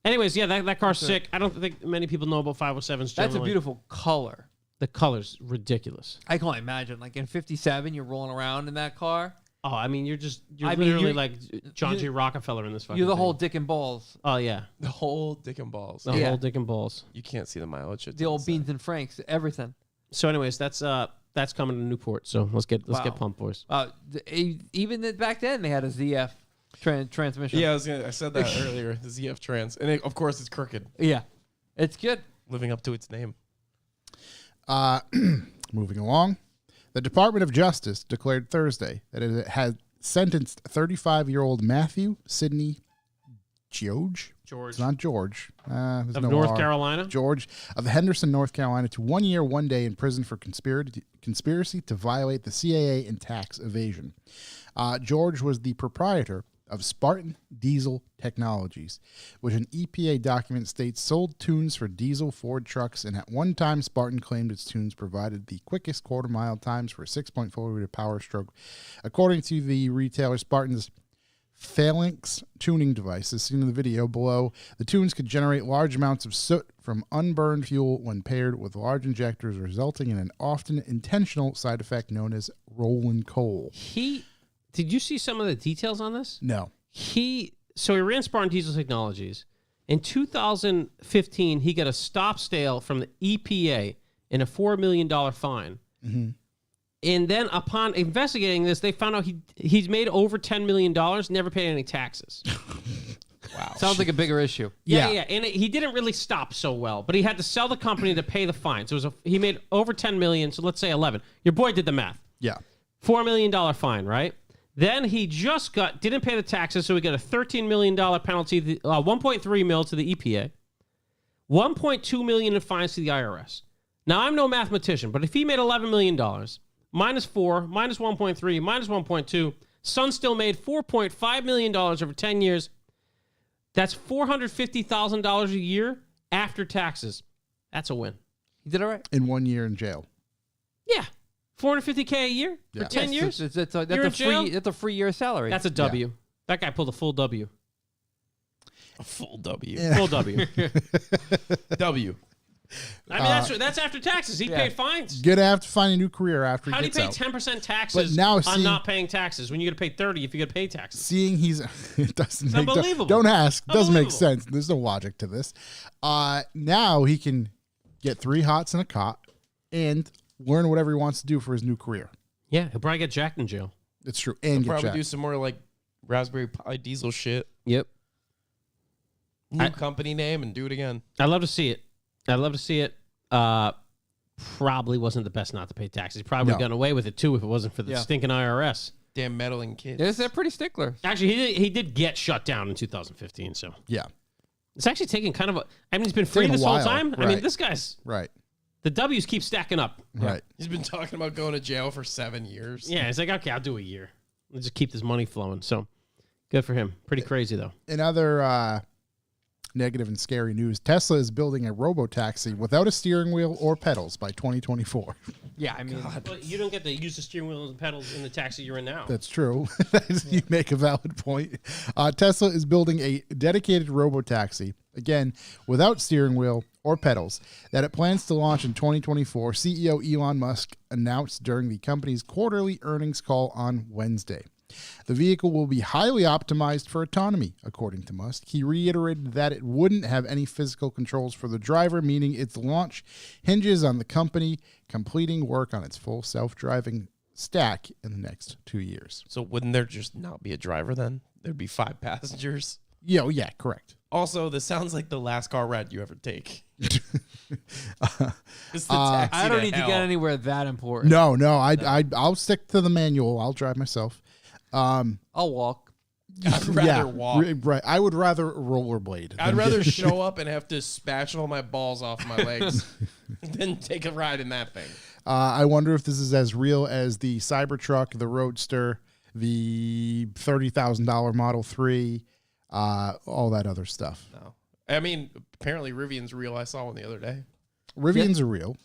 Anyways, yeah, that car's That's sick. I don't think many people know about 507s. That's a generally. beautiful color. The color's ridiculous. I can only imagine, like in 57, you're rolling around in that car. Oh, I mean, you're I mean, literally you're- like John you- J. Rockefeller in this fucking You're the thing. whole dick and balls. Oh, yeah. The whole dick and balls. The Yeah. whole dick and balls. You can't see the mileage. It The old doesn't say. beans and franks, everything. So, anyways, that's coming to Newport. So let's get Wow. pumped, boys. Even back then, they had a ZF transmission. Yeah, I said that earlier. The ZF Trans, and of course it's crooked, Yeah. It's good. living up to its name. Moving along, the Department of Justice declared Thursday that it had sentenced 35-year-old Matthew Sidney George. It's not George. There's Of no North R. Carolina? George of Henderson, North Carolina, to 1 year, 1 day in prison for conspiracy to violate the CAA and tax evasion. George was the proprietor of Spartan Diesel Technologies, which an EPA document states sold tunes for diesel Ford trucks, and at one time Spartan claimed its tunes provided the quickest quarter-mile times for a 6.4-liter Power Stroke. According to the retailer, Spartan's Phalanx tuning device, as seen in the video below, the tunes could generate large amounts of soot from unburned fuel when paired with large injectors, resulting in an often intentional side effect known as rolling coal. Did you see some of the details on this? No. So he ran Spartan Diesel Technologies. In 2015, he got a stop sale from the EPA and a $4 million fine. Mm-hmm. And then upon investigating this, they found out he's made over $10 million, never paid any taxes. Wow. Sounds like a bigger issue. Yeah. And he didn't really stop so well, but he had to sell the company to pay the fine. So he made over $10 million, so let's say 11. Your boy did the math. Yeah. $4 million fine, right? Then he just didn't pay the taxes, so he got a $13 million penalty, 1.3 mil to the EPA, 1.2 million in fines to the IRS. Now, I'm no mathematician, but if he made $11 million, minus 4, minus 1.3, minus 1.2, son still made $4.5 million over 10 years. That's $450,000 a year after taxes. That's a win. You did all right. In 1 year in jail. Yeah. $450K a year for 10 years? That's a free year salary. That's a W. Yeah. That guy pulled a full W. A full W. Yeah. Full W. W. I mean, that's after taxes. He paid fines. Gonna have to find a new career after he How do you gets pay out. 10% taxes on not paying taxes when you got to pay 30 if you got to pay taxes? Seeing it doesn't make unbelievable. Don't ask. Doesn't make Unbelievable. sense. There's no logic to this. Now he can get 3 hots and a cot and learn whatever he wants to do for his new career. Yeah, he'll probably get jacked in jail. It's true. And get Probably checked. do some more like Raspberry Pi diesel shit. Yep. New company name and do it again. I'd love to see it. Probably wasn't the best not to pay taxes. He probably would have gotten away with it too if it wasn't for the stinking IRS. Damn meddling kids. Yes, they're pretty stickler. Actually, he did get shut down in 2015. So Yeah. it's actually taking kind of a. I mean, he's been free Taking a this whole while. time. I Right. mean, this guy's Right. the W's keep stacking up. Right. He's been talking about going to jail for 7 years. Yeah, he's like, okay, I'll do a year. Let's just keep this money flowing. So good for him. Pretty crazy though. In other negative and scary news, Tesla is building a robo-taxi without a steering wheel or pedals by 2024. Yeah, I mean, But you don't get to use the steering wheel and pedals in the taxi you're in now. That's true. You make a valid point. Tesla is building a dedicated robo-taxi, again, without steering wheel or pedals, that it plans to launch in 2024, CEO Elon Musk announced during the company's quarterly earnings call on Wednesday. The vehicle will be highly optimized for autonomy, according to Musk. He reiterated that it wouldn't have any physical controls for the driver, meaning its launch hinges on the company completing work on its full self-driving stack in the next 2 years. So wouldn't there just not be a driver then? There'd be 5 passengers. Yeah, correct. Also, this sounds like the last car ride you ever take. It's the taxi I don't need to hell. get anywhere that important. No, I'll stick to the manual. I'll drive myself. I'll walk. I'd rather walk. Right. I would rather rollerblade. I'd rather show up and have to spatula my balls off my legs than take a ride in that thing. I wonder if this is as real as the Cybertruck, the Roadster, the $30,000 Model 3, all that other stuff. No. I mean, apparently Rivian's real. I saw one the other day. Rivians are real.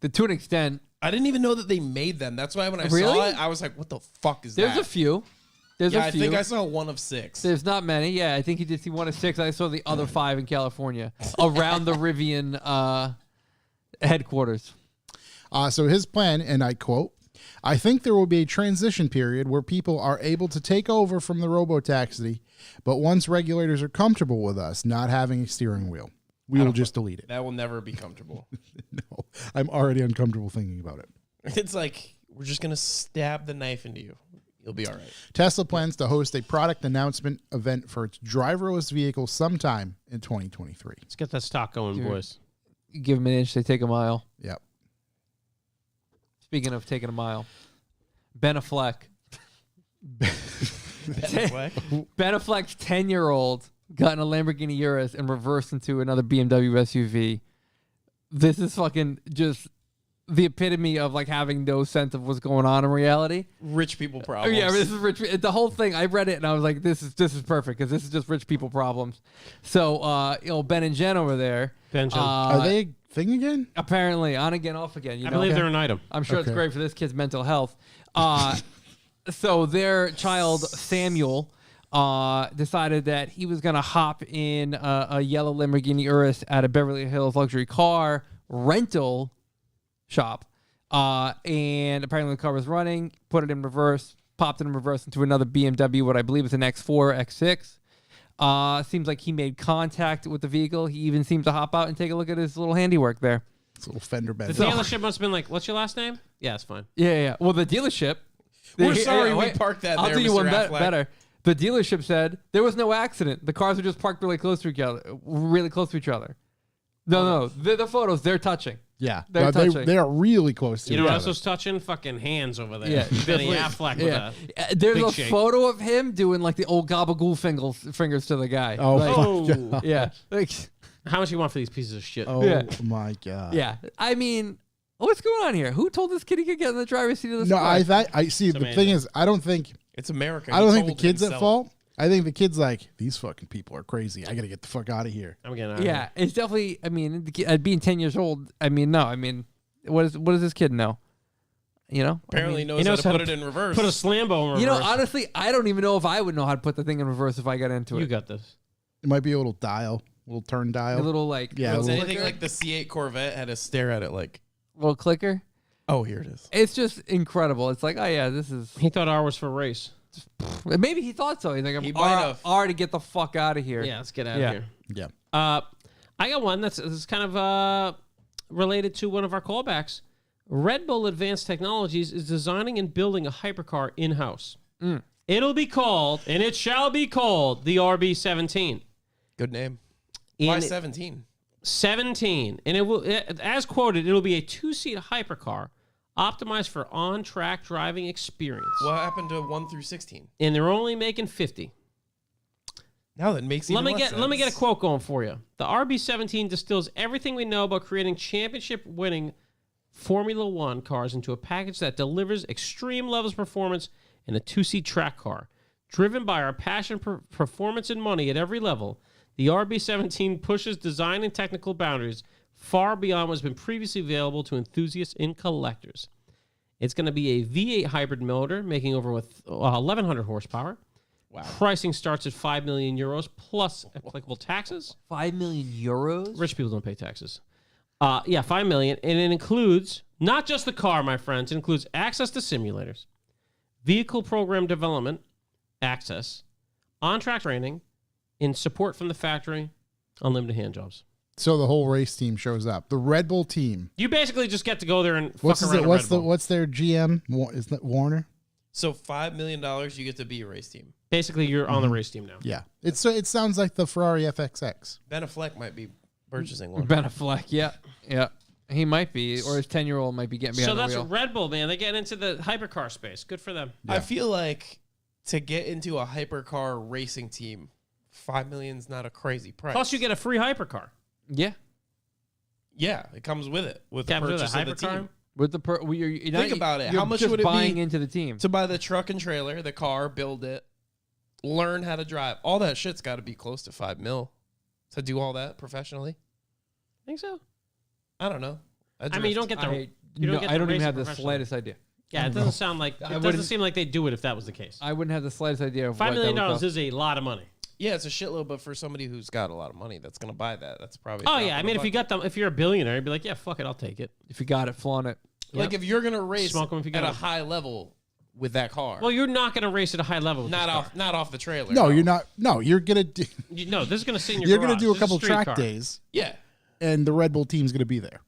To an extent. I didn't even know that they made them. That's why when I Really? saw it, I was like, what the fuck is There's that? a few. There's Yeah, a few. I think I saw one of 6. There's not many. Yeah, I think he did see 1 of 6. I saw the other 5 in California around the Rivian headquarters. So his plan, and I quote, "I think there will be a transition period where people are able to take over from the robotaxi, but once regulators are comfortable with us not having a steering wheel, we will just delete it." That will never be comfortable. No, I'm already uncomfortable thinking about it. It's like, we're just going to stab the knife into you. You'll be all right. Tesla plans to host a product announcement event for its driverless vehicle sometime in 2023. Let's get that stock going, boys. You give them an inch, they take a mile. Yep. Speaking of taking a mile, Ben Affleck Ben Affleck's 10-year-old got in a Lamborghini Urus and reversed into another BMW SUV. This is fucking just the epitome of like having no sense of what's going on in reality. Rich people problems. Yeah, this is rich. The whole thing. I read it and I was like, this is perfect because this is just rich people problems. So, Ben and Jen over there. Ben Jen. Are they a thing again? Apparently, on again, off again. You I know? believe they're an item. I'm sure it's Okay. great for this kid's mental health. So their child Samuel decided that he was gonna hop in a yellow Lamborghini Urus at a Beverly Hills luxury car rental shop, and apparently the car was running. Put it in reverse, popped it in reverse into another BMW, what I believe is an X4 or X6. Seems like he made contact with the vehicle. He even seemed to hop out and take a look at his little handiwork there. It's a little fender The bender. dealership must have been like, "What's your last name?" Yeah, it's fine. Yeah. Well, the dealership. We're sorry we parked that I'll there, do you Mr. one Affleck. better. The dealership said there was no accident. The cars were just parked really close to each other. No. The photos, they're touching. Yeah, They're touching. they're really close to You each know what other. else was touching? Fucking hands over there. Yeah, Benny definitely. Affleck with Yeah. a There's big a shake. photo of him doing like the old gabagool fingers to the guy. Oh, Like, my God. yeah. Like, How much you want for these pieces of shit? Oh Yeah. my God. yeah. I mean, what's going on here? Who told this kid he could get in the driver's seat of this No, car? I see. The amazing. thing is, I don't think It's America. I don't He think the told kid's at himself. fault. I think the kid's like, these fucking people are crazy. I gotta get the fuck out of here. I'm getting out of Yeah, here. it's definitely. I mean, being 10 years old. I mean, no. I mean, what does this kid know? You know, Apparently I mean, knows how to put it in reverse. Put a Slambo in you know, reverse. honestly, I don't even know if I would know how to put the thing in reverse if I got into You it. got this. It might be a little dial, a little turn A dial. little like Yeah, It's a little- anything like the C8 Corvette had to stare at it like, little clicker. oh, here it is. It's just incredible. It's like, oh yeah, this is. He thought R was for race. Maybe he thought so. He's like, He might have. R to get the fuck out of here. Yeah, let's get out Yeah. of here. Yeah. I got one that's kind of related to one of our callbacks. Red Bull Advanced Technologies is designing and building a hypercar in-house. It'll be called, and it shall be called, the RB17. Good name. Why And 17? 17. And it will, as quoted, it'll be a two-seat hypercar optimized for on-track driving experience. What happened to 1 through 16? And they're only making 50. Now that makes even less Let me get a sense. quote going for you. The RB17 distills everything we know about creating championship-winning Formula One cars into a package that delivers extreme levels of performance in a two-seat track car. Driven by our passion for performance and money at every level, the RB17 pushes design and technical boundaries far beyond what's been previously available to enthusiasts and collectors. It's going to be a V8 hybrid motor, making over 1,100 horsepower. Wow. Pricing starts at 5 million euros plus applicable taxes. 5 million euros. Rich people don't pay taxes. 5 million, and it includes not just the car, my friends. It includes access to simulators, vehicle program development, access, on-track training, and support from the factory, unlimited hand jobs. So the whole race team shows up. The Red Bull team. You basically just get to go there and What's fuck around. at what's Red the Bull. what's their GM? Is that Warner? So $5 million, you get to be a race team. Basically, you're on the race team now. Yeah. It sounds like the Ferrari FXX. Ben Affleck might be purchasing one. Ben Affleck. Yeah. He might be, or his 10-year-old might be getting So behind that's the wheel. Red Bull, man. They get into the hypercar space. Good for them. I feel like to get into a hypercar racing team, $5 million is not a crazy price. Plus, you get a free hypercar. Yeah. Yeah, it comes with it with the Capture the purchase of the hypercar. team. With the Think about it. You're How much just would it be buying into the team? To buy the truck and trailer, the car, build it, learn how to drive. All that shit's got to be close to $5 million to do all that professionally. Think so? I don't know. I mean, you don't get the. I you don't get I the don't even racing have the professional. slightest idea. Yeah, it doesn't sound like. I It doesn't wouldn't- seem like they'd do it if that was the case. I wouldn't have the slightest idea of $5 what million that would cost. is a lot of money. Yeah, it's a shitload, but for somebody who's got a lot of money that's going to buy that, that's probably. a Oh drop yeah, I in mean, the if you bucket. got them, if you're a billionaire, you'd be like, yeah, fuck it, I'll take it. If you got it, flaunt it. Like Yep. if you're going to race Smoke 'em if you at got a 'em. high level with that car, Well, you're not going to race at a high level. With not this off, not off the trailer. No, you're not. No, you're gonna do. No, this is going to sit in your. You're gonna garage. do a This is couple street track car. days, Yeah. and the Red Bull team's gonna be there.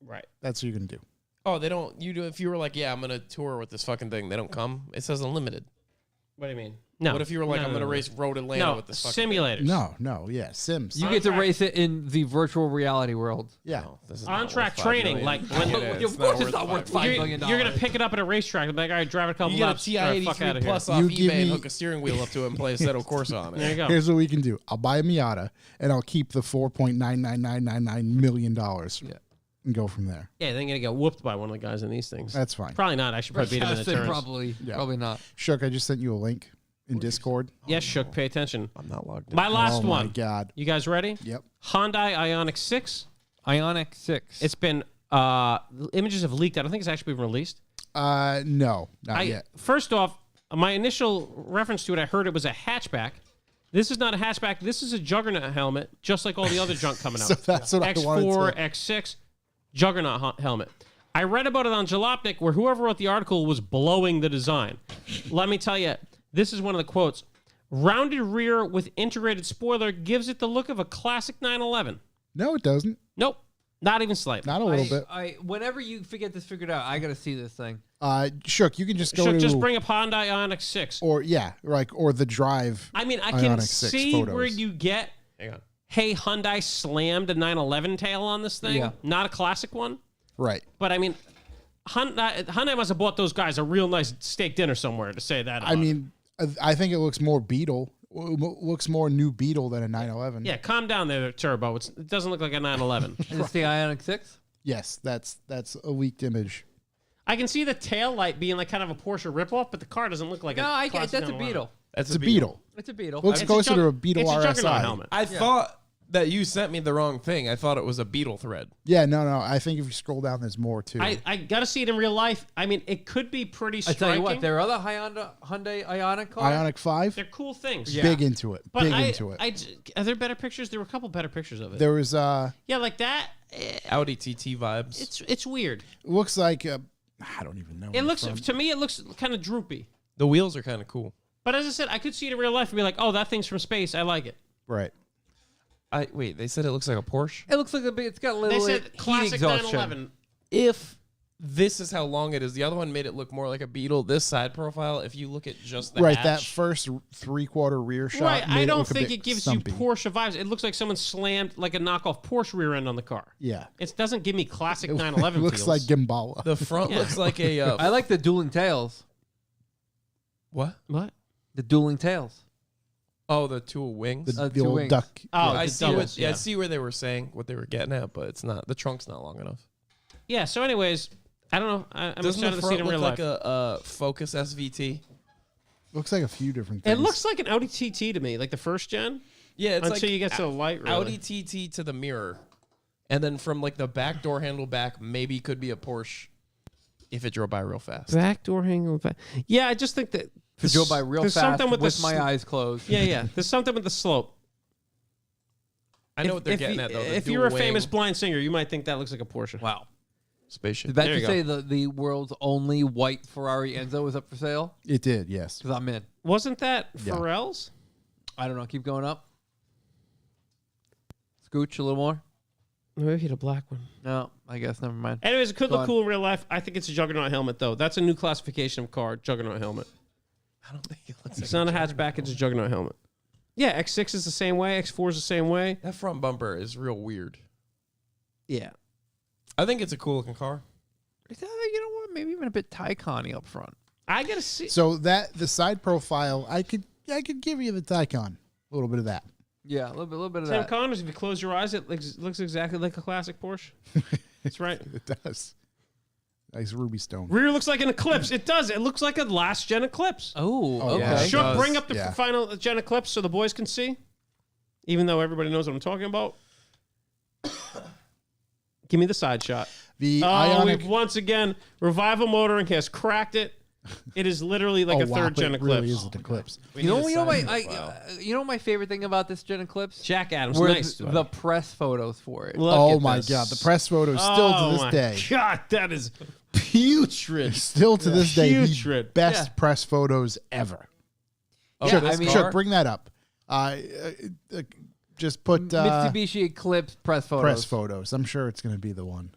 Right. That's what you're gonna do. Oh, they don't. You do if you were like, yeah, I'm gonna tour with this fucking thing. They don't come. It says unlimited. What do you mean? No. What if you were like, I'm going to race Road Atlanta no with this fucking simulators? No, yeah, Sims. You get to race it in the virtual reality world. Yeah. No, this is On not track worth $5 training, million. like when Of course it's not worth $5 million. You're gonna pick it up at a racetrack and be like, all right, drive it a couple You get a laps. All right, fuck out TI-83 of here. Plus off You give eBay and me- hook a steering wheel up to it and play a Assetto Corsa on There you it. go. Here's what we can do. I'll buy a Miata and I'll keep the $4.99999 million and go from there. Yeah, they're gonna get whooped by one of the guys in these things. That's fine. Probably not. I should probably beat him in the turns. Probably not. Shook, I just sent you a link in Discord. Yes, Shook, pay attention. I'm not logged in. My last Oh my one. God. You guys ready? Yep. Hyundai Ioniq 6. Ioniq 6. It's been images have leaked. I don't think it's actually been released. No, not yet. First off, my initial reference to it, I heard it was a hatchback. This is not a hatchback. This is a Juggernaut helmet, just like all the other junk coming out. So that's what I wanted X4, to. X6, Juggernaut helmet. I read about it on Jalopnik, where whoever wrote the article was blowing the design. Let me tell you, this is one of the quotes. Rounded rear with integrated spoiler gives it the look of a classic 911. No, it doesn't. Nope, not even slightly. Not a little bit. Whenever you get this figured out, I got to see this thing. Shook, you can just go Should to just bring up Hyundai Ioniq 6. or the drive. I mean, I can Ioniq 6 see photos. where you get, Hang on. hey, Hyundai slammed a 911 tail on this thing. Yeah. Not a classic one. Right. But I mean, Hyundai must have bought those guys a real nice steak dinner somewhere to say that. I mean, I think it looks more Beetle. Looks more new Beetle than a 911. yeah, calm down there, Turbo. It doesn't look like a 911. Is this the Ioniq 6? Yes, that's a leaked image. I can see the tail light being like kind of a Porsche ripoff, but the car doesn't look like No, a that's classic a 911. Beetle. It's a Beetle. It's a Beetle. Looks It's a closer to a Beetle it's a Juggernaut RSI. helmet. I thought that you sent me the wrong thing. I thought it was a Beetle thread. Yeah, no. I think if you scroll down, there's more too. I got to see it in real life. I mean, it could be pretty I striking. tell you what, there are other Hyundai Ioniq cars. Ioniq 5, They're cool things. big into it. But Big into it. are there better pictures? There were a couple better pictures of it. There was Yeah, like that. Audi TT vibes. It's weird. looks like I don't even know. It looks to me. It looks kind of droopy. The wheels are kind of cool. But as I said, I could see it in real life and be like, "Oh, that thing's from space. I like it." right. Wait, they said it looks like a Porsche? It looks like it's got a They little said heat classic exhaustion. 911. If this is how long it is, the other one made it look more like a Beetle. This side profile, if you look at just the Right, hatch, that first 3/4 rear shot. Right. made I it don't look a think bit it gives stumpy. you Porsche vibes. It looks like someone slammed like a knockoff Porsche rear end on the car. Yeah, It doesn't give me classic it 911 looks feels. like Gimbala. the front Yeah. looks like a I like the dueling tails. what? What? The dueling tails. Oh, the two wings. The two old wings. duck. Oh, I the see doubles, I see where they were saying what they were getting at, but it's not. The trunk's not long enough. Yeah. So, anyways, I don't know. I'm Doesn't excited the to see it front in look real like life. a Focus SVT? Looks like a few different things. It looks like an Audi TT to me, like the first gen. Yeah, it's Until like you get to the light. Really. Audi TT to the mirror, and then from like the back door handle back, maybe could be a Porsche if it drove by real fast. back door handle. Yeah, I just think that To go by real there's fast something with, with the my eyes closed. Yeah. There's something with the slope. I know what they're getting you, at though. the If you're a dual famous wing blind singer, you might think that looks like a Porsche. Wow. spaceship. Did that There you just say the world's only white Ferrari Enzo is up for sale? It did, yes. Because I'm in. Wasn't that Yeah. Pharrell's? I don't know. Keep going up. Scooch a little more. Maybe the black one. No, I guess never mind. Anyways, it could Go look on. cool in real life. I think it's a Juggernaut helmet, though. That's a new classification of car, Juggernaut helmet. I don't think it looks It's like not a hatchback, it's a Juggernaut helmet. Yeah, X6 is the same way, X4 is the same way. that front bumper is real weird. Yeah. I think it's a cool looking car. You know what? Maybe even a bit Taycan-y up front. I gotta see. So the side profile, I could give you the Taycan. A little bit of that. Yeah, a little bit of Tim that. Connors, if you close your eyes, it looks exactly like a classic Porsche. That's right. It does. Nice ruby stone. Rear looks like an Eclipse. It does. It looks like a last gen Eclipse. Oh, Oh, okay. yeah. Shook, does. bring up the Yeah. final gen Eclipse so the boys can see. Even though everybody knows what I'm talking about. Give me the side shot. The Oh, we've Ioniq. once again, Revival Motoring has cracked it. It is literally like a wow, third gen it really Eclipse. is an Eclipse. We You know, need a you know my, side profile. you know my favorite thing about this Gen Eclipse? Jack Adams, Were nice. the press photos for it. Look Oh at my this. God, the press photo still Oh to this my day. God, that is putrid. Still to this day, Putrid. the best Yeah. press photos ever. Oh, Yeah, this I mean- car? Sure, bring that up. Just put Mitsubishi Eclipse press photos. press photos. I'm sure it's going to be the one.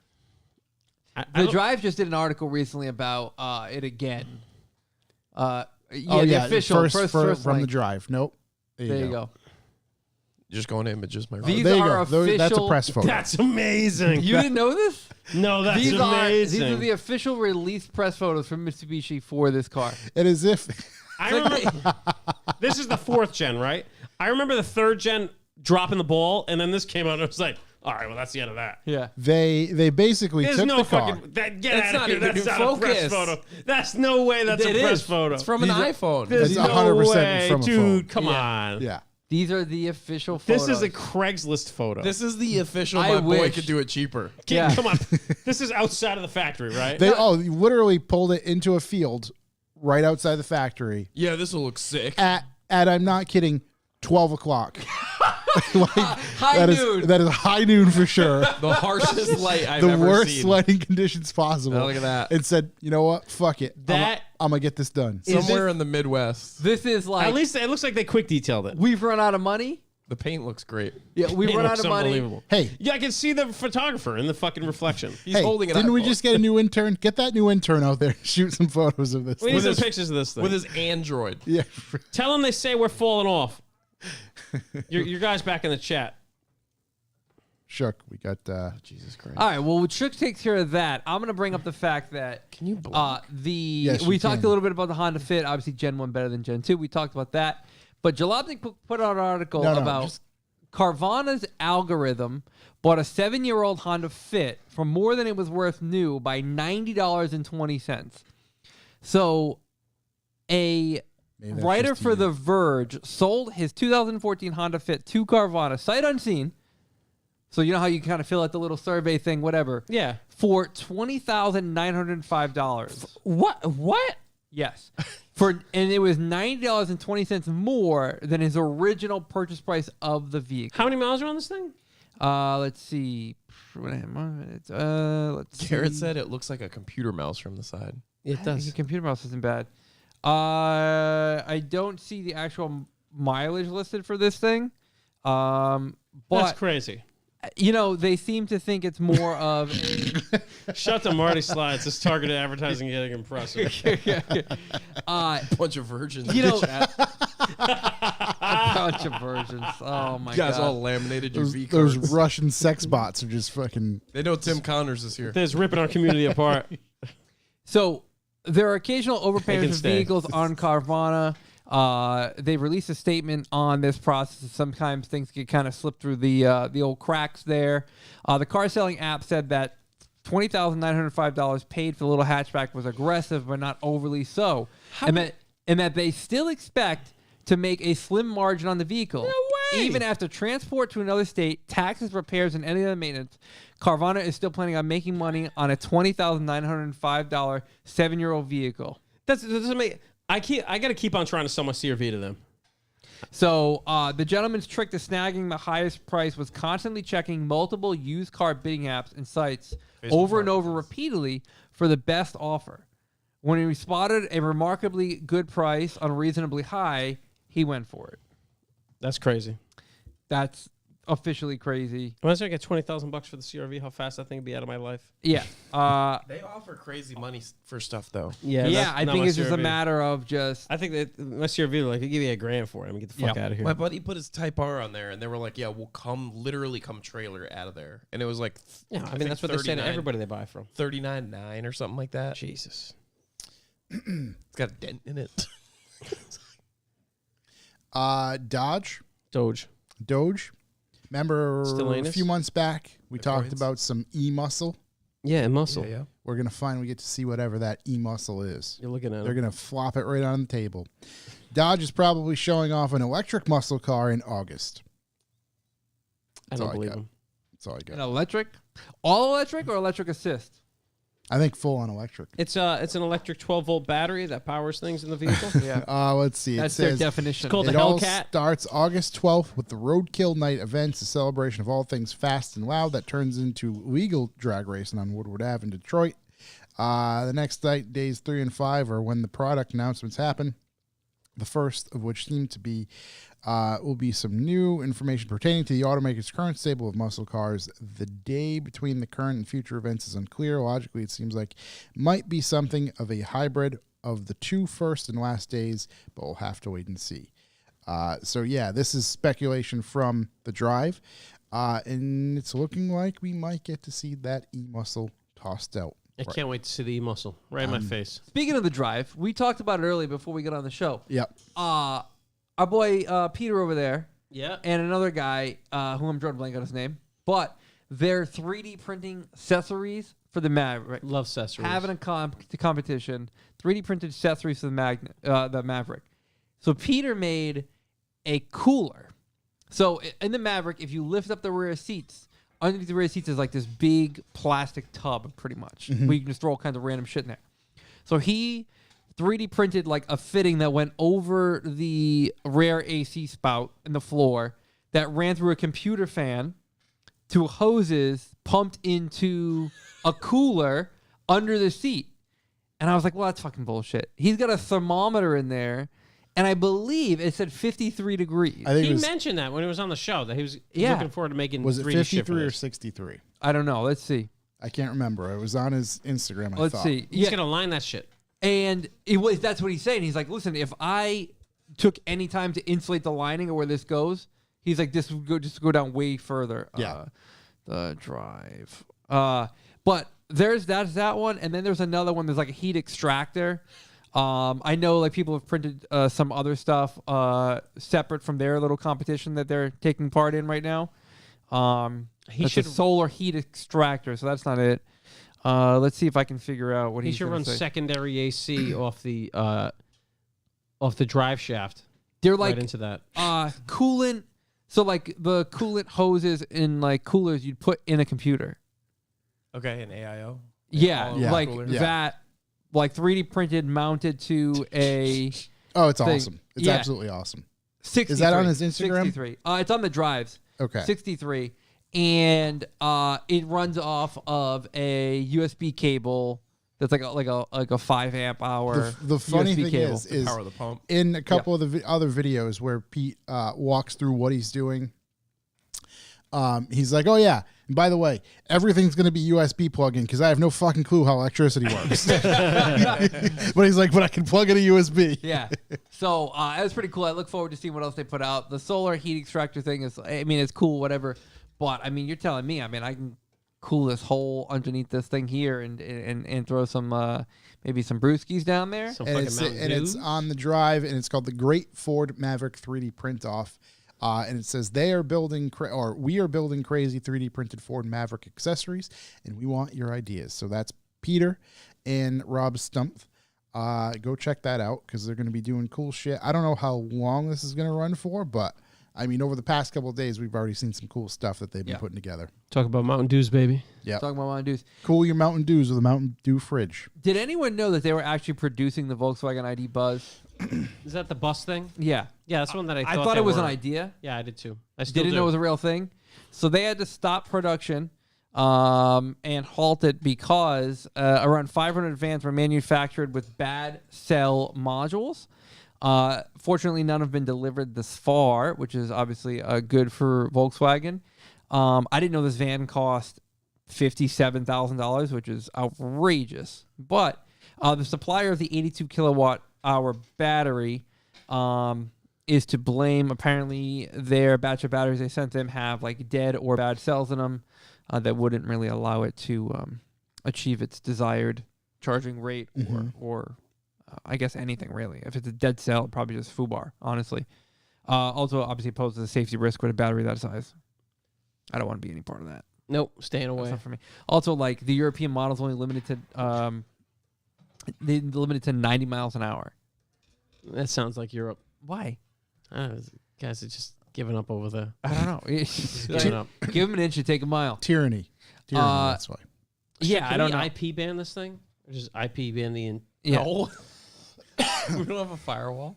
I The don't- Drive just did an article recently about it again. Yeah, the official first from the link. drive. Nope. There you go. Just go into images, my These friend. There you are go. official. That's a press photo. That's amazing. You didn't know this? No, that's These amazing. are the official release press photos from Mitsubishi for this car. It is if I remember. This is the 4th gen, right? I remember the 3rd gen dropping the ball, and then this came out, and I was like, all right, well, that's the end of that. Yeah. they basically There's took no the car. fucking. Get That's out of not here. even That's in not a press focus. photo. That's no way that's It a press is. photo. It's from an iPhone. There's It's no 100% way, from a dude. phone. Come on. Yeah. These are the official photos. This is a Craigslist photo. This is the official. I My boy wish. could do it cheaper. Yeah. Come on. This is outside of the factory, right? They you literally pulled it into a field right outside the factory Yeah, this will look sick. at I'm not kidding, 12 o'clock. high noon. That is high noon for sure. The harshest light I've The ever worst seen. lighting conditions possible. Oh, look at that. And said, you know what? Fuck it. That I'm gonna get this done. Somewhere in the Midwest. This is like, At least it looks like they quick detailed it. we've run out of money. The paint looks great. Yeah, we It run out looks of money. unbelievable. Hey, Yeah, I can see the photographer in the fucking reflection. He's hey, holding it. didn't we just get a new intern? Get that new intern out there and shoot some photos of this. We need thing. some his- pictures of this thing. with his Android? Yeah. Tell them they say we're falling off. Your guys back in the chat. Shook. We got Jesus Christ. All right, well, Shook takes care of that. I'm going to bring up the fact that Can you believe? Yes, we you talked can. a little bit about the Honda Fit. Obviously, Gen 1 better than Gen 2. We talked about that. But Jalopnik put out an article No, about just- Carvana's algorithm bought a 7-year-old Honda Fit for more than it was worth new by $90.20. So a Maybe that's writer just for you. The Verge sold his 2014 Honda Fit to Carvana, sight unseen. So you know how you kind of fill out the little survey thing, whatever, Yeah. for $20,905. What? Yes. And it was $90.20 more than his original purchase price of the vehicle. How many miles are on this thing? Let's see. Let's see. Garrett said it looks like a computer mouse from the side. It The computer mouse isn't bad. I don't see the actual mileage listed for this thing. That's But crazy. you know, they seem to think it's more of Shut the Marty slides. This targeted advertising getting impressive. Bunch of virgins. You in know- the chat. a bunch of versions. Oh my You guys god. all laminated your V those cards. Russian sex bots are just fucking. They know Tim Connors is here. This ripping our community apart. So there are occasional They overpayments can of stay. vehicles on Carvana. They released a statement on this process. Sometimes things get kind of slipped through the old cracks there. The car selling app said that $20,905 paid for the little hatchback was aggressive, but not overly so, and that they still expect to make a slim margin on the vehicle. Even after transport to another state, taxes, repairs, and any other maintenance, Carvana is still planning on making money on a $20,905 7-year-old vehicle. That's amazing. I got to keep on trying to sell my CRV to them. So the gentleman's trick to snagging the highest price was constantly checking multiple used car bidding apps and sites over and over repeatedly for the best offer. When he spotted a remarkably good price unreasonably high, he went for it. That's crazy. That's officially crazy. Imagine I get $20,000 for the CRV. How fast that thing would be out of my life. Yeah. They offer crazy money for stuff though. Yeah, I think it's just a matter of just... I think that my CRV, like, they give you $1,000 for it. I'm gonna get the fuck out of here. My buddy put his Type R on there, and they were like, "Yeah, we'll come trailer out of there." And it was like, Yeah, I mean that's what they say to everybody they buy from. 39.9 or something like that. Jesus. It's got a dent in it. Doge. Doge. Remember a Stellantis? few months back we talked Detroit's. about some e-muscle. Yeah, and muscle. Yeah. We're gonna finally get to see whatever that e-muscle is. You're looking at They're it. gonna flop it right on the table. Dodge is probably showing off an electric muscle car in August. I That's all don't I believe got. him. That's all I An got. electric? All electric or electric assist? I think full on electric. It's an electric 12-volt battery that powers things in the vehicle. Yeah. Let's see. That's it their says definition. It's called it the all Hellcat. starts August 12th with the Roadkill Night events, a celebration of all things fast and loud that turns into legal drag racing on Woodward Ave in Detroit. The next night, days 3 and 5, are when the product announcements happen. The first of which seem to be will be some new information pertaining to the automaker's current stable of muscle cars. The day between the current and future events is unclear. Logically, it seems like might be something of a hybrid of the 2 first and last days, but we'll have to wait and see. So yeah, this is speculation from the drive, and it's looking like we might get to see that e-muscle tossed out. I can't wait to see the e-muscle right in my face. Speaking of the drive, we talked about it earlier before we got on the show. Yep. Our boy Peter over there, Yeah. and another guy who I'm drawing a blank on his name, but they're 3D printing accessories for the Maverick. Love accessories. Having a competition, 3D printed accessories for the Maverick. So Peter made a cooler. So in the Maverick, if you lift up the rear seats, underneath the rear seats is like this big plastic tub, pretty much. Where you can just throw all kinds of random shit in there. So he 3D printed like a fitting that went over the rear AC spout in the floor that ran through a computer fan to hoses pumped into a cooler under the seat. And I was like, well, that's fucking bullshit. He's got a thermometer in there, and I believe it said 53 degrees. I think He it was, mentioned that when he was on the show that he was Yeah. looking forward to making. was it 3D shit for 53 or this. 63? I don't know. Let's see. I can't remember. It was on his Instagram. Let's I thought. see. He's Yeah. gonna line that shit. And that's what he's saying. He's like, listen, if I took any time to insulate the lining or where this goes, he's like, this would go down way further. Yeah. The drive. But that's that one, and then there's another one. There's like a heat extractor. I know like people have printed some other stuff separate from their little competition that they're taking part in right now. He should a solar heat extractor, so that's not it. Let's see if I can figure out what He he's should gonna run say. secondary AC off the drive shaft. They're like right into that. coolant. So like the coolant hoses in like coolers you'd put in a computer. Okay, an AIO. Yeah, Yeah. like Cooler. Yeah. that, like 3D printed, mounted to a Oh, it's thing. awesome. It's Yeah. absolutely awesome. 63. Is that on his Instagram? 63. It's on the drives. Okay. 63, and it runs off of a USB cable that's like a 5 amp hour. The funny USB thing cable. is Power of the pump. in a couple of the other videos where Pete walks through what he's doing, he's like, "Oh yeah, and by the way, everything's going to be USB plug-in because I have no fucking clue how electricity works." But he's like, "But I can plug in a USB." Yeah. So it was pretty cool. I look forward to seeing what else they put out. The solar heat extractor thing is, I mean, it's cool, whatever. But I mean, you're telling me, I mean, I can cool this hole underneath this thing here and throw some maybe some brewskis down there. Some And fucking it's, Mountain and it's Dews. on the drive, and it's called the Great Ford Maverick 3D Print Off. And it says we are building crazy 3D printed Ford Maverick accessories, and we want your ideas. So that's Peter and Rob Stumpf. Go check that out because they're going to be doing cool shit. I don't know how long this is going to run for, but I mean, over the past couple of days, we've already seen some cool stuff that they've been putting together. Talk about Mountain Dews, baby. Yeah, Talking about Mountain Dews. cool your Mountain Dews with a Mountain Dew fridge. Did anyone know that they were actually producing the Volkswagen ID Buzz? Is that the bus thing? Yeah. Yeah, that's one that I thought they it was an were. idea. Yeah, I did too. I still Didn't do. know it was a real thing. So they had to stop production and halt it because around 500 vans were manufactured with bad cell modules. Fortunately, none have been delivered this far, which is obviously good for Volkswagen. I didn't know this van cost $57,000, which is outrageous. But the supplier of the 82 kilowatt hour battery is to blame. Apparently, their batch of batteries they sent them have like dead or bad cells in them that wouldn't really allow it to achieve its desired charging rate or I guess anything really. If it's a dead cell, probably just FUBAR, honestly. Also, obviously, poses a safety risk with a battery that size. I don't want to be any part of that. Nope, staying That's away. not for me. Also, like the European model's only limited to they limited to 90 miles an hour. That sounds like Europe. Why? I don't know, guys are just giving up over there. I don't know. Giving up. Give him an inch, you take a mile. Tyranny. That's why. Yeah, I Can don't we know. IP ban this thing? Or just IP ban the... Yeah. No. We don't have a firewall.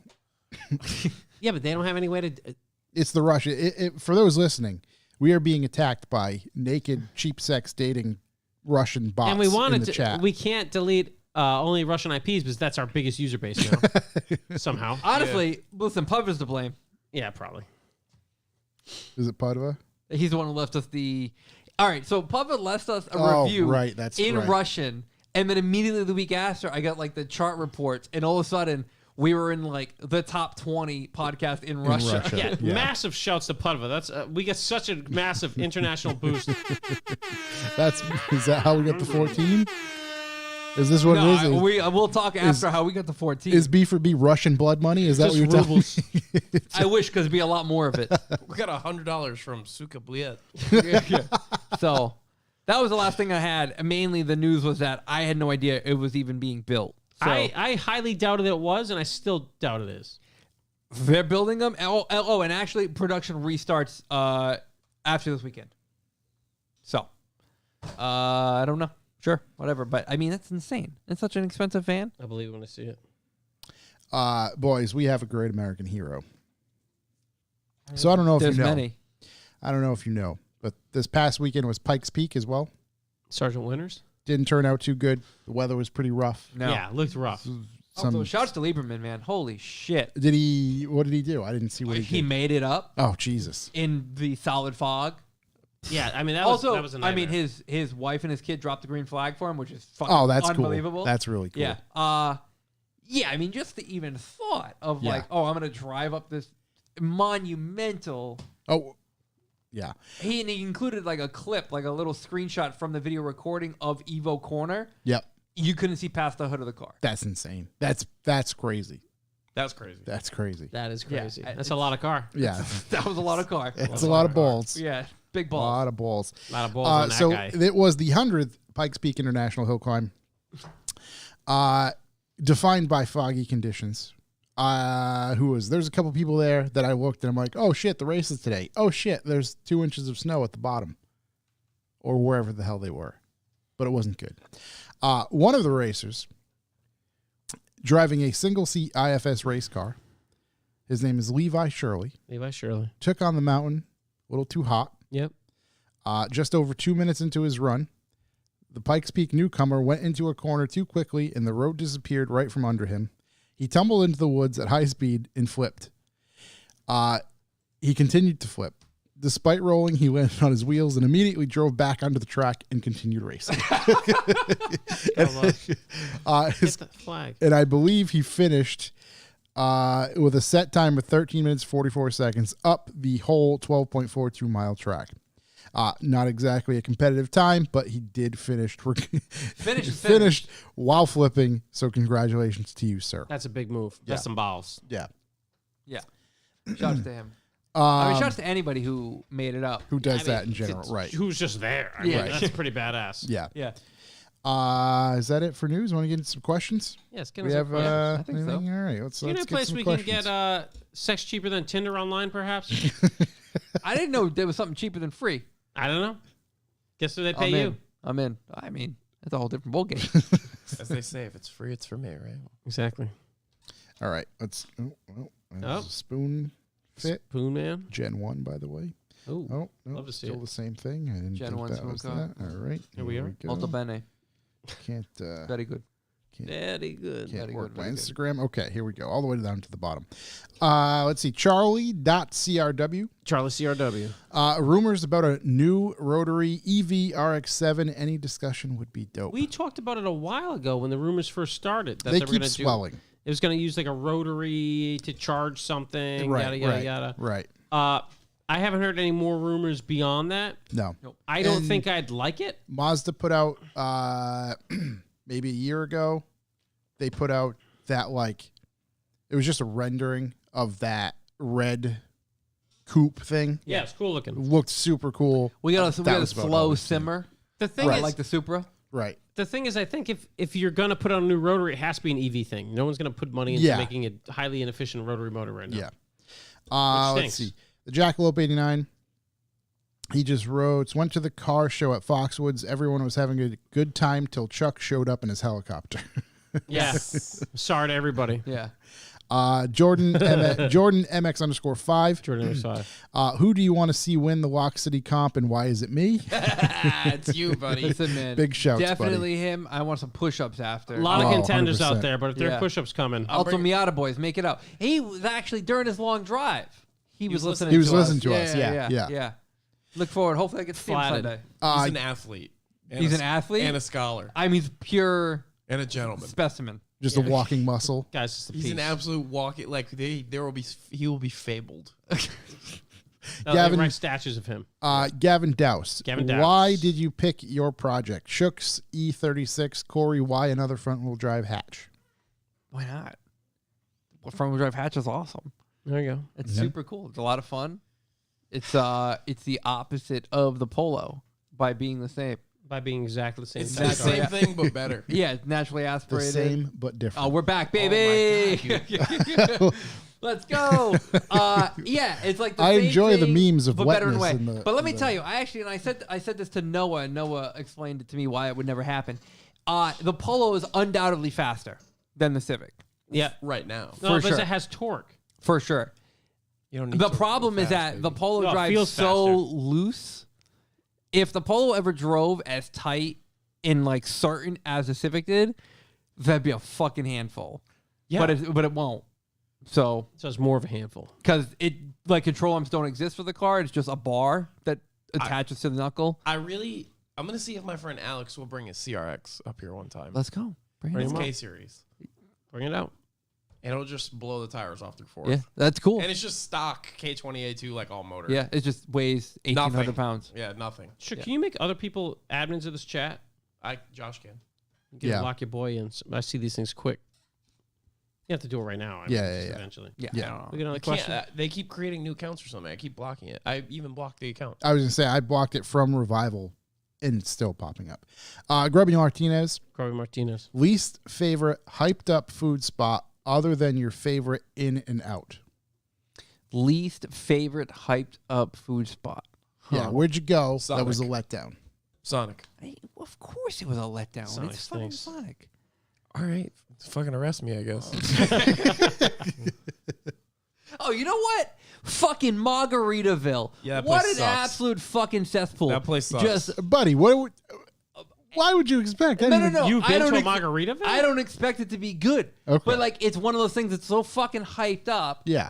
Yeah, but they don't have any way to... It's the Russia. For those listening, we are being attacked by naked, cheap sex dating Russian bots and we in wanted the to... chat. We can't delete only Russian IPs because that's our biggest user base now. Somehow. Honestly, listen, Puv is to blame. Yeah, probably. Is it Padua? He's the one who left us the... All right, so Puv left us a Oh, review right, that's in right. Russian, And then immediately the week after, I got like the chart reports, and all of a sudden we were in like the top 20 podcast in Russia. Yeah, massive shouts to Pudva. That's we get such a massive international boost. Is that how we got to 14? Is this what it is? We'll talk after how we got to 14. Is B for B Russian blood money? Is that Just what you're telling me? I wish, because it'd be a lot more of it. We got $100 from Suka Bliet. So that was the last thing I had. Mainly the news was that I had no idea it was even being built. So I highly doubted it was, and I still doubt it is. they're building them. Oh, and actually production restarts after this weekend. So I don't know. Sure, whatever. But I mean, that's insane. It's such an expensive van. I believe it when I see it. Boys, we have a great American hero. So I don't know if There's you know. many. I don't know if you know, but this past weekend was Pikes Peak as well. Sergeant Winters? Didn't turn out too good. The weather was pretty rough. No. Yeah, it looked rough. Also, shouts to Lieberman, man. Holy shit. What did he do? I didn't see what he He did. made it up Oh, Jesus. in the solid fog. Yeah, I mean, that Also, was a I nightmare. mean, his wife and his kid dropped the green flag for him, which is fucking Oh, that's unbelievable. cool. That's really cool. Yeah. Yeah, I mean, just the even thought of Yeah. like, oh, I'm going to drive up this monumental. Oh, yeah. He included like a clip, like a little screenshot from the video recording of Evo Corner. Yep. You couldn't see past the hood of the car. That's insane. That's crazy. That's crazy. That's crazy. that is Yeah, crazy. That's it's- a lot of car. Yeah. That was a lot of car. It's a lot of balls. Yeah, big A balls. lot of balls. A lot of balls on that So guy. it was the 100th Pikes Peak International Hill Climb, defined by foggy conditions. There's a couple people there that I looked and I'm like, oh shit, the race is today. Oh shit, there's 2 inches of snow at the bottom, or wherever the hell they were, but it wasn't good. One of the racers, driving a single-seat IFS race car, his name is Levi Shirley, Levi Shirley. took on the mountain a little too hot. Yep. Just over 2 minutes into his run, the Pikes Peak newcomer went into a corner too quickly and the road disappeared right from under him. He tumbled into the woods at high speed and flipped. He continued to flip. Despite rolling, he landed on his wheels and immediately drove back onto the track and continued racing. Hit the flag. And I believe he finished with a set time of 13 minutes, 44 seconds up the whole 12.42 mile track. Not exactly a competitive time, but he did finish finished while flipping. So congratulations to you, sir. That's a big move. That's some balls. Yeah. Yeah. Shouts to him. I mean, shouts to anybody who made it up. Who does I mean, that in general? it's- Right. Who's just there? I mean, Yeah. that's pretty badass. Yeah. Yeah. Is that it for news? Want to get into some questions? Yes. Get We us have a I think so. anything? All right. Let's You know a get place some we questions. can get sex cheaper than Tinder online, perhaps? I didn't know there was something cheaper than free. I don't know. Guess what they pay I'm you? in. I'm in. I mean, that's a whole different ballgame. As they say, if it's free, it's for me, right? Exactly. All right. Let's. There's Oh. a spoon fit. Spoon Man. Gen 1, by the way. Ooh. Oh, no, Love to see still it. the same thing. I didn't Gen think 1 that was spoon that. All right. Here we are. go. Molto bene. Can't Very good. Very good. can't very work good, my very good. Instagram. Okay, here we go. All the way down to the bottom. Let's see. Charlie.crw. Charlie CRW. Rumors about a new rotary EV RX-7. Any discussion would be dope. We talked about it a while ago when the rumors first started. That they were keep gonna swelling. It was going to use like a rotary to charge something. Right, Yada yada right, yada. right. I haven't heard any more rumors beyond that. No. I don't And think I'd like it. Mazda put out maybe a year ago. They put out that it was just a rendering of that red coupe thing. Yeah, it's cool It looking. looked super cool. We got a That was about all slow we've seen. simmer. The thing Right, is, like the Supra. Right. the thing is, I think if you're gonna put on a new rotary, it has to be an EV thing. No one's gonna put money into Yeah. making a highly inefficient rotary motor right now. Yeah. Which Let's stinks. see. The Jackalope 89. He just wrote, went to the car show at Foxwoods. Everyone was having a good time till Chuck showed up in his helicopter. Yeah. Sorry to everybody. Yeah. Jordan MX_5. Jordan Side. Who do you want to see win the Lock City comp and why is it me? It's you, buddy. Listen, man. Big shouts, Definitely him. I want some push-ups after. A lot of Oh, contenders 100%. out there, but if there Yeah. are push-ups coming, Also, Miata boys, make it out. He was actually during his long drive. He was listening. He was to listening us. to us, yeah. Look forward. Hopefully, I get to see him Flattered. Sunday. He's an athlete. He's an athlete and a scholar I mean, he's pure and a gentleman. specimen. Just a walking muscle. Guys, just a He's piece. an absolute walking. Like he will be fabled. No, Gavin- they write statues of him. Gavin Douse. Gavin Douse. Why did you pick your project? Shooks E36. Corey, why another front-wheel drive hatch? Why not? Well, front-wheel drive hatch is awesome. There you go. It's super cool. It's a lot of fun. It's the opposite of the Polo by being the same. By being exactly the same. It's size. the same thing but better. Yeah, it's naturally The aspirated. same but different. Oh, we're back, baby! Let's go. Yeah, it's like the I same enjoy the thing, memes of but better in a wetness way. in the- But let me in tell the- you, I said this to Noah, and Noah explained it to me why it would never happen. The Polo is undoubtedly faster than the Civic, Yeah. Right now, No, For because sure. it has torque. for sure. you don't need The to problem go is fast, that the baby. Polo No, it drives feels so faster. loose. If the Polo ever drove as tight and like certain as the Civic did, that'd be a fucking handful. Yeah. But it won't. So So it's more of a handful. because it like control arms don't exist for the car, it's just a bar that attaches to the knuckle. I'm gonna see if my friend Alex will bring his CRX up here one time. Let's go. Bring it Bring It's on. him up. K series, Bring it out. and it'll just blow the tires off through fourth. Yeah, that's cool. And it's just stock K20A2 like all motor. Yeah, it just weighs 1,800 Nothing. pounds. Yeah, nothing. Sure. Can you make other people admins of this chat? Josh can. Lock your boy in. I see these things quick. You have to do it right now. Yeah. Eventually. Yeah. Yeah. I don't know. We got another I can't, question. they keep creating new accounts or something. I keep blocking it. I even blocked the account. I was going to say, I blocked it from Revival, and it's still popping up. Grubby Martinez. Corey Martinez. Least favorite hyped up food spot other than your favorite In and Out. Least favorite hyped up food spot. Yeah, where'd you go? Sonic. That was a letdown. Sonic. Of course it was a letdown. Sonic It's fucking stinks. Sonic. All right. Fucking arrest me, I guess. Oh, you know what? Fucking Margaritaville. Yeah, that what place an sucks. absolute fucking cesspool. That place sucks. Just Buddy, why would you expect? I no, didn't no, no. even- You've I been don't to a ex- Margaritaville? I don't expect it to be good. Okay. But like, it's one of those things that's so fucking hyped up. Yeah.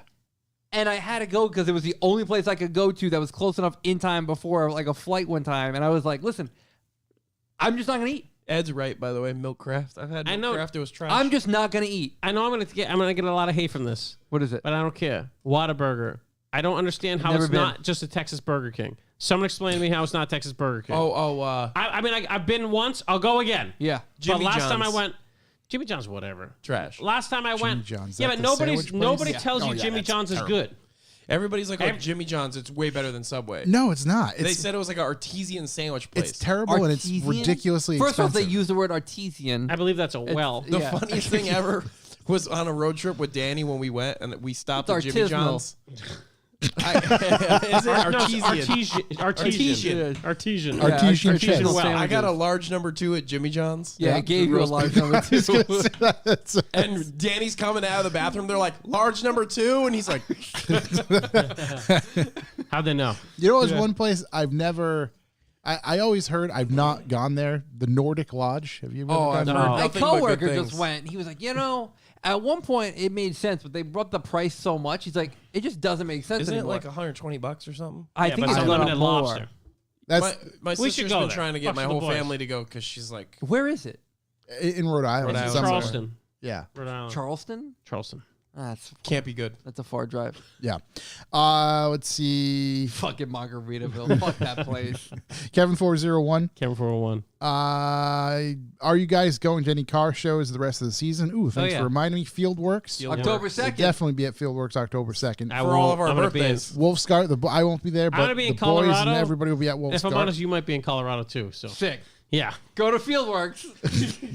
And I had to go because it was the only place I could go to that was close enough in time before like a flight one time. And I was like, listen, I'm just not gonna eat. Ed's right, by the way. Milk Craft. I've had I Milk know. Craft. It was trash. I'm just not gonna eat. I know I'm gonna get a lot of hate from this, What is it? but I don't care. Whataburger. I don't understand how Never it's been. not just a Texas Burger King. Someone explain to me how it's not Texas Burger King. I mean, I've been once. I'll go again. Yeah. Jimmy but last time I John's. went, Jimmy John's, whatever. trash. Last time I went, John's, yeah, that but the nobody sandwich place? tells Oh, you yeah, Jimmy that's John's is terrible. good. Everybody's like, oh, Ev- Jimmy John's, it's way better than Subway. No, it's not. They It's, said it was like an artesian sandwich place. it's terrible and it's Artesian? ridiculously First expensive. off, they use the word artesian. I believe that's a well. The Yeah. funniest thing ever was on a road trip with Danny when we went and we stopped It's at Jimmy artisanal. John's. Is it No, it's artesian? artesian. Artesian artisanal cheese. well. sandwiches. I got a large number 2 at Jimmy John's. Yeah, I gave you a large number too. And Danny's coming out of the bathroom. They're like, large number 2? And he's like, How'd they know? You know, there's one place I've never. I always heard. I've not gone there. The Nordic Lodge. Have you ever Oh, gone I've there? heard My nothing but good coworker things. just went. He was like, at one point it made sense, but they brought the price so much. He's like, it just doesn't make sense isn't it anymore. like $120 or something? I Yeah, think but it's it's a little unlimited more. lobster. That's My We should sister's go been there. trying to get Fuck my for the whole boys. family to go because she's like, Where is it? in Rhode Island. Rhode Island. somewhere. Charleston. Yeah, Rhode Island. Charleston? Charleston. can't be good. That's a far drive. yeah. Let's see. Fucking Margaritaville. Fuck that place. Kevin 401. Camera 401. Are you guys going to any car shows the rest of the season? Ooh, thanks yeah. for reminding me. Fieldworks. Fieldworks. October We'll 2nd. definitely be at Fieldworks October 2nd. I For all won't. of our I'm gonna be in- birthdays. Wolfscar. I won't be there, but gonna be the in boys Colorado. and everybody will be at If Wolfscar. I'm honest, you might be in Colorado too. So Sick. yeah. Go to Fieldworks.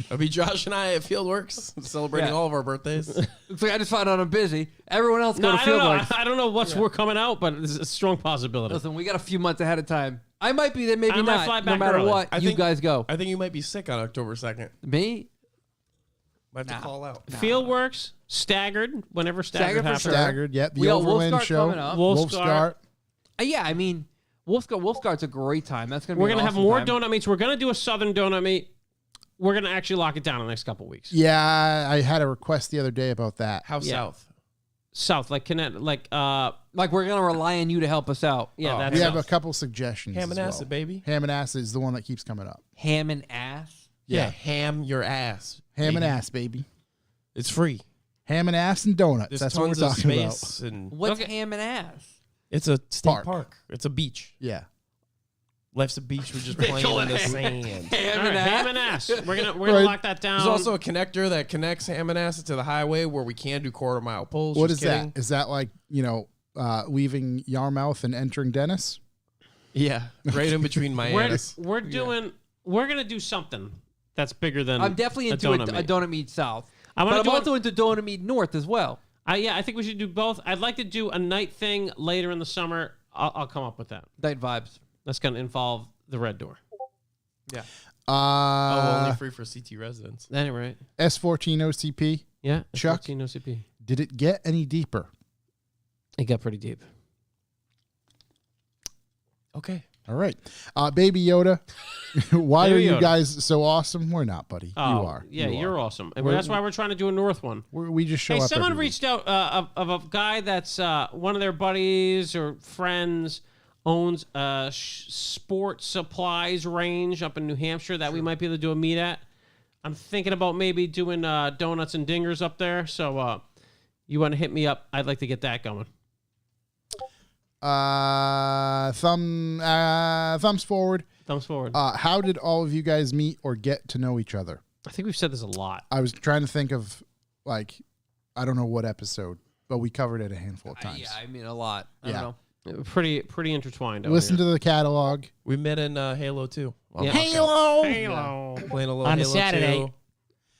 It'll be Josh and I at Fieldworks celebrating Yeah. all of our birthdays. Looks like I just found out I'm busy. Everyone else go No, to I don't know. Fieldworks. I don't know what's we're coming out, but it's a strong possibility. Listen, we got a few months ahead of time. I might be there, maybe I might not. fly No back matter early. what, I you think- guys go. I think you might be sick on October 2nd. Me? Might have to call out. Fieldworks, staggered, whenever staggered Staggered for happens. sure. Staggered. Yep. The We got Overland Wolfscar show. coming up. Wolfscar. Yeah, I mean, Wolfscar's a great time. That's gonna be. We're an gonna have awesome more time. donut meets. We're gonna do a southern donut meet. We're gonna actually lock it down in the next couple weeks. Yeah, I had a request the other day about that. How Yeah. south? South, like Connecticut, like Like we're gonna rely on you to help us out. yeah, Oh, that's We have a south. couple suggestions. Ham and as acid, well. baby. Ham and acid is the one that keeps coming up. Ham and ass. Yeah, ham your ass. Ham and baby. ass, baby. It's free. Ham and ass and donuts. There's That's what we're tons of talking about. space, and What's Okay. ham and ass? it's a state Park. park. It's a beach. Yeah. Life's a beach. We're just playing in the sand. All right, ham and ass. We're gonna Right. lock that down. There's also a connector that connects Hammonasset to the highway where we can do quarter-mile pulls. What Just is kidding. that? Is that like, leaving Yarmouth and entering Dennis? Yeah, right in between my anus. we're gonna do something that's bigger than. I'm definitely a into donut a meat. donut meat south. I But wanna I'm do also into donut meat north as well. Yeah, I think we should do both. I'd like to do a night thing later in the summer. I'll come up with that. Night vibes. That's gonna involve the red door. Yeah. Only free for CT residents. Anyway, S14 OCP. yeah, Chuck? no CP. Did it get any deeper? It got pretty deep. Okay. All right. Baby Yoda, why Baby are you Yoda. guys so awesome? We're not, buddy. Oh, you are. Yeah, You you're are. awesome. And We're- that's why we're trying to do a north one. We just show Hey, up. someone every reached out of a guy that's one of their buddies or friends owns a sports supplies range up in New Hampshire that we might be able to do a meet at. I'm thinking about maybe doing donuts and dingers up there. So you want to hit me up? I'd like to get that going. Thumbs forward. Thumbs forward. How did all of you guys meet or get to know each other? I think we've said this a lot. I was trying to think of, like, I don't know what episode, but we covered it a handful of times. Yeah, I mean a lot. I Yeah. don't know. Pretty intertwined. over Listen here. to the catalog. We met in Halo 2. Yeah. Halo. Playing a little On a Halo Saturday. 2.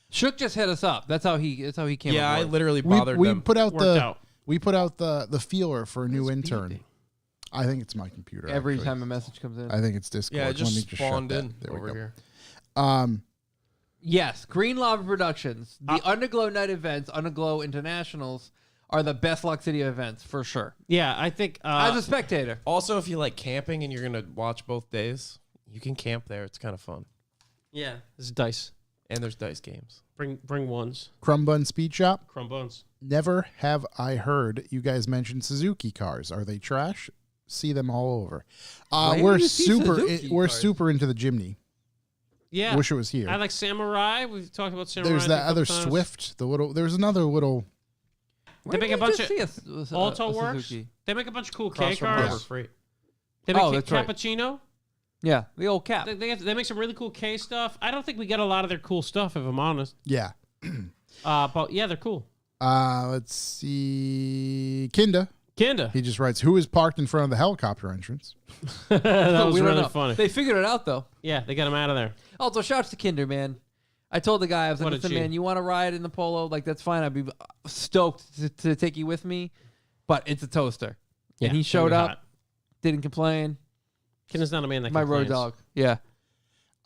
Shook just hit us up. That's how he came. Yeah, I aboard. literally We, bothered we them. put out Worked the out. we put out the feeler for a new It's intern. beeping. I think it's my computer. every actually. time a message comes in. I think it's Discord. yeah, it Let just me just spawned shut that. in There we over go. here. Yes, Green Lava Productions, the Underglow Night events, Underglow Internationals are the best Luck City events for sure. Yeah, I think As a spectator, Also, if you like camping and you're going to watch both days, you can camp there. It's kind of fun. yeah, it's dice. And there's dice games. Bring ones. Crumb Bun Speed Shop. Crumb bones. Never have I heard you guys mention Suzuki cars. Are they trash? See them all over. Where do We're you see super. Suzuki We're cars? super into the Jimny. Yeah. Wish it was here. I like Samurai. We've talked about Samurai. There's a that couple other times. Swift. There's another little. They make a bunch of Auto Works. Suzuki. They make a bunch of cool K Across from Harbor cars. Freight. They make Oh, that's right. cappuccino. Yeah, the old cap. They make some really cool K stuff. I don't think we get a lot of their cool stuff, if I'm honest. Yeah. But yeah, they're cool. Let's see. Kinda. Kinda. He just writes, "Who is parked in front of the helicopter entrance?" that was We don't really know. funny. They figured it out though. Yeah, they got him out of there. Also, shouts to Kinder, man. I told the guy, I was like, What a listen, G. man, you want to ride in the Polo? Like, that's fine. I'd be stoked to take you with me, but it's a toaster. Yeah, And he it's showed gonna be up, hot. didn't complain. Kinda's not a man that My road complains. dog. Yeah.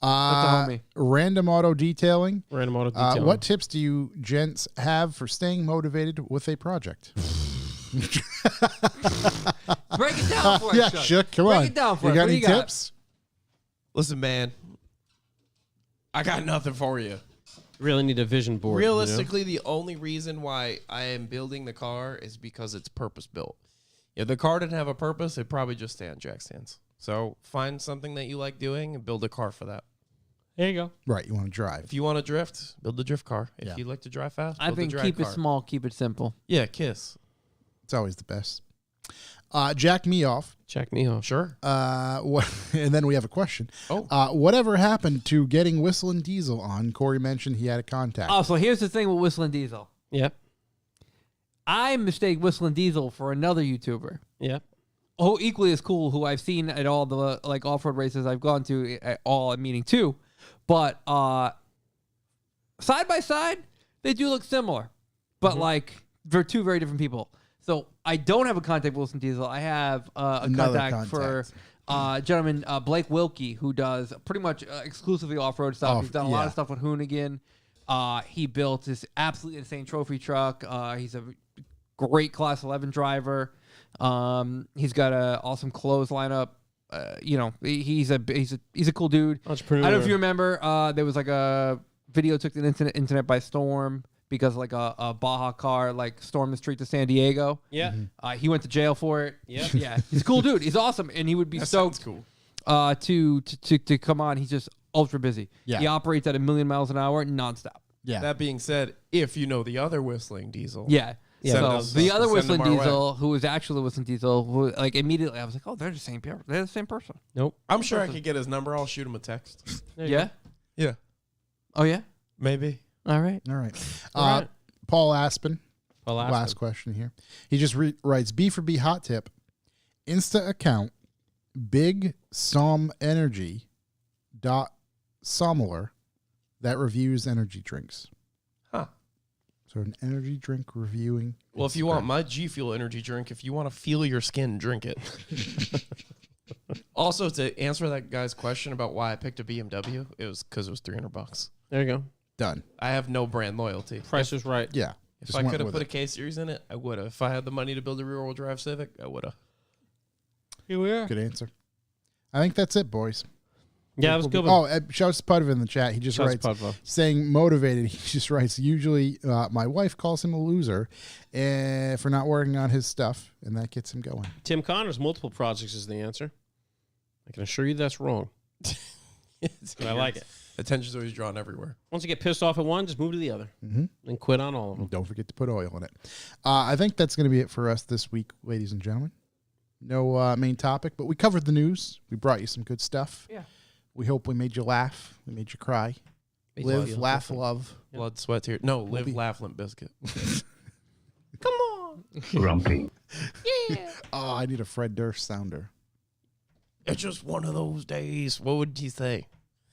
That's a homie. Random auto detailing. Random auto detailing. What tips do you gents have for staying motivated with a project? Break it down for us, Yeah, Chuck. Shook, come Break on. it down for You us. got What do any you got? tips? Listen, man. I got nothing for you. Really need a vision board. Realistically, the only reason why I am building the car is because it's purpose built. If the car didn't have a purpose, it'd probably just stay on jack stands. So find something that you like doing and build a car for that. There you go. Right, you want to drive. If you want to drift, build a drift car. If Yeah. you like to drive fast, I build think a drag keep car. it small, keep it simple. Yeah, Kiss. It's always the best. Jack me off. Check me off. Sure. What, and then we have a question. Oh. Whatever happened to getting Whistling Diesel on? Corey mentioned he had a contact. Oh, so here's the thing with Whistling Diesel. Yep. I mistake Whistling Diesel for another YouTuber. Yep. Oh, equally as cool, who I've seen at all the like off-road races I've gone to, all meaning too. But side by side, they do look similar, but like they're two very different people. So I don't have a contact with Wilson Diesel. I have a Another contact for gentleman Blake Wilkie, who does pretty much exclusively off-road stuff. He's done a lot of stuff with Hoonigan. He built this absolutely insane trophy truck. He's a great Class 11 driver. He's got an awesome clothes lineup. He's a cool dude. Entrepreneur. I don't know if you remember. There was like a video took the internet by storm. because like a Baja car like stormed the street to San Diego. Yeah. He went to jail for it. Yeah. Yeah. He's a cool dude. He's awesome, and he would be stoked cool. to come on. He's just ultra busy. Yeah. He operates at 1,000,000 miles an hour nonstop. Yeah. That being said, if you know the other whistling diesel, Yeah. Send So us- the other send Whistling them our way. Diesel, who was actually the Whistling Diesel, who like immediately I was like, oh, they're the same person. They're the same person. Nope. I'm sure I could get his number. I'll shoot him a text. There you Yeah. go. Yeah, Oh yeah. maybe. All right. All right. All right. Paul Aspen. Well, Last question here. He just writes B for B hot tip. Insta account Big Som Energy .Sommler that reviews energy drinks. Huh. So an energy drink reviewing. Well, if you want my G Fuel energy drink, if you want to feel your skin, drink it. Also, to answer that guy's question about why I picked a BMW, it was because it was $300. There you go. Done. I have no brand loyalty. Price is right. Yeah. If just I went could have with put it. a K series in it, I would have. If I had the money to build a rear-wheel drive Civic, I would have. Here we are. Good answer. I think that's it, boys. Yeah, that was a good. Oh, shouts to Pudva in the chat. He just writes, saying motivated. He just writes, usually my wife calls him a loser for not working on his stuff, and that gets him going. Tim Connors, multiple projects is the answer. I can assure you that's wrong. But I like it. Attention's always drawn everywhere. Once you get pissed off at one, just move to the other and quit on all of them. Don't forget to put oil in it. I think that's going to be it for us this week, ladies and gentlemen. No main topic, but we covered the news. We brought you some good stuff. Yeah. We hope we made you laugh. We made you cry. Live, laugh, love. Blood, sweat, tears. No, live, laugh, limp biscuit. Come on. Grumpy. Oh, I need a Fred Durst sounder. It's just one of those days. What would he say?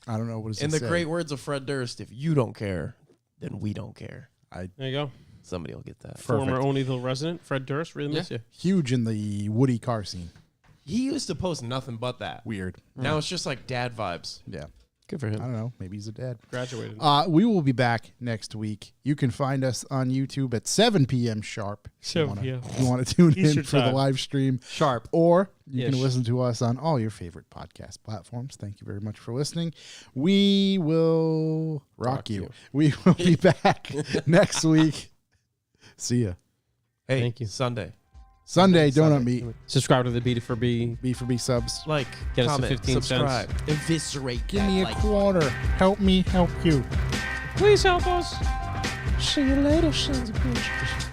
I don't know what is In the great words of Fred Durst, if you don't care, then we don't care. There you go. Somebody will get that. Former Oneyville resident, Fred Durst. Really miss you. Huge in the Woody car scene. He used to post nothing but that. Weird. Now it's just like dad vibes. Yeah. Good for I him. don't know. Maybe he's a dad. Graduated. We will be back next week. You can find us on YouTube at 7 p.m. sharp. 7 p.m. If you want to tune in Eastern for the time. live stream. Sharp. Or you can Ish. listen to us on all your favorite podcast platforms. Thank you very much for listening. We will rock you. We will be back next week. See ya. Hey, Thank you. Sunday. Sunday, donut Sunday. meat. Subscribe to the B for B. B for B subs. Like, Get us to comment, 15 cents. subscribe, eviscerate. Give that me a like quarter. Help me help you. Please help us. See you later, sons of bitches.